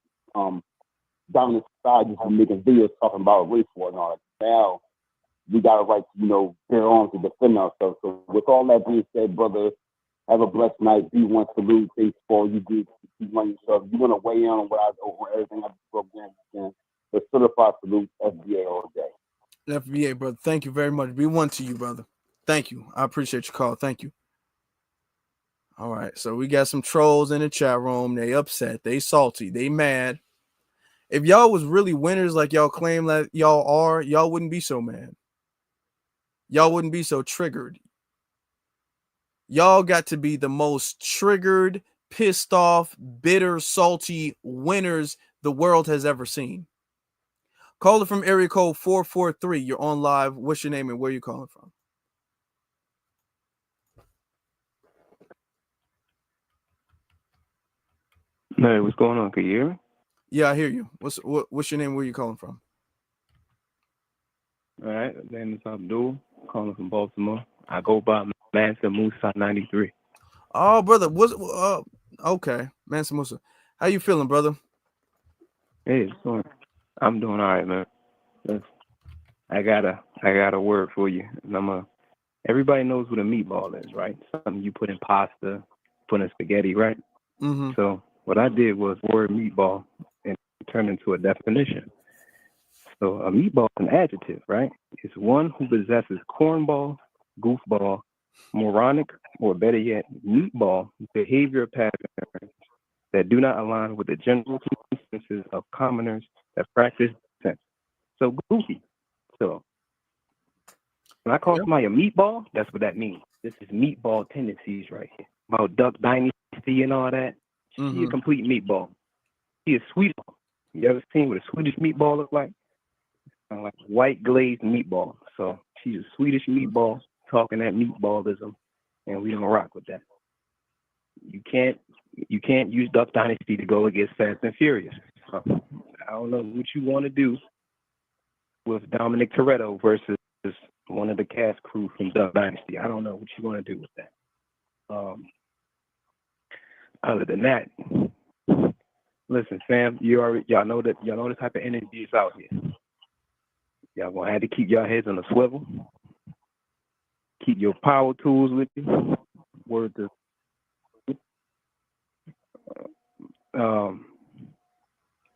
dominant society who making videos talking about race war and all that. Now we got a right to, you know, bear arms to defend ourselves. So with all that being said, brother, have a blessed night. B1 salute. Thanks for all you do. Keep running yourself. You want to weigh in on over everything I just broke down again. The certified salute, FBA all day. FBA, brother. Thank you very much. B1 to you, brother. Thank you. I appreciate your call. Thank you. All right. So we got some trolls in the chat room. They upset. They salty. They mad. If y'all was really winners like y'all claim that y'all are, y'all wouldn't be so mad. Y'all wouldn't be so triggered. Y'all got to be the most triggered, pissed off, bitter, salty winners the world has ever seen. Caller from area code 443. You're on live. What's your name and where you calling from? Hey, what's going on? Can you hear me? Yeah, I hear you. What's your name? Where you calling from? All right, my name is Abdul, calling from Baltimore. I go by Mansa Musa 93. Oh, brother, okay, Mansa Musa. How you feeling, brother? Hey, I'm doing all right, man. I got a word for you. And everybody knows what a meatball is, right? Something you put in pasta, put in spaghetti, right? Mm-hmm. So what I did was word meatball and turn into a definition. So a meatball is an adjective, right? It's one who possesses cornball, goofball, moronic, or better yet, meatball behavior patterns that do not align with the general consensus of commoners that practice dissent. So goofy. So when I call somebody a meatball, that's what that means. This is meatball tendencies right here. About Duck Dynasty and all that. She a complete meatball. She is sweetheart. You ever seen what a Swedish meatball look like? Kind of like white glazed meatball. So she's a Swedish meatball talking that meatballism, and we don't rock with that. You can't use Duck Dynasty to go against Fast and Furious. So, I don't know what you want to do with Dominic Toretto versus one of the cast crew from Duck Dynasty. I don't know what you want to do with that. Other than that, listen, fam, y'all know the type of energy is out here. Y'all gonna have to keep y'all heads on a swivel. Keep your power tools with you. Word to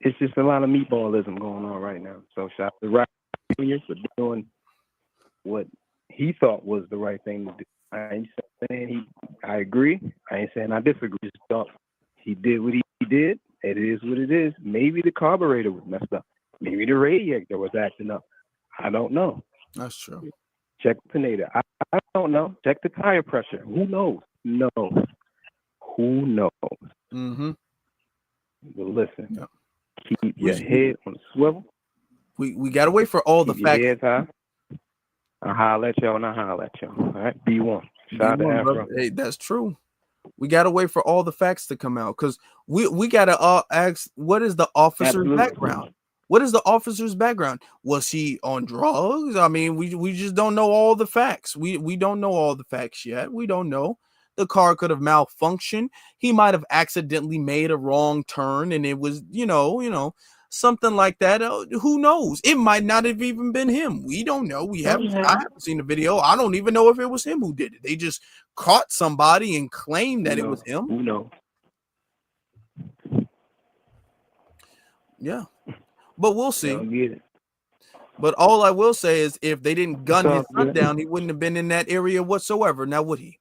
it's just a lot of meatballism going on right now. So shout out to Rodney Hinton for doing what he thought was the right thing to do. I ain't saying I agree. I ain't saying I disagree. Just thought he did what he did. It is what it is. Maybe the carburetor was messed up. Maybe the radiator was acting up. I don't know. That's true. Check the alternator. I don't know. Check the tire pressure. Who knows? No. Who knows? Mm-hmm. But listen, yeah. Keep your head on the swivel. We gotta wait for all keep the facts. Your heads high. I'll holler at y'all and I'll holler at y'all. All right, B1. Shout out to Afro. Hey, that's true. We gotta wait for all the facts to come out because we gotta ask, what is the officer's background? What is the officer's background? Was he on drugs? I mean, we just don't know all the facts. We don't know all the facts yet. We don't know. The car could have malfunctioned. He might have accidentally made a wrong turn, and it was, something like that. Who knows? It might not have even been him. We don't know. I haven't seen the video. I don't even know if it was him who did it. They just caught somebody and claimed that it was him. Who knows? Yeah. But we'll see. But all I will say is if they didn't gun his son down, he wouldn't have been in that area whatsoever. Now, would he?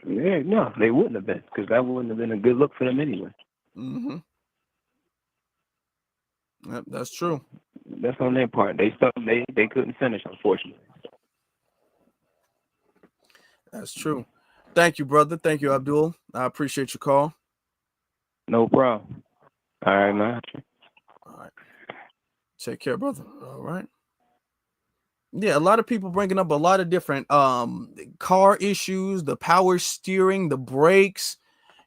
Yeah, no, they wouldn't have been, because that wouldn't have been a good look for them anyway. Mm-hmm. Yep, that's true. That's on their part. They couldn't finish, unfortunately. That's true. Thank you, brother. Thank you, Abdul. I appreciate your call. No problem. All right, man. All right. Take care, brother. All right. Yeah, a lot of people bringing up a lot of different car issues, the power steering, the brakes.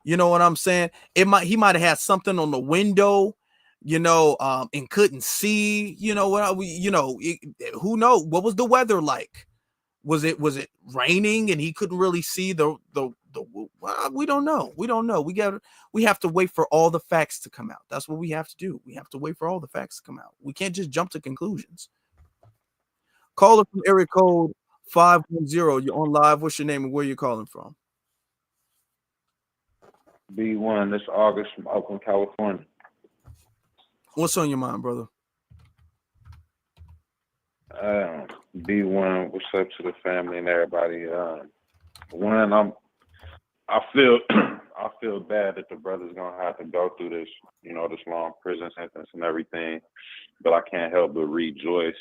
You know what I'm saying? He might have had something on the window, and couldn't see. Who knows? What was the weather like? Was it raining and he couldn't really see the we don't know. We have to wait for all the facts to come out. That's what we have to do. We have to wait for all the facts to come out. We can't just jump to conclusions. Caller from area code 510. You're on live. What's your name and where you calling from? B1, this is August from Oakland, California. What's on your mind, brother? B1, what's up to the family and everybody? I feel bad that the brother's gonna have to go through this, this long prison sentence and everything. But I can't help but rejoice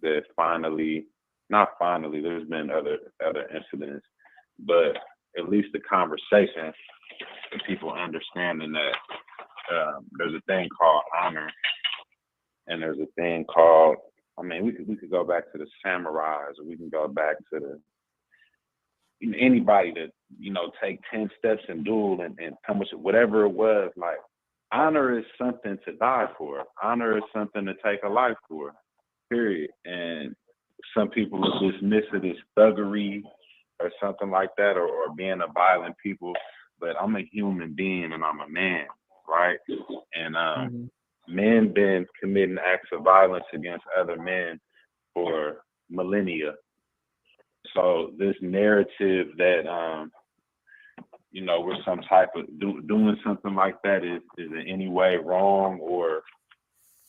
that there's been other incidents, but at least the conversation, people understanding that there's a thing called honor, and there's a thing called, we could go back to the samurais, or we can go back to anybody that, take 10 steps and duel and come with whatever it was. Like, honor is something to die for. Honor is something to take a life for, period. And some people will dismiss it as thuggery or something like that, or being a violent people. But I'm a human being and I'm a man, right? And men been committing acts of violence against other men for millennia. So this narrative that we're some type of doing something like that is in any way wrong, or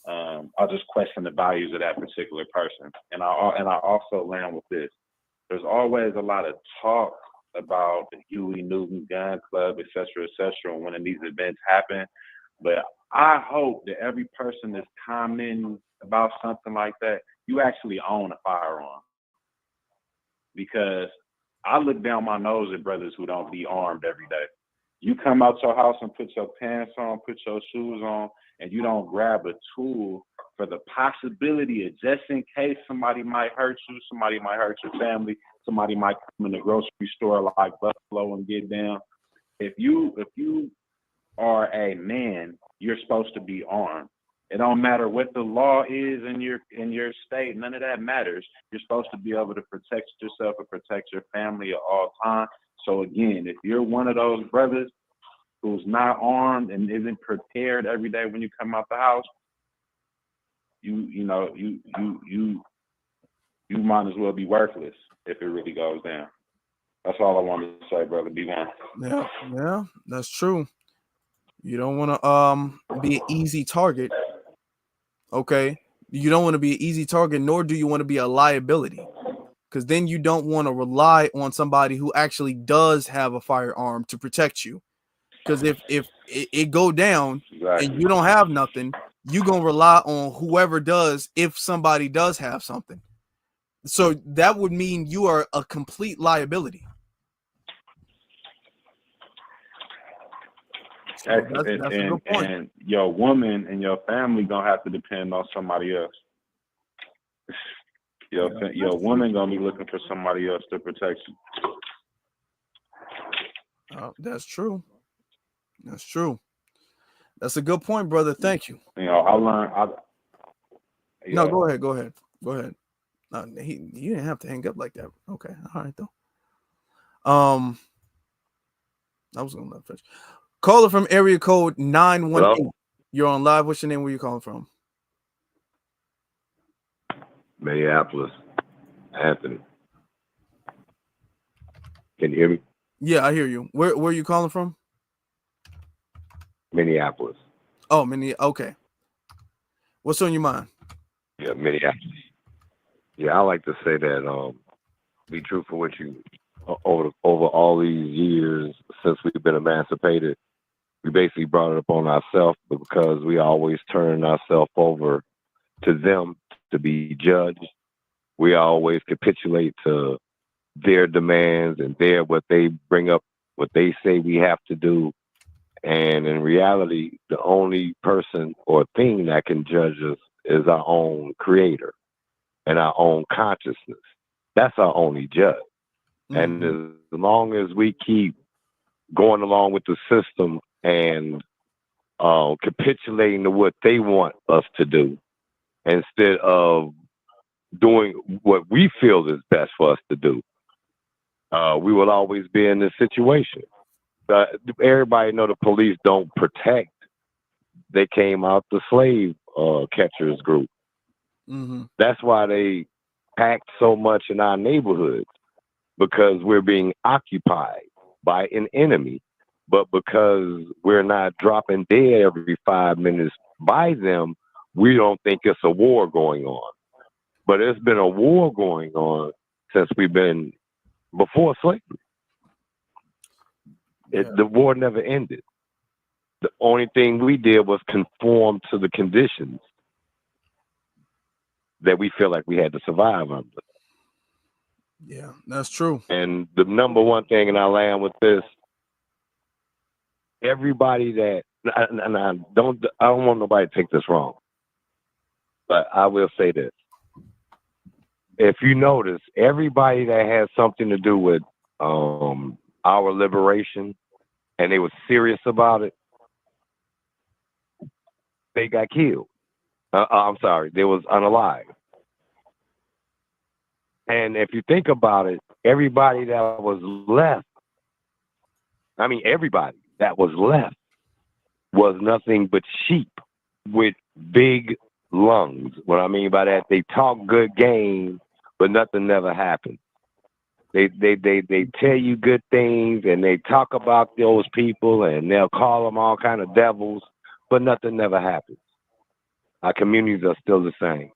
I'll just question the values of that particular person. And I also land with this: there's always a lot of talk about the Huey Newton Gun Club, et cetera, when these events happen. But I hope that every person that's commenting about something like that, you actually own a firearm. Because I look down my nose at brothers who don't be armed every day. You come out your house and put your pants on, put your shoes on, and you don't grab a tool for the possibility of just in case somebody might hurt you, somebody might hurt your family, somebody might come in the grocery store like Buffalo and get down. If you are a man, you're supposed to be armed. It don't matter what the law is in your state. None of that matters. You're supposed to be able to protect yourself and protect your family at all times. So again, if you're one of those brothers who's not armed and isn't prepared every day when you come out the house, you might as well be worthless if it really goes down. That's all I wanted to say, brother. Be one. Yeah, that's true. You don't want to be an easy target. Okay, you don't want to be an easy target, nor do you want to be a liability, because then you don't want to rely on somebody who actually does have a firearm to protect you. Because if it go down and you don't have nothing, you gonna rely on whoever does if somebody does have something. So that would mean you are a complete liability. So that's a good point. And your woman and your family gonna have to depend on somebody else. Your woman gonna be looking for somebody else to protect you. That's true. That's true. That's a good point, brother. Thank you. I learned. No, go ahead. Go ahead. You didn't have to hang up like that. Okay, all right though. I was gonna let finish. Caller from area code 918. Hello? You're on live. What's your name? Where you calling from? Minneapolis. Anthony. Can you hear me? Yeah, I hear you. Where are you calling from? Minneapolis. Oh, okay. What's on your mind? Yeah, Minneapolis. Yeah, I like to say that be truthful with you. Over all these years since we've been emancipated, we basically brought it upon ourselves because we always turn ourselves over to them to be judged. We always capitulate to their demands and what they bring up, what they say we have to do. And in reality, the only person or thing that can judge us is our own creator and our own consciousness. That's our only judge. Mm-hmm. And as long as we keep going along with the system and capitulating to what they want us to do instead of doing what we feel is best for us to do, we will always be in this situation. Everybody know the police don't protect. They came out the slave catchers group. Mm-hmm. That's why they packed so much in our neighborhoods, because we're being occupied by an enemy. But because we're not dropping dead every 5 minutes by them, we don't think it's a war going on. But it's been a war going on since we've been before slavery. The war never ended. The only thing we did was conform to the conditions that we feel like we had to survive under. Yeah, that's true. And the number one thing, and I land with this, everybody that, and I don't want nobody to take this wrong, but I will say this. If you notice, everybody that has something to do with our liberation and they were serious about it, they got killed. I'm sorry, they was unalive. And if you think about it, everybody that was left, everybody that was left was nothing but sheep with big lungs. What I mean by that, they talk good game, but nothing never happened. They tell you good things and they talk about those people and they'll call them all kind of devils, but nothing never happens. Our communities are still the same.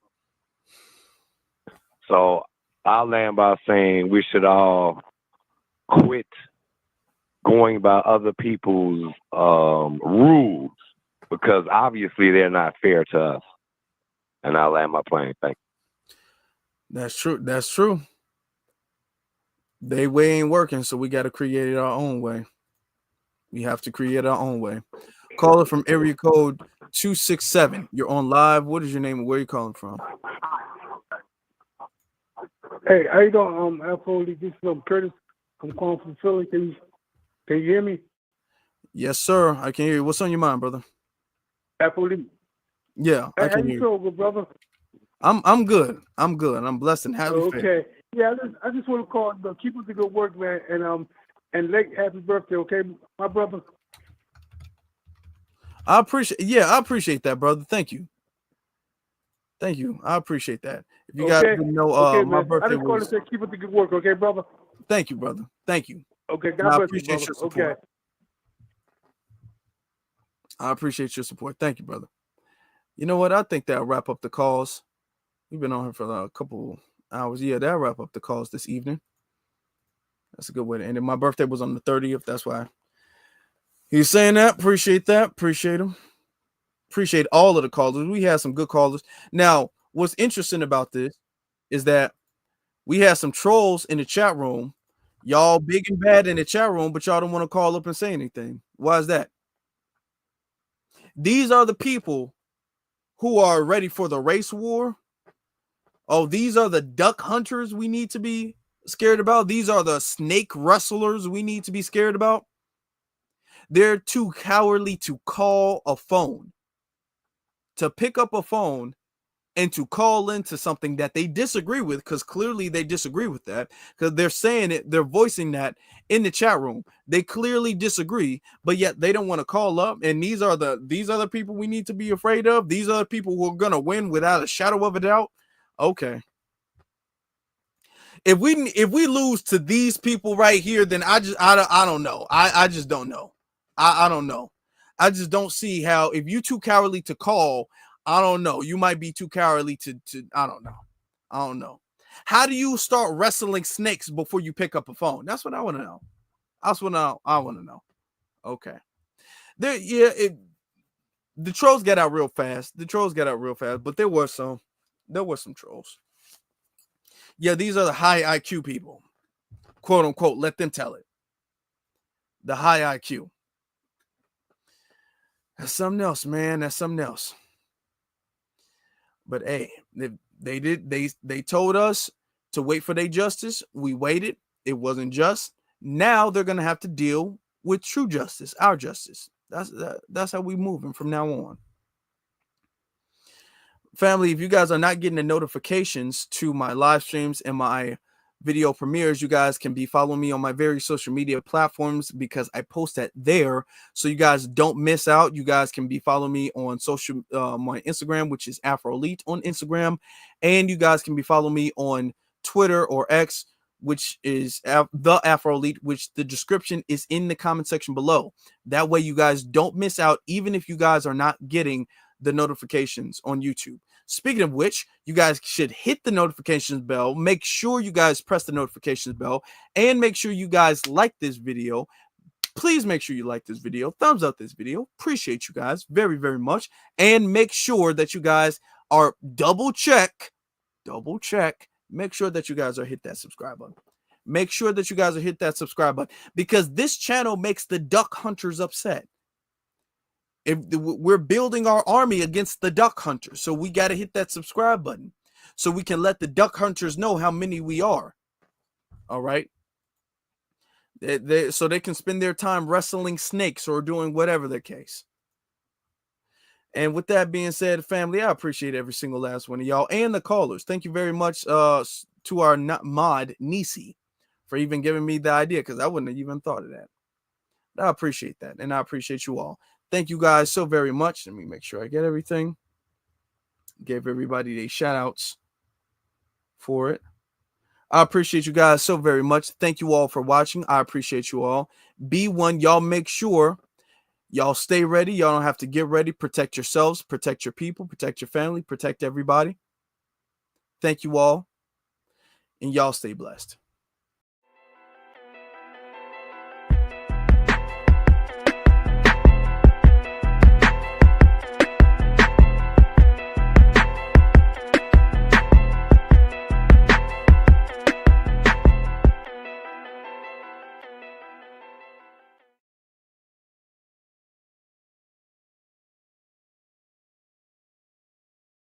So I'll land by saying we should all quit going by other people's rules, because obviously they're not fair to us. And I'll land my plane. Thank you. That's true. That's true. They way ain't working, so we got to create it our own way. We have to create our own way. Caller from area code 267. You're on live. What is your name and where are you calling from? Hey, how you doing? Afro, this is Curtis. I'm calling from Philly. Can you hear me? Yes, sir. I can hear you. What's on your mind, brother? Afro, yeah, I can hear you. How you feel, good brother? I'm good. I'm good. I'm blessed and happy. Okay. Yeah, I just want to call. Keep up the good work, man, and late happy birthday, okay, my brother. I appreciate that, brother. Thank you. Thank you. I appreciate that. If you guys didn't know, my birthday I just want to say keep up the good work, okay, brother? Thank you, brother. Thank you. Okay, And God I bless you, appreciate brother. your support. Okay. I appreciate your support. Thank you, brother. You know what? I think that'll wrap up the calls. We've been on here for a couple hours. Yeah, that'll wrap up the calls this evening. That's a good way to end it. My birthday was on the 30th. That's why he's saying that. Appreciate that. Appreciate him. Appreciate all of the callers. We had some good callers. Now, what's interesting about this is that we had some trolls in the chat room. Y'all big and bad in the chat room, but y'all don't want to call up and say anything. Why is that? These are the people who are ready for the race war. Oh, these are the duck hunters we need to be scared about. These are the snake rustlers we need to be scared about. They're too cowardly to call a phone, to pick up a phone and to call into something that they disagree with, because clearly they disagree with that, because they're saying it, they're voicing that in the chat room. They clearly disagree, but yet they don't want to call up. And these are the people we need to be afraid of. These are the people who are gonna win without a shadow of a doubt. Okay. If we lose to these people right here, then I don't know. I just don't know. I don't know. I just don't see how, if you too cowardly to call, I don't know. You might be too cowardly to I don't know. I don't know. How do you start wrestling snakes before you pick up a phone? That's what I want to know. That's what I want to know. Okay. The trolls get out real fast. But there were some trolls. Yeah, these are the high IQ people. Quote unquote, let them tell it. The high IQ. That's something else, man. That's something else. But hey, they told us to wait for their justice. We waited. It wasn't just. Now they're gonna have to deal with true justice, our justice. That's how we moving from now on. Family, if you guys are not getting the notifications to my live streams and my video premieres, you guys can be following me on my various social media platforms, because I post that there, so you guys don't miss out. You guys can be following me on my Instagram, which is Afro Elite on Instagram, and you guys can be following me on Twitter or X, which is the Afro Elite, which the description is in the comment section below. That way you guys don't miss out, even if you guys are not getting the notifications on YouTube. Speaking of which, you guys should hit the notifications bell. Make sure you guys press the notifications bell, and make sure you guys like this video. Please make sure you like this video. Thumbs up this video. Appreciate you guys very, very much. And make sure that you guys are double check. Make sure that you guys are hit that subscribe button. Make sure that you guys are hit that subscribe button, because this channel makes the duck hunters upset. If we're building our army against the duck hunters, so we got to hit that subscribe button so we can let the duck hunters know how many we are. All right. So they can spend their time wrestling snakes or doing whatever the case. And with that being said, family, I appreciate every single last one of y'all and the callers. Thank you very much to our mod Nisi for even giving me the idea, because I wouldn't have even thought of that. But I appreciate that, and I appreciate you all. Thank you guys so very much. Let me make sure I get everything. Gave everybody their shout outs for it. I appreciate you guys so very much. Thank you all for watching. I appreciate you all. Be one. Y'all make sure y'all stay ready. Y'all don't have to get ready. Protect yourselves. Protect your people. Protect your family. Protect everybody. Thank you all. And y'all stay blessed.